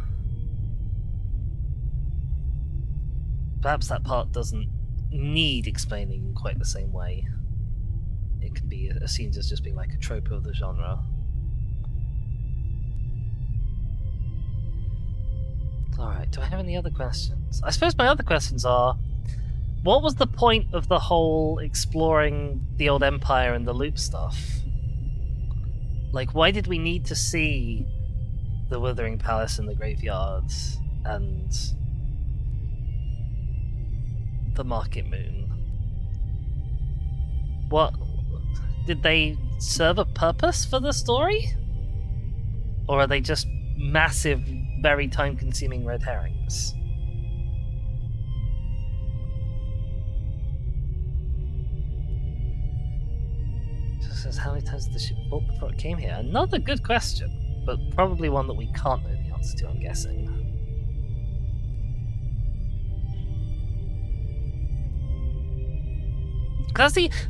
Perhaps that part doesn't need explaining in quite the same way. It can be assumed as just being like a trope of the genre. Alright, do I have any other questions? I suppose my other questions are, what was the point of the whole exploring the old empire and the loop stuff? Like, why did we need to see the Withering Palace and the graveyards and the Market Moon? What did they serve a purpose for the story? Or are they just massive, very time-consuming red herrings? Just says, how many times did the ship built before it came here? Another good question, but probably one that we can't know the answer to, I'm guessing.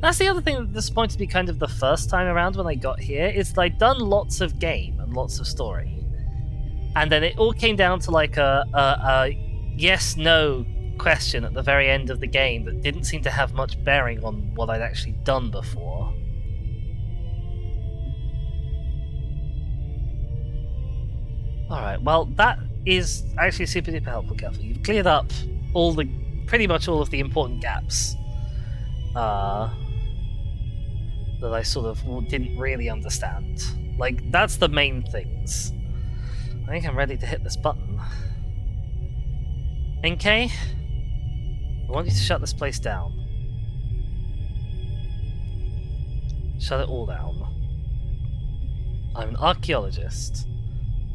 That's the other thing that disappointed me kind of the first time around when I got here, is that I'd done lots of game and lots of story. And then it all came down to like a yes-no question at the very end of the game that didn't seem to have much bearing on what I'd actually done before. Alright, well that is actually super duper helpful, Careful. You've cleared up pretty much all of the important gaps. That I sort of didn't really understand. Like, that's the main things. I think I'm ready to hit this button. NK, I want you to shut this place down. Shut it all down. I'm an archaeologist.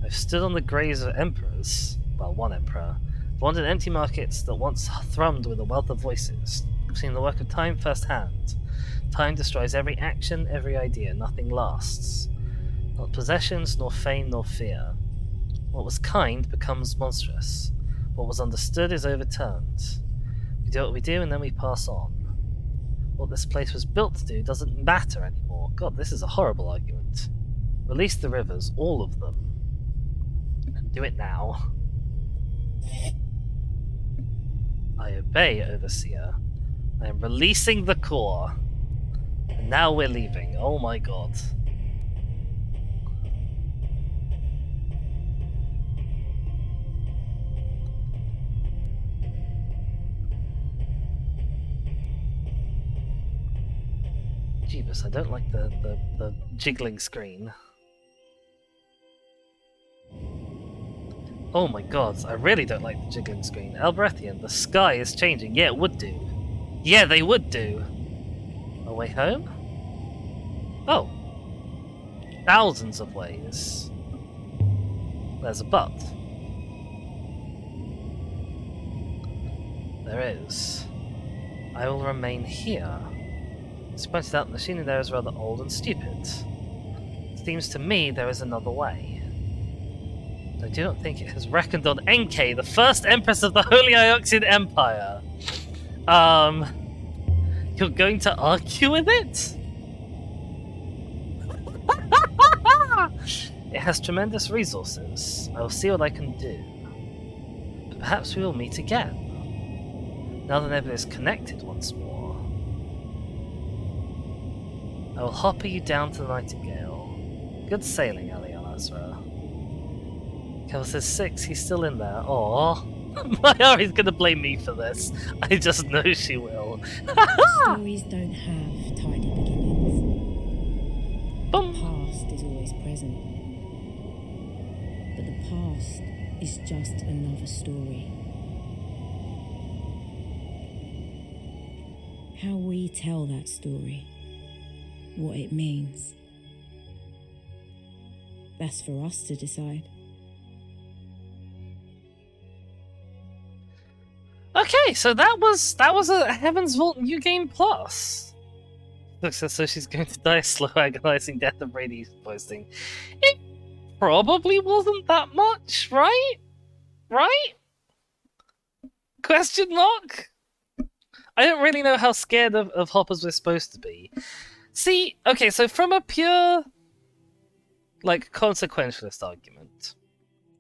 I've stood on the graves of emperors. well, one emperor, wandered empty markets that once thrummed with a wealth of voices. I've seen the work of time firsthand. Time destroys every action, every idea. Nothing lasts. Not possessions, nor fame, nor fear. What was kind becomes monstrous. What was understood is overturned. We do what we do, and then we pass on. What this place was built to do doesn't matter anymore. God, this is a horrible argument. Release the rivers, all of them. And do it now. I obey, Overseer. I am releasing the core. And now we're leaving. Oh my god. Jeebus, I don't like the jiggling screen. Oh my god, I really don't like the jiggling screen. Albrethian, the sky is changing. Yeah, it would do. Yeah, they would do. A way home? Oh. Thousands of ways. There's a but. There is. I will remain here. It's pointed out the machinery there is rather old and stupid. It seems to me there is another way. I do not think it has reckoned on Enke, the first empress of the Holy Ioxian Empire. You're going to argue with it? It has tremendous resources. I will see what I can do. But perhaps we will meet again. Now the nebula is connected once more. I will hopper you down to the Nightingale. Good sailing, Ali Al-Azra. Kel says 6, he's still in there. Aww. My Ari's gonna blame me for this. I just know she will. Stories don't have tidy beginnings. Boom. The past is always present. But the past is just another story. How we tell that story, what it means, that's for us to decide. Okay, so that was a Heaven's Vault New Game Plus. Looks as though she's going to die a slow, agonizing death of radiation poisoning. It probably wasn't that much, right? Right? Question mark? I don't really know how scared of hoppers we're supposed to be. See, okay, so from a pure, like, consequentialist argument,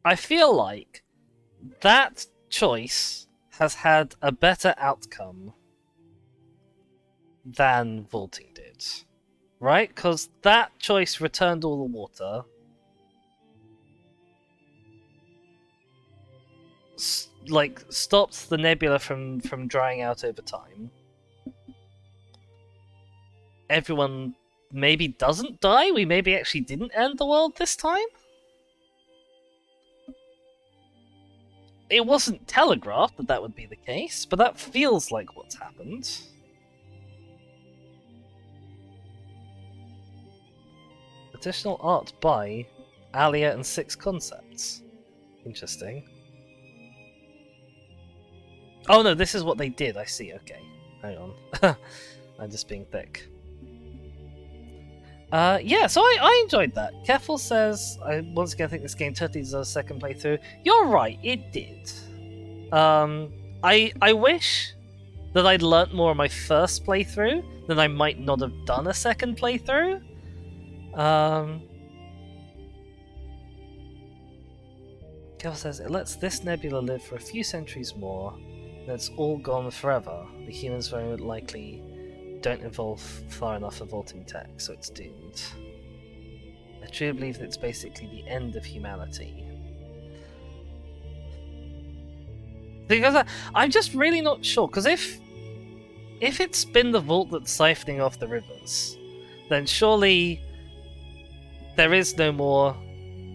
I feel like that choice has had a better outcome than vaulting did, right? Because that choice returned all the water, stopped the nebula from drying out over time. Everyone maybe doesn't die. We maybe actually didn't end the world this time. It wasn't telegraphed that that would be the case, but that feels like what's happened. Additional art by Alia and 6 Concepts. Interesting. Oh no, this is what they did, I see, okay. Hang on. I'm just being thick. Yeah, so I enjoyed that. Keffel says, once again, I think this game totally deserves a second playthrough. You're right, it did. I wish that I'd learnt more on my first playthrough, then I might not have done a second playthrough. Keffel says, it lets this nebula live for a few centuries more, then it's all gone forever. The humans very likely don't evolve far enough for vaulting tech, so it's doomed. I truly believe that it's basically the end of humanity. Because I'm just really not sure, because if it's been the vault that's siphoning off the rivers, then surely there is no more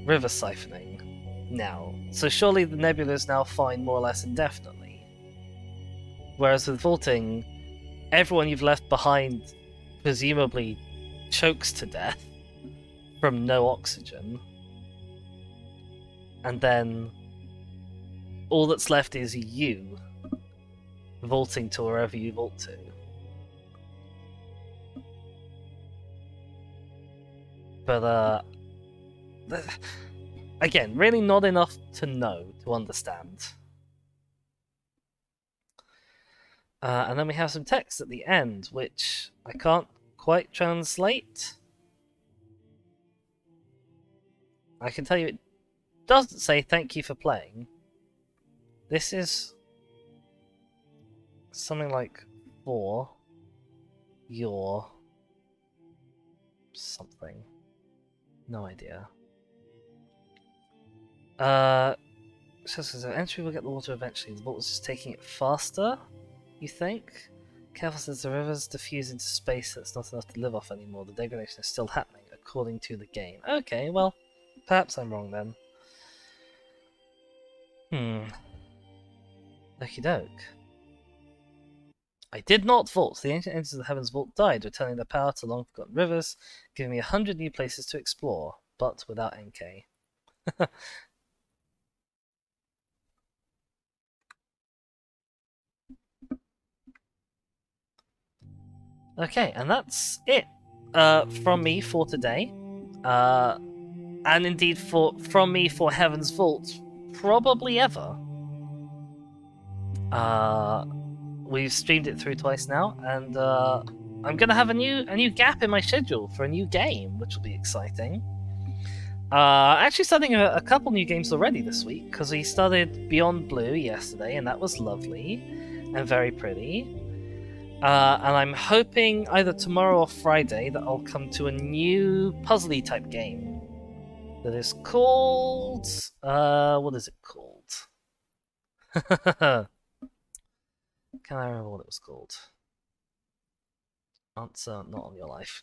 river siphoning now. So surely the nebula is now fine more or less indefinitely. Whereas with vaulting, everyone you've left behind presumably chokes to death from no oxygen. And then all that's left is you vaulting to wherever you vault to. But again, really not enough to know, to understand. And then we have some text at the end, which I can't quite translate. I can tell you it doesn't say thank you for playing. This is something like for your something. No idea. So entry will get the water eventually. The vault was just taking it faster, you think? Careful, since the rivers diffuse into space that's not enough to live off anymore. The degradation is still happening, according to the game. Okay, well, perhaps I'm wrong then. Okie doke. I did not vault. The ancient engines of the heavens vault died, returning their power to long forgotten rivers, giving me 100 new places to explore, but without NK. Okay, and that's it from me for today. And indeed from me for Heaven's Vault, probably ever. We've streamed it through twice now, and I'm gonna have a new gap in my schedule for a new game, which will be exciting. Actually starting a couple new games already this week, because we started Beyond Blue yesterday, and that was lovely and very pretty. And I'm hoping either tomorrow or Friday that I'll come to a new puzzly type game that is called... what is it called? Can I remember what it was called? Answer not on your life.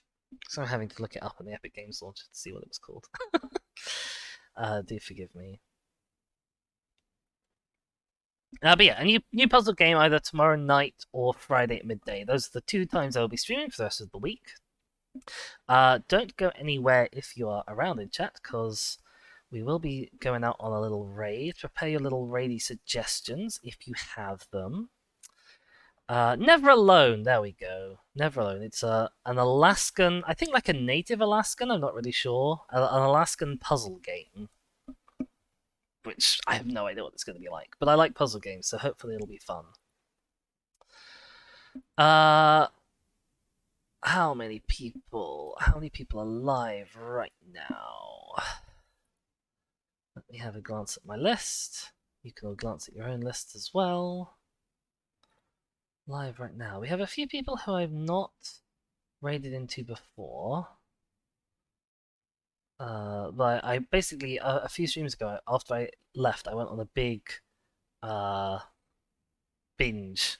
So I'm having to look it up in the Epic Games launcher to see what it was called. Do forgive me. But yeah, a new puzzle game either tomorrow night or Friday at midday. Those are the 2 times I will be streaming for the rest of the week. Don't go anywhere if you are around in chat, because we will be going out on a little raid. Prepare your little raidy suggestions if you have them. Never Alone, there we go. Never Alone. It's an Alaskan, I think like a native Alaskan, I'm not really sure. An Alaskan puzzle game. Which I have no idea what it's going to be like. But I like puzzle games, so hopefully it'll be fun. How many people are live right now? Let me have a glance at my list. You can all glance at your own list as well. Live right now. We have a few people who I've not raided into before. But I basically, a few streams ago, after I left, I went on a big binge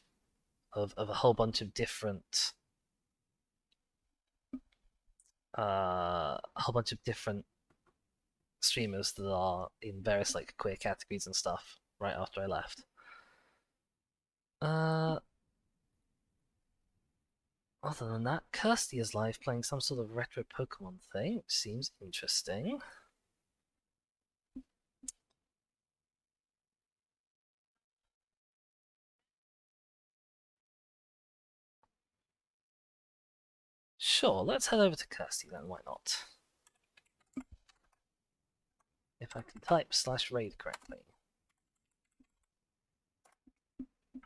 of a whole bunch of different streamers that are in various like queer categories and stuff right after I left. Other than that, Kirsty is live playing some sort of retro Pokemon thing, which seems interesting. Sure, let's head over to Kirsty then, why not? If I can type /raid correctly.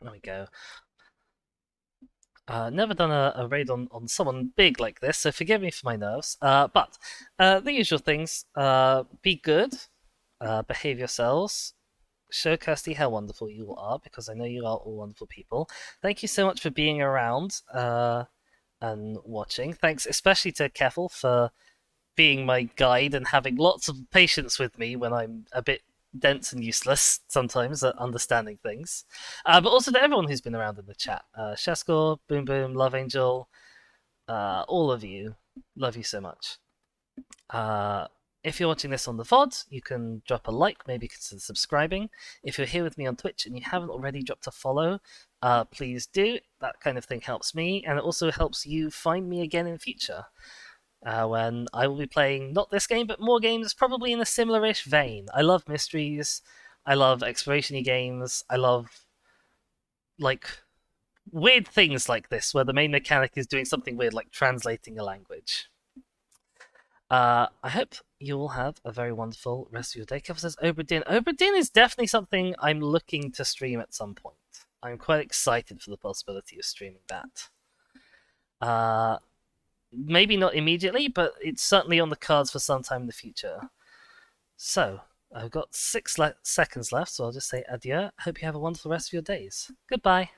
There we go. Never done a raid on someone big like this, so forgive me for my nerves. But the usual things: be good, behave yourselves, show Kirsty how wonderful you all are, because I know you are all wonderful people. Thank you so much for being around and watching. Thanks especially to Keffel for being my guide and having lots of patience with me when I'm a bit dense and useless sometimes at understanding things. But also to everyone who's been around in the chat. Shaskor, Boom Boom, Love Angel, all of you. Love you so much. If you're watching this on the VOD, you can drop a like, maybe consider subscribing. If you're here with me on Twitch and you haven't already dropped a follow, please do. That kind of thing helps me, and it also helps you find me again in future. When I will be playing not this game, but more games probably in a similar-ish vein. I love mysteries, I love exploration-y games. I love like weird things like this, where the main mechanic is doing something weird, like translating a language. I hope you will have a very wonderful rest of your day. Kev says Oberdin. Oberdin is definitely something I'm looking to stream at some point. I'm quite excited for the possibility of streaming that. Maybe not immediately, but it's certainly on the cards for some time in the future. So, I've got 6 seconds left, so I'll just say adieu. Hope you have a wonderful rest of your days. Goodbye.